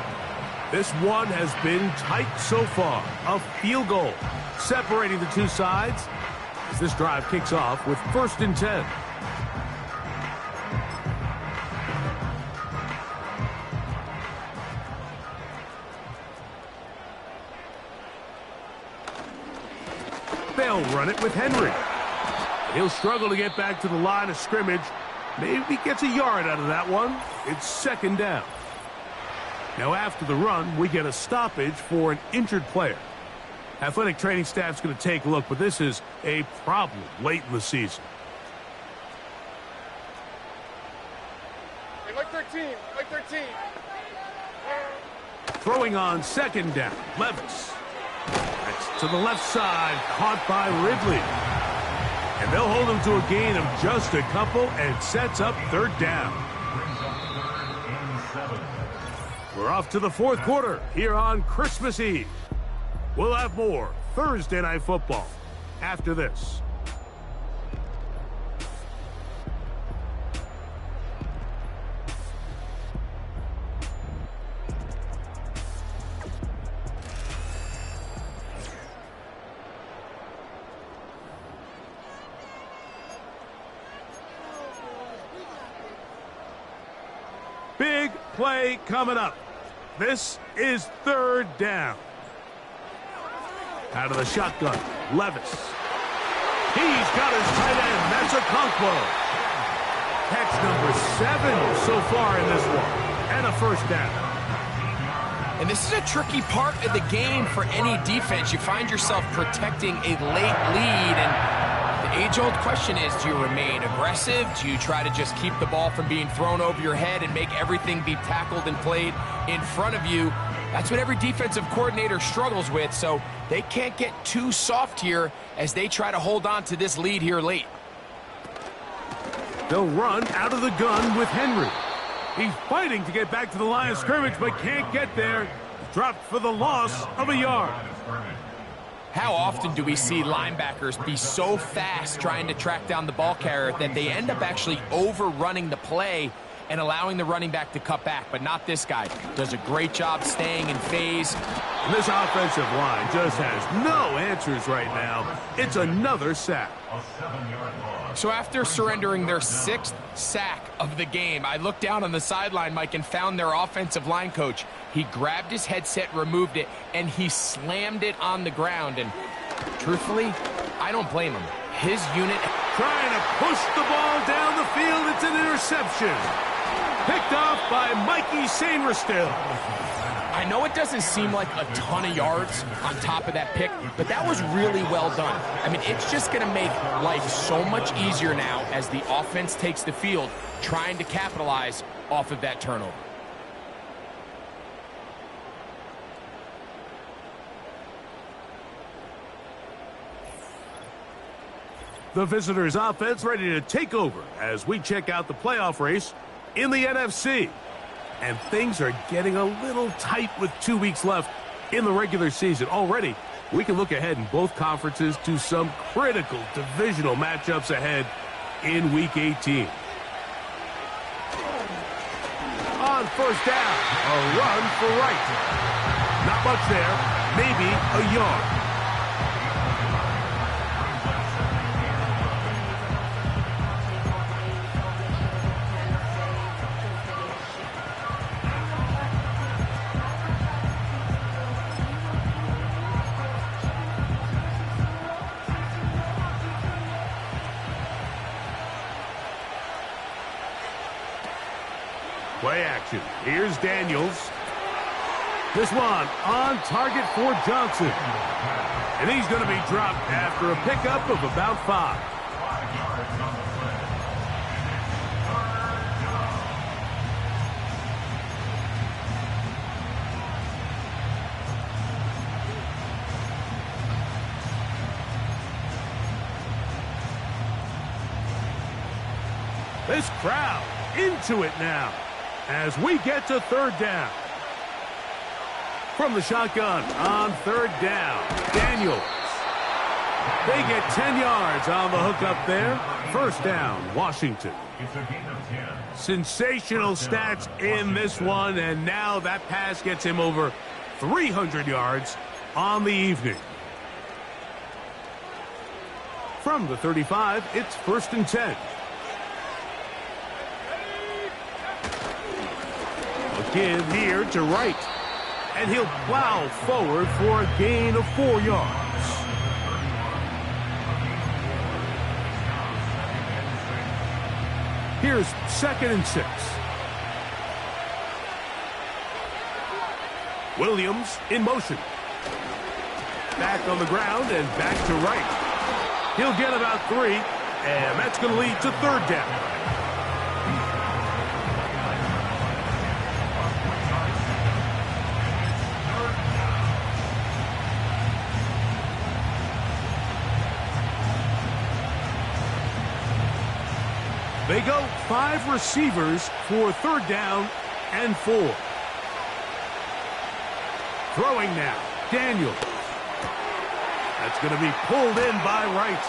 This one has been tight so far. A field goal separating the two sides as this drive kicks off with 1st and 10. They'll run it with Henry. He'll struggle to get back to the line of scrimmage. Maybe gets a yard out of that one. It's 2nd down. Now after the run, we get a stoppage for an injured player. Athletic training staff's going to take a look, but this is a problem late in the season. Hey, like 13, like 13. Throwing on 2nd down, Levis. That's to the left side, caught by Ridley. And they'll hold him to a gain of just a couple and sets up 3rd down. We're off to the 4th quarter here on Christmas Eve. We'll have more Thursday Night Football after this. Big play coming up. This is 3rd down. Out of the shotgun, Levis. He's got his tight end. That's a Conquo. Catch number 7 so far in this one. And a 1st down. And this is a tricky part of the game for any defense. You find yourself protecting a late lead, and the age-old question is, do you remain aggressive? Do you try to just keep the ball from being thrown over your head and make everything be tackled and played in front of you? That's what every defensive coordinator struggles with, so they can't get too soft here as they try to hold on to this lead here late. They'll run out of the gun with Henry. He's fighting to get back to the line of scrimmage, but can't get there. Dropped for the loss of a yard. How often do we see linebackers be so fast trying to track down the ball carrier that they end up actually overrunning the play and allowing the running back to cut back? But not this guy. Does a great job staying in phase. And this offensive line just has no answers right now. It's another sack. So after surrendering their 6th sack of the game, I looked down on the sideline, Mike, and found their offensive line coach. He grabbed his headset, removed it, and he slammed it on the ground. And Truthfully, I don't blame him. His unit... Trying to push the ball down the field. It's an interception. Picked off by Mikey Sainristil. I know it doesn't seem like a ton of yards on top of that pick, but that was really well done. I mean, it's just going to make life so much easier now as the offense takes the field, trying to capitalize off of that turnover. The visitors' offense ready to take over as we check out the playoff race in the NFC. And things are getting a little tight with 2 weeks left in the regular season. Already, we can look ahead in both conferences to some critical divisional matchups ahead in Week 18. On first down, a run for right. Not much there, maybe a yard. Play action. Here's Daniels. This one on target for Johnson. And he's going to be dropped after a pickup of about 5. This crowd into it now as we get to third down. From the shotgun on third down, Daniels. They get 10 yards on the hookup there. First down, Washington. It's a gain of 10. Sensational stats in this one, and now that pass gets him over 300 yards on the evening. From the 35, it's 1st and 10. A give here to Wright. And he'll plow forward for a gain of 4 yards. Here's 2nd and 6. Williams in motion. Back on the ground and back to Wright. He'll get about 3, and that's going to lead to third down. They go 5 receivers for third down and 4. Throwing now, Daniels. That's going to be pulled in by Wright.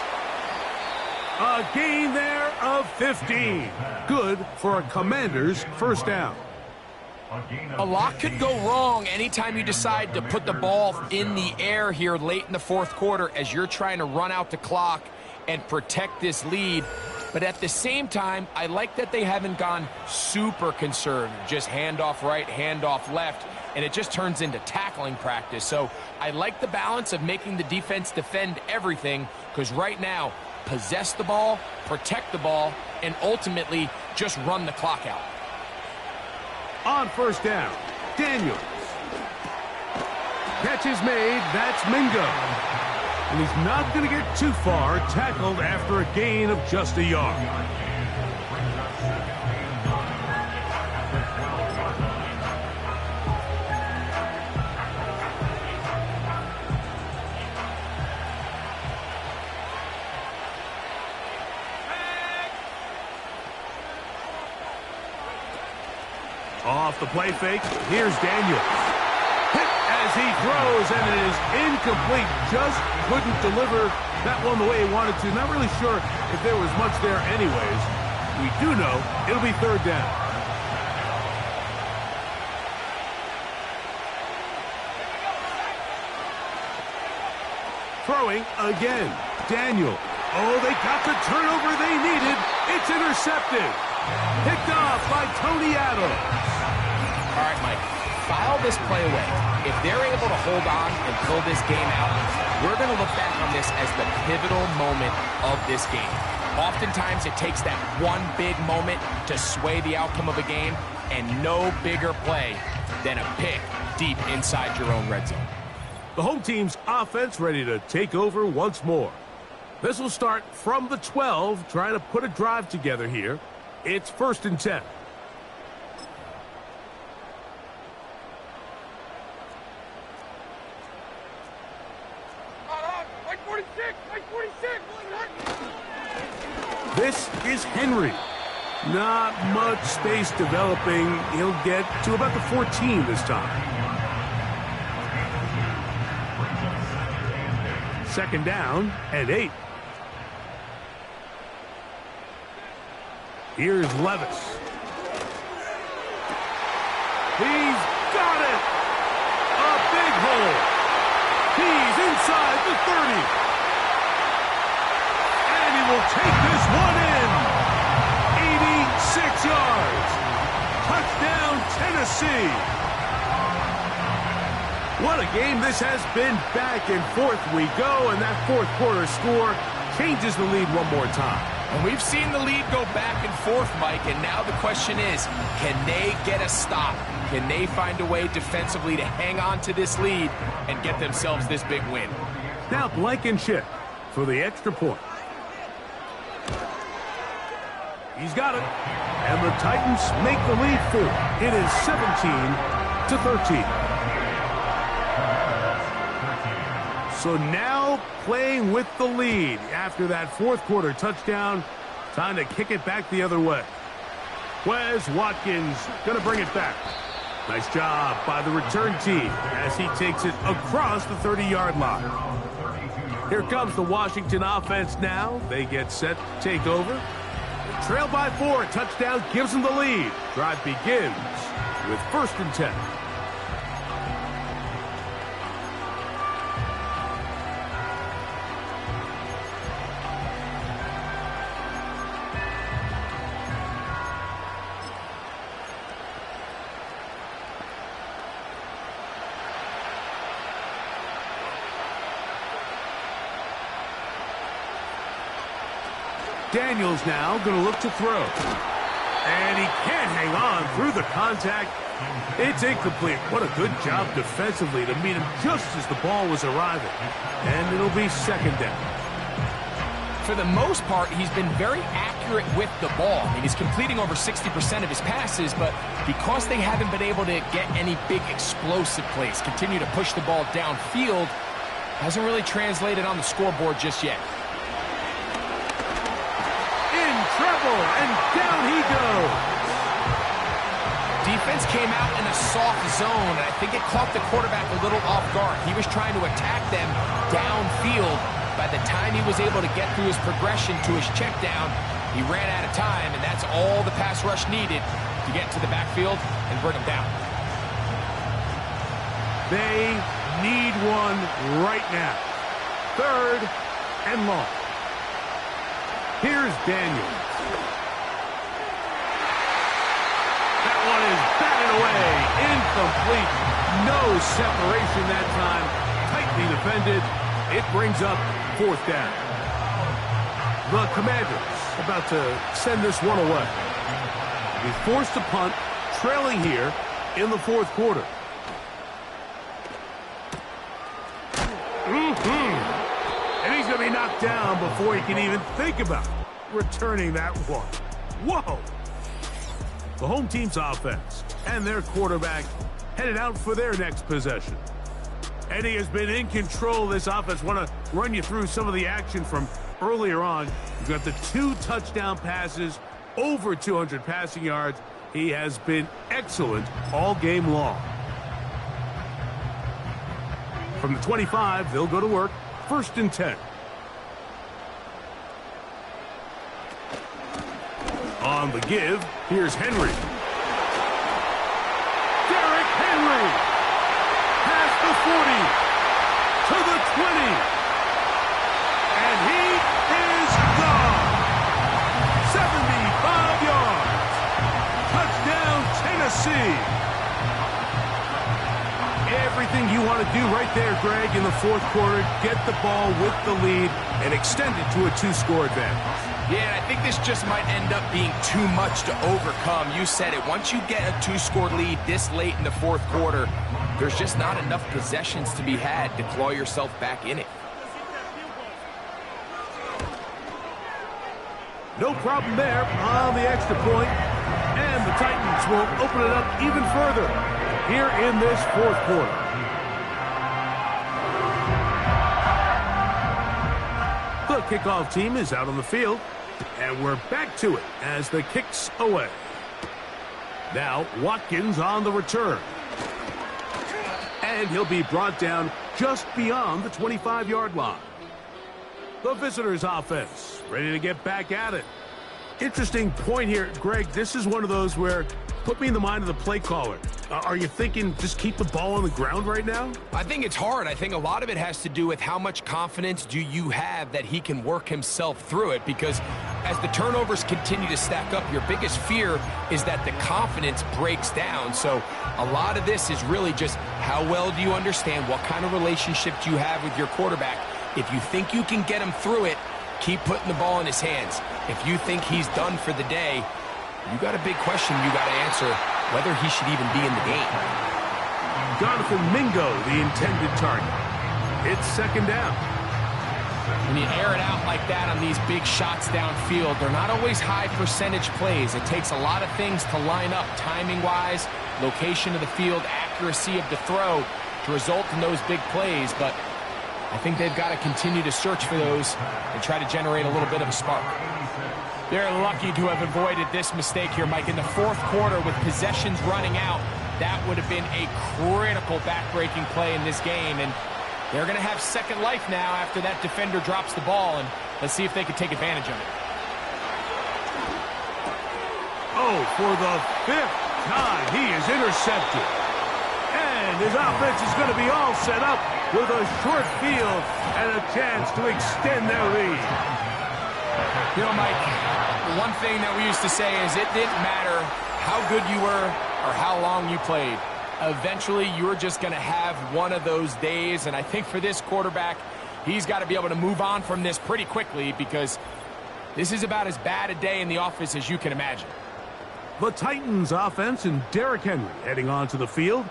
A gain there of 15. Good for a Commander's first down. A lot could go wrong anytime you decide to put the ball in the air here late in the fourth quarter as you're trying to run out the clock and protect this lead. But at the same time, I like that they haven't gone super conservative. Just handoff right, handoff left, and it just turns into tackling practice. So I like the balance of making the defense defend everything, because right now, possess the ball, protect the ball, and ultimately just run the clock out. On first down, Daniels. Catch is made. That's Mingo. And he's not going to get too far, tackled after a gain of just a yard. Off the play fake, here's Daniels. Hit as he throws, and it is incomplete. Just couldn't deliver that one the way he wanted to. Not really sure if there was much there anyways. We do know it'll be third down. Throwing again. Daniel. Oh, they got the turnover they needed. It's intercepted. Picked off by Tony Adams. All right, Mike, file this play away. If they're able to hold on and pull this game out, we're going to look back on this as the pivotal moment of this game. Oftentimes, it takes that one big moment to sway the outcome of a game, and no bigger play than a pick deep inside your own red zone. The home team's offense ready to take over once more. This will start from the 12, trying to put a drive together here. It's 1st and 10. Like 46! Like 46! This is Henry. Not much space developing. He'll get to about the 14 this time. 2nd down and 8. Here's Levis. He's got it! A big hole. He's inside the 30. And he will take this one in. 86 yards. Touchdown, Tennessee. What a game this has been. Back and forth we go, and that 4th quarter score changes the lead one more time. And we've seen the lead go back and forth, Mike, and now the question is, can they get a stop? Can they find a way defensively to hang on to this lead and get themselves this big win? Now Blankenship for the extra point. He's got it. And the Titans make the lead 4. It is 17-13. So now playing with the lead after that 4th quarter touchdown. Time to kick it back the other way. Wes Watkins going to bring it back. Nice job by the return team as he takes it across the 30-yard line. Here comes the Washington offense now. They get set to take over. They trail by 4. Touchdown gives them the lead. Drive begins with 1st and 10. Daniels now going to look to throw. And he can't hang on through the contact. It's incomplete. What a good job defensively to meet him just as the ball was arriving. And it'll be 2nd down. For the most part, he's been very accurate with the ball. I mean, he's completing over 60% of his passes, but because they haven't been able to get any big explosive plays, continue to push the ball downfield, hasn't really translated on the scoreboard just yet. Trouble, and down he goes. Defense came out in a soft zone, and I think it caught the quarterback a little off guard. He was trying to attack them downfield. By the time he was able to get through his progression to his check down, he ran out of time, and that's all the pass rush needed to get to the backfield and bring him down. They need one right now. 3rd and long. Here's Daniels. That one is batted away. Incomplete. No separation that time. Tightly defended. It brings up 4th down. The Commanders about to send this one away. He's forced to punt, trailing here in the 4th quarter. And he's going to be knocked down before he can even think about returning that one. Whoa! The home team's offense and their quarterback headed out for their next possession. Eddie has been in control of this offense. Want to run you through some of the action from earlier on. You've got the 2 touchdown passes, over 200 passing yards. He has been excellent all game long. From the 25, they'll go to work. 1st and 10. On the give, here's Henry. Derrick Henry. Past the 40. To the 20. And he is gone. 75 yards. Touchdown, Tennessee. Everything want to do right there, Greg, in the fourth quarter, get the ball with the lead and extend it to a 2-score advantage. Yeah, and I think this just might end up being too much to overcome. You said it. Once you get a 2-score lead this late in the fourth quarter, there's just not enough possessions to be had to claw yourself back in it. No problem there on the extra point, and the Titans will open it up even further here in this fourth quarter. The kickoff team is out on the field, and we're back to it as the kick's away. Now Watkins on the return, and he'll be brought down just beyond the 25-yard line. The visitors' offense ready to get back at it. Interesting point here, Greg. This is one of those where, put me in the mind of the play caller. Are you thinking just keep the ball on the ground right now? I think it's hard. I think a lot of it has to do with how much confidence do you have that he can work himself through it, because as the turnovers continue to stack up, your biggest fear is that the confidence breaks down. So a lot of this is really just how well do you understand, what kind of relationship do you have with your quarterback. If you think you can get him through it, keep putting the ball in his hands. If you think he's done for the day, you got a big question you got to answer, whether he should even be in the game. Jonathan Mingo, the intended target. It's second down. When you air it out like that on these big shots downfield, they're not always high percentage plays. It takes a lot of things to line up timing-wise, location of the field, accuracy of the throw to result in those big plays, but I think they've got to continue to search for those and try to generate a little bit of a spark. They're lucky to have avoided this mistake here, Mike. In the fourth quarter, with possessions running out, that would have been a critical back-breaking play in this game. And they're going to have second life now after that defender drops the ball. And let's see if they can take advantage of it. Oh, for the fifth time, he is intercepted. And his offense is going to be all set up with a short field and a chance to extend their lead. You know, Mike, the one thing that we used to say is it didn't matter how good you were or how long you played. Eventually, you're just going to have one of those days, and I think for this quarterback, he's got to be able to move on from this pretty quickly, because this is about as bad a day in the office as you can imagine. The Titans offense and Derrick Henry heading onto the field,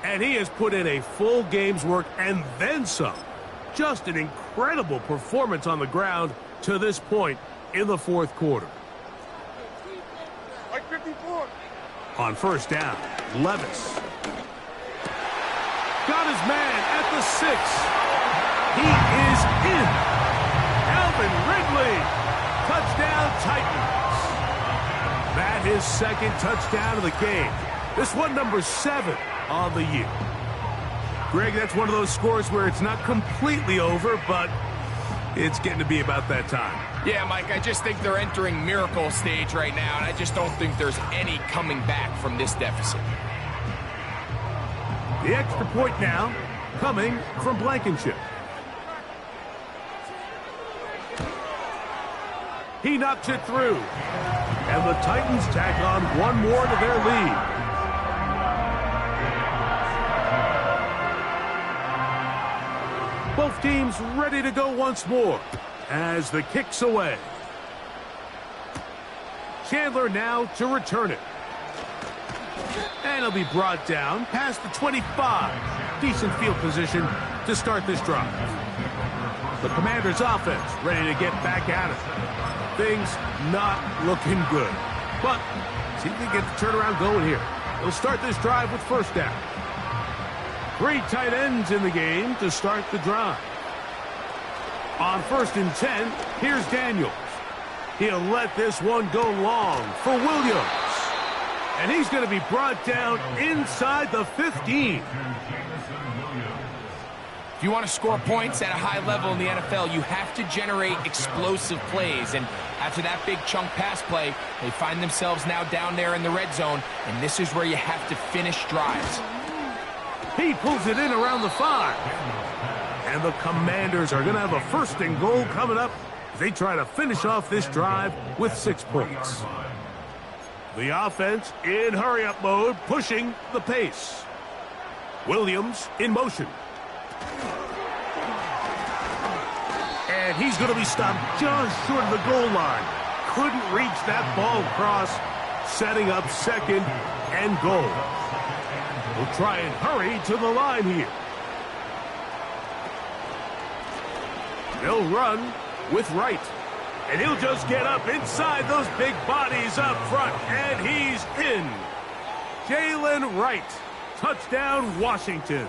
and he has put in a full game's work and then some. Just an incredible performance on the ground to this point in the fourth quarter. Like 54. On first down, Levis got his man at the 6. He is in. Alvin Ridley. Touchdown, Titans. That his second touchdown of the game. This one number 7 on the year. Greg, that's one of those scores where it's not completely over, but it's getting to be about that time. Yeah, Mike, I just think they're entering miracle stage right now, and I just don't think there's any coming back from this deficit. The extra point now coming from Blankenship. He knocks it through, and the Titans tack on one more to their lead. Both teams ready to go once more as the kick's away. Chandler now to return it. And he'll be brought down past the 25. Decent field position to start this drive. The Commanders' offense ready to get back at it. Things not looking good. But see if they get the turnaround going here. They'll start this drive with first down. 3 tight ends in the game to start the drive. On 1st and 10, here's Daniels. He'll let this one go long for Williams. And he's going to be brought down inside the 15. If you want to score points at a high level in the NFL, you have to generate explosive plays. And after that big chunk pass play, they find themselves now down there in the red zone. And this is where you have to finish drives. He pulls it in around the 5. And the Commanders are going to have a 1st and goal coming up as they try to finish off this drive with 6 points. The offense in hurry-up mode, pushing the pace. Williams in motion. And he's going to be stopped just short of the goal line. Couldn't reach that ball across, setting up second and goal. We'll try and hurry to the line here. They'll run with Wright. And he'll just get up inside those big bodies up front. And he's in. Jalen Wright. Touchdown, Washington.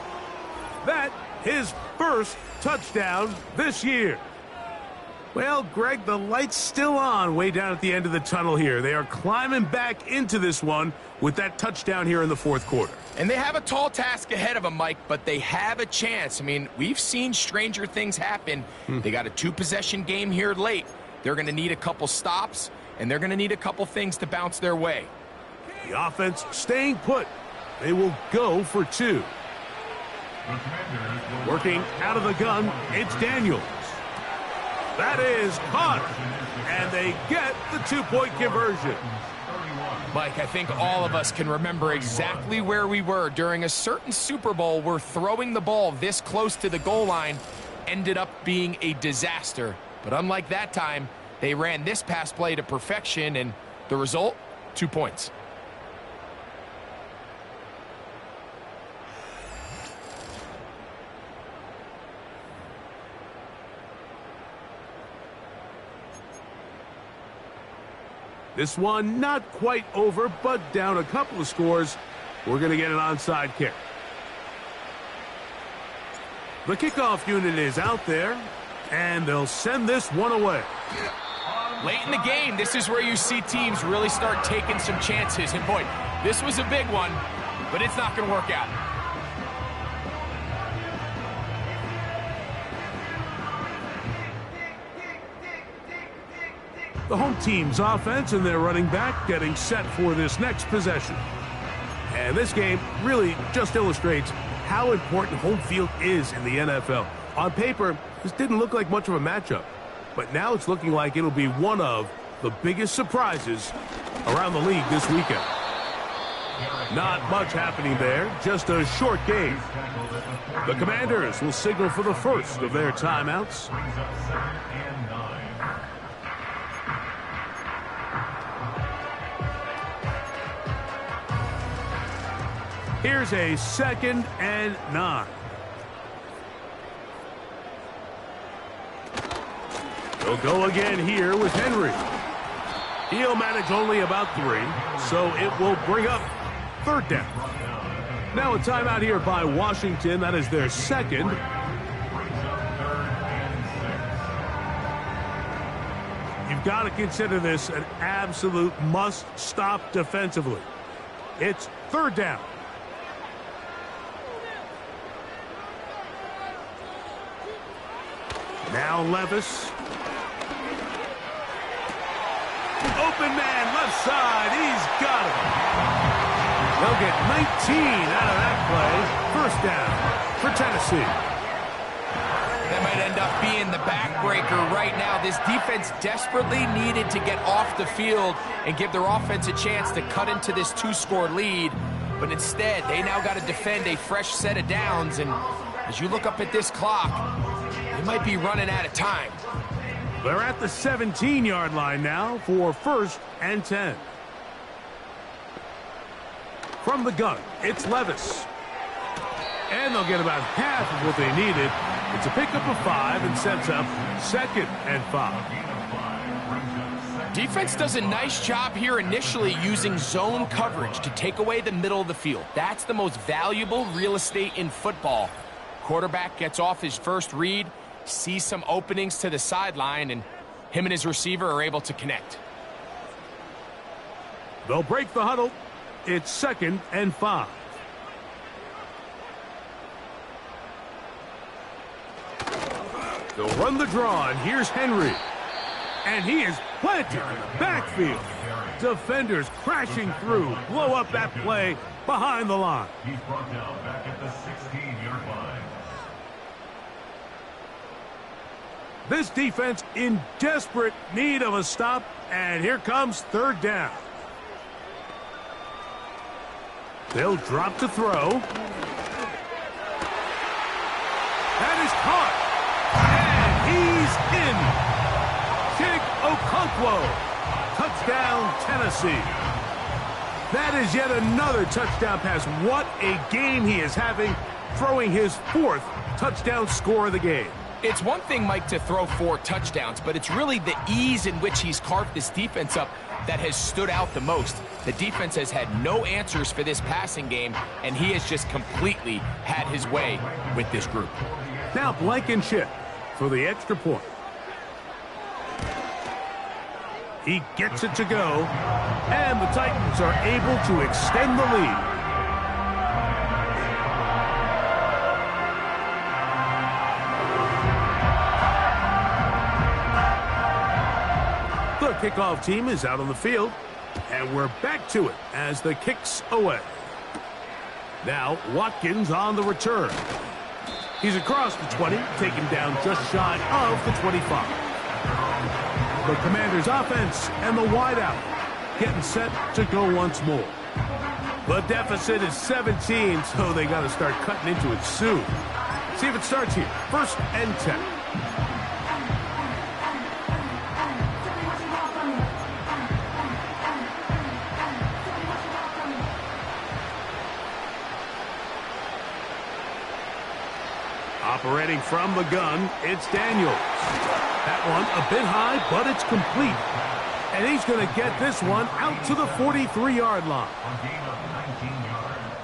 That his first touchdown this year. Well, Greg, the light's still on way down at the end of the tunnel here. They are climbing back into this one with that touchdown here in the fourth quarter. And they have a tall task ahead of them, Mike, but they have a chance. I mean, we've seen stranger things happen. They got a two-possession game here late. They're going to need a couple stops, and they're going to need a couple things to bounce their way. The offense staying put. They will go for two. Working out of the gun, it's Daniels. That is caught, and they get the two-point conversion. Mike, I think all of us can remember exactly where we were during a certain Super Bowl where throwing the ball this close to the goal line ended up being a disaster. But unlike that time, they ran this pass play to perfection, and the result, 2 points. This one not quite over, but down a couple of scores. We're going to get an onside kick. The kickoff unit is out there, and they'll send this one away. Late in the game, this is where you see teams really start taking some chances. And boy, this was a big one, but it's not going to work out. The home team's offense and their running back getting set for this next possession. And this game really just illustrates how important home field is in the NFL. On paper, this didn't look like much of a matchup, but now it's looking like it'll be one of the biggest surprises around the league this weekend. Not much happening there, just a short game. The Commanders will signal for the first of their timeouts. Here's a 2nd and 9. They'll go again here with Henry. He'll manage only about 3, so it will bring up 3rd down. Now a timeout here by Washington. That is their second. You've got to consider this an absolute must-stop defensively. It's 3rd down. Now Levis. Open man, left side. He's got it. They'll get 19 out of that play. 1st down for Tennessee. That might end up being the backbreaker right now. This defense desperately needed to get off the field and give their offense a chance to cut into this 2-score lead. But instead, they now got to defend a fresh set of downs. And as you look up at this clock, they might be running out of time. They're at the 17-yard line now for 1st and 10. From the gun, it's Levis. And they'll get about half of what they needed. It's a pickup of 5 and sets up 2nd and 5. Defense does a nice job here initially using zone coverage to take away the middle of the field. That's the most valuable real estate in football. Quarterback gets off his first read, sees some openings to the sideline, and him and his receiver are able to connect. They'll break the huddle. It's 2nd and 5. They'll run the draw, and here's Henry. And he is planted in the backfield. Defenders crashing through, blow up that play behind the line. He's brought down back at the 16-yard line. This defense in desperate need of a stop, and here comes 3rd down. They'll drop to throw. He's caught. And he's in. Chig Okonkwo. Touchdown, Tennessee. That is yet another touchdown pass. What a game he is having, throwing his 4th touchdown score of the game. It's one thing, Mike, to throw 4 touchdowns, but it's really the ease in which he's carved this defense up that has stood out the most. The defense has had no answers for this passing game, and he has just completely had his way with this group. Now Blankenship for the extra point. He gets it to go, and the Titans are able to extend the lead. The kickoff team is out on the field, and we're back to it as the kick's away. Now Watkins on the return. He's across the 20, taken down just shy of the 25. The Commanders' offense and the wideout getting set to go once more. The deficit is 17, so they got to start cutting into it soon. See if it starts here. 1st and 10. Operating from the gun, it's Daniels. That one a bit high, but it's complete. And he's going to get this one out to the 43-yard line.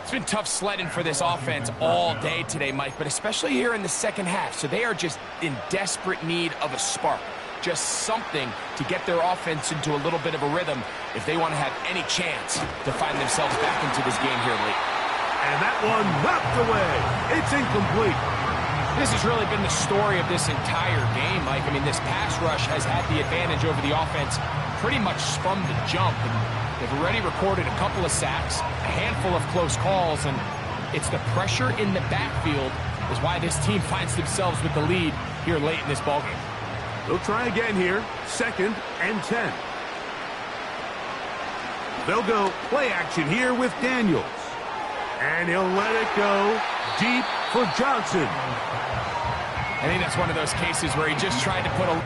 It's been tough sledding for this offense all day today, Mike, but especially here in the second half. So they are just in desperate need of a spark. Just something to get their offense into a little bit of a rhythm if they want to have any chance to find themselves back into this game here late. And that one knocked away. It's incomplete. This has really been the story of this entire game, Mike. I mean, this pass rush has had the advantage over the offense pretty much from the jump. And they've already recorded a couple of sacks, a handful of close calls, and it's the pressure in the backfield is why this team finds themselves with the lead here late in this ballgame. They'll try again here, 2nd and 10. They'll go play action here with Daniels. And he'll let it go deep for Johnson. I think that's one of those cases where he just tried to put a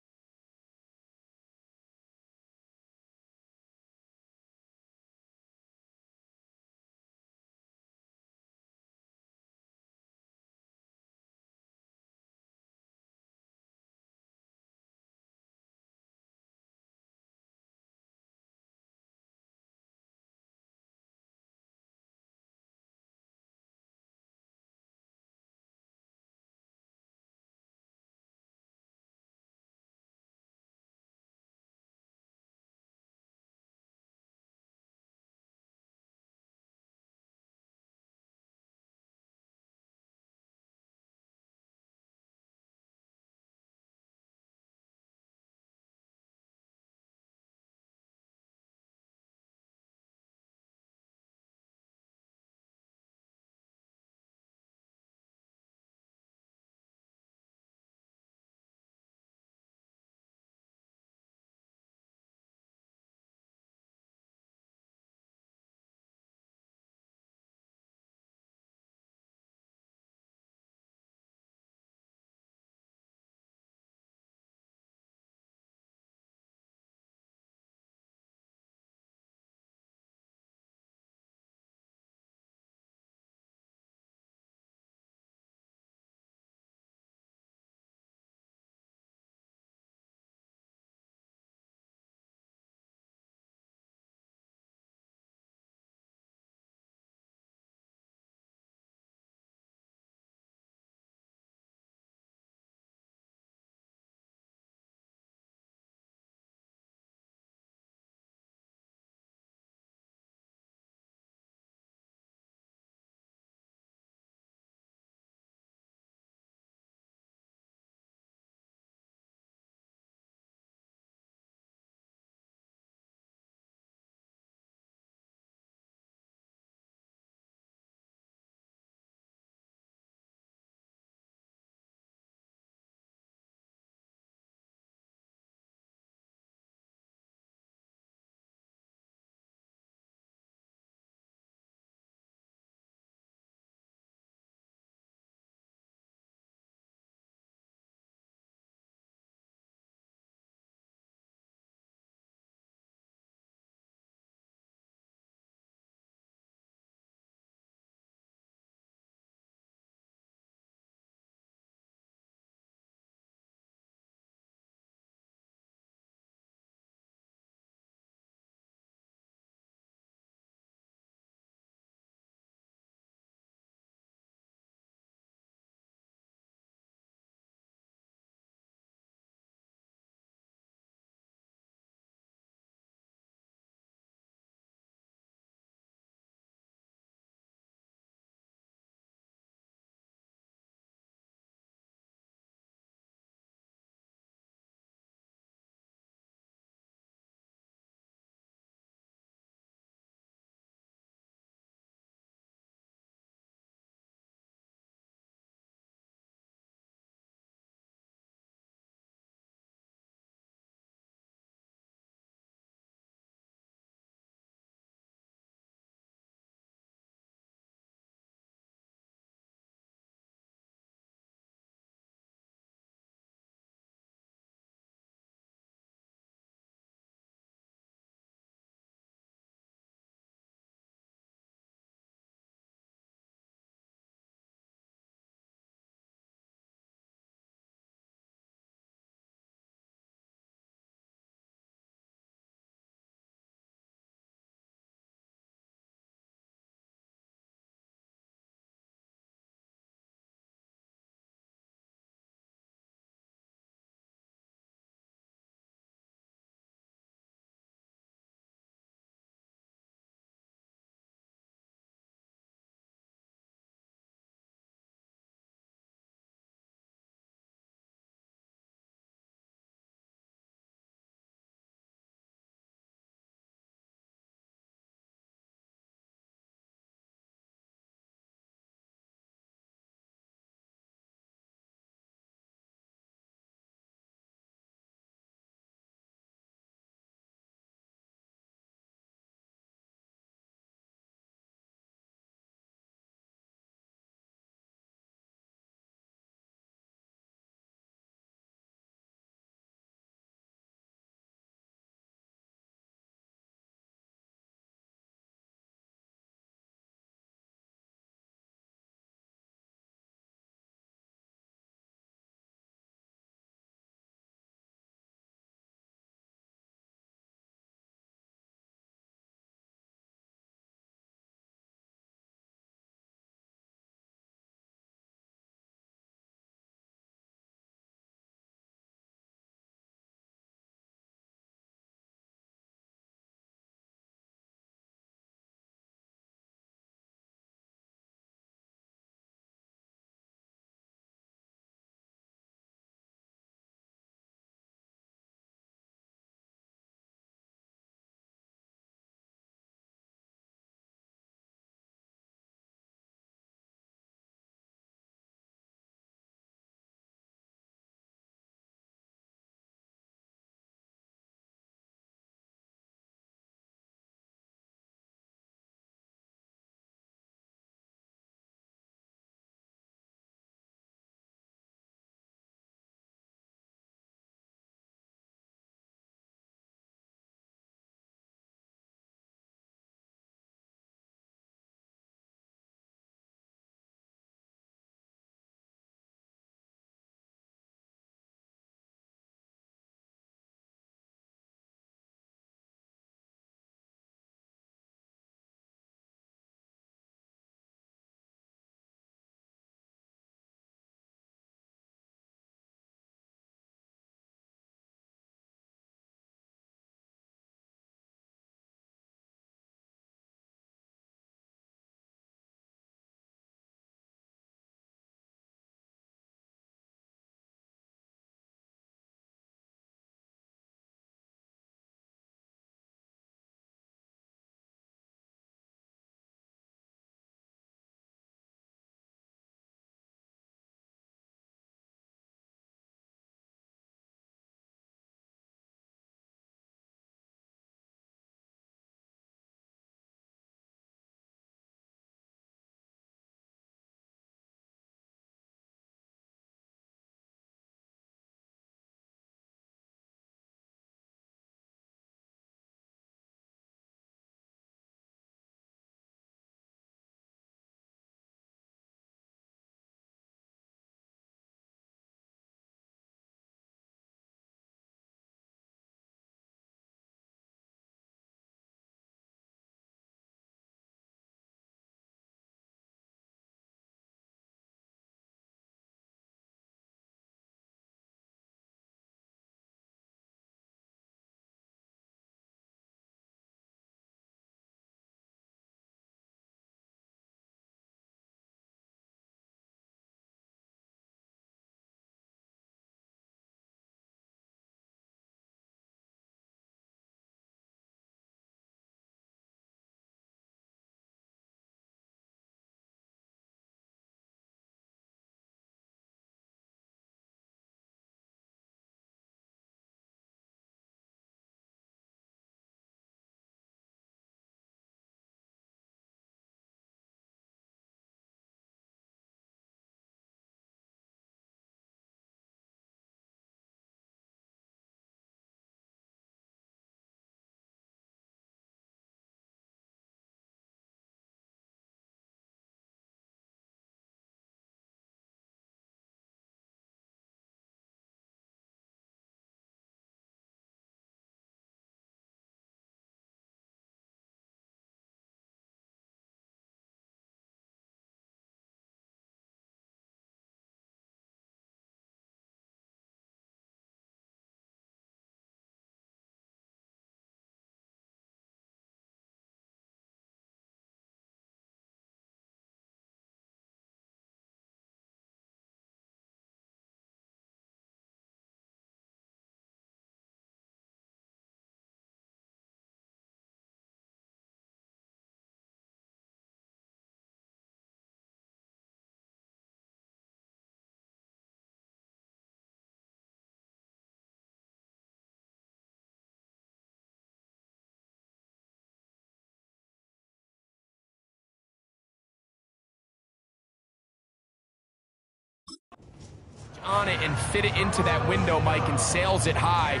on it and fit it into that window, Mike, and sails it high.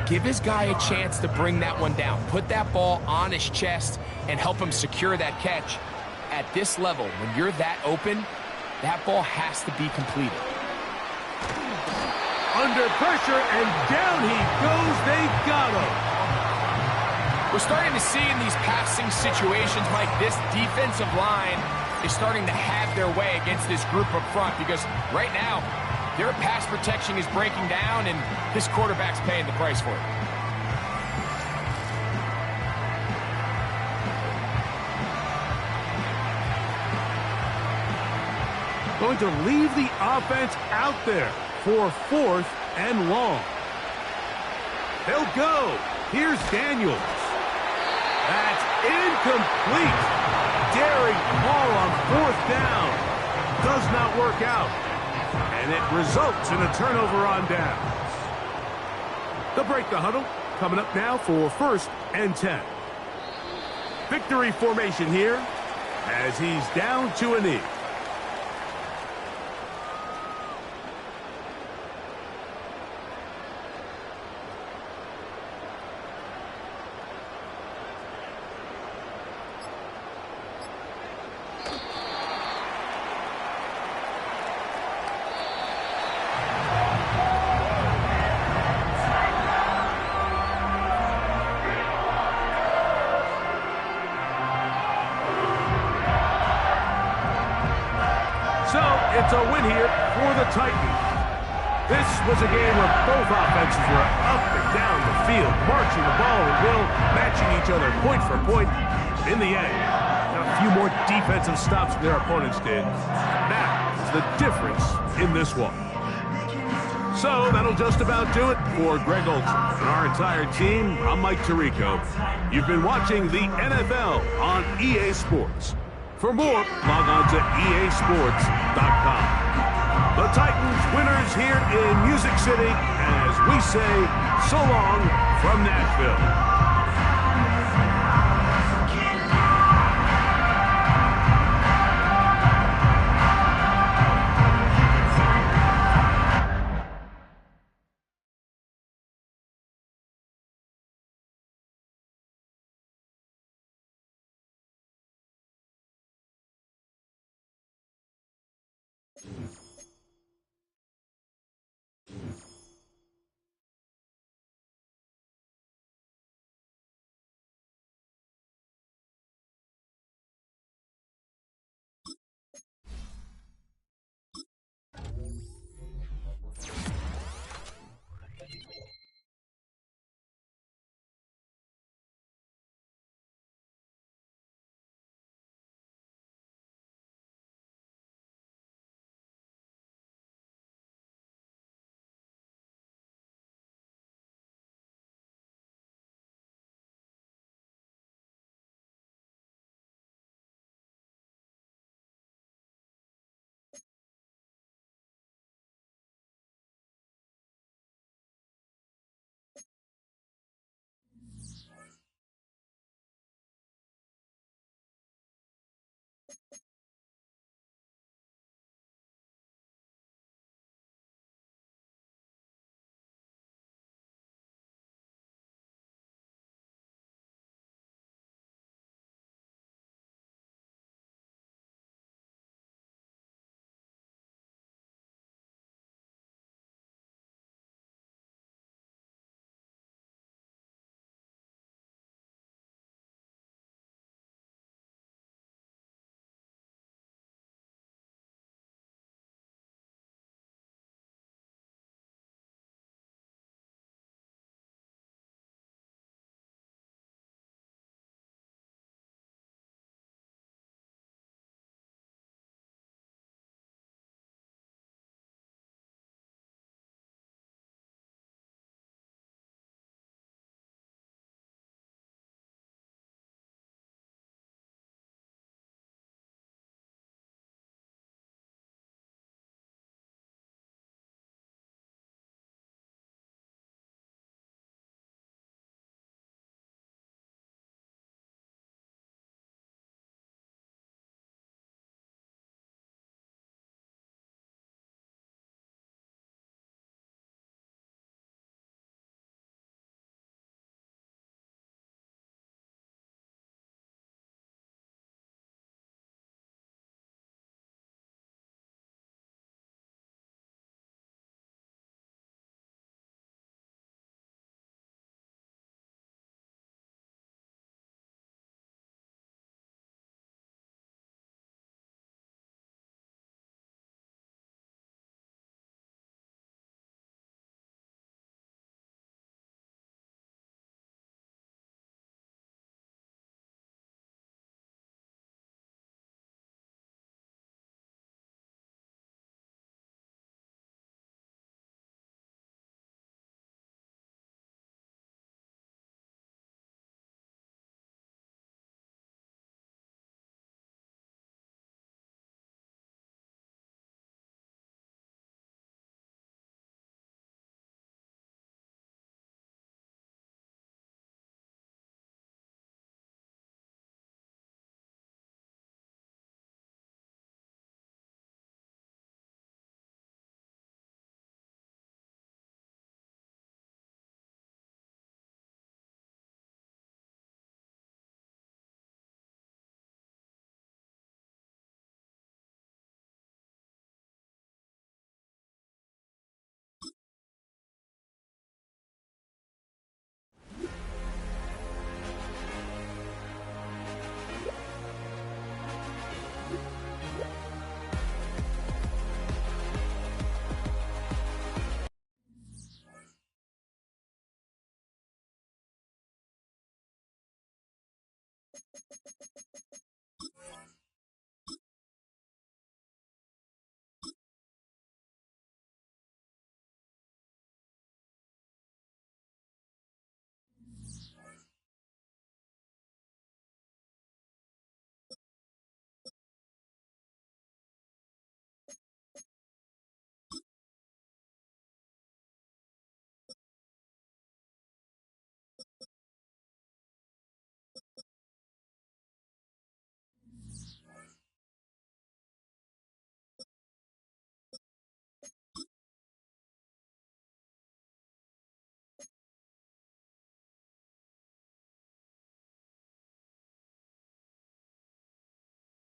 Give his guy a chance to bring that one down. Put that ball on his chest and help him secure that catch. At this level, when you're that open, that ball has to be completed. Under pressure, and down he goes. They got him. We're starting to see in these passing situations, Mike, this defensive line is starting to have their way against this group up front, because right now, their pass protection is breaking down, and this quarterback's paying the price for it. Going to leave the offense out there for 4th and long. They'll go. Here's Daniels. That's incomplete. Daring ball on 4th down. Does not work out. And it results in a turnover on downs. They'll break the huddle. Coming up now for 1st and 10. Victory formation here as he's down to a knee. So it's a win here for the Titans. This was a game where both offenses were up and down the field, marching the ball at will, matching each other point for point. In the end, a few more defensive stops than their opponents did. That is the difference in this one. So that'll just about do it for Greg Olson and our entire team. I'm Mike Tirico. You've been watching the NFL on EA Sports. For more, log on to easports.com. The Titans winners here in Music City as we say so long from Nashville.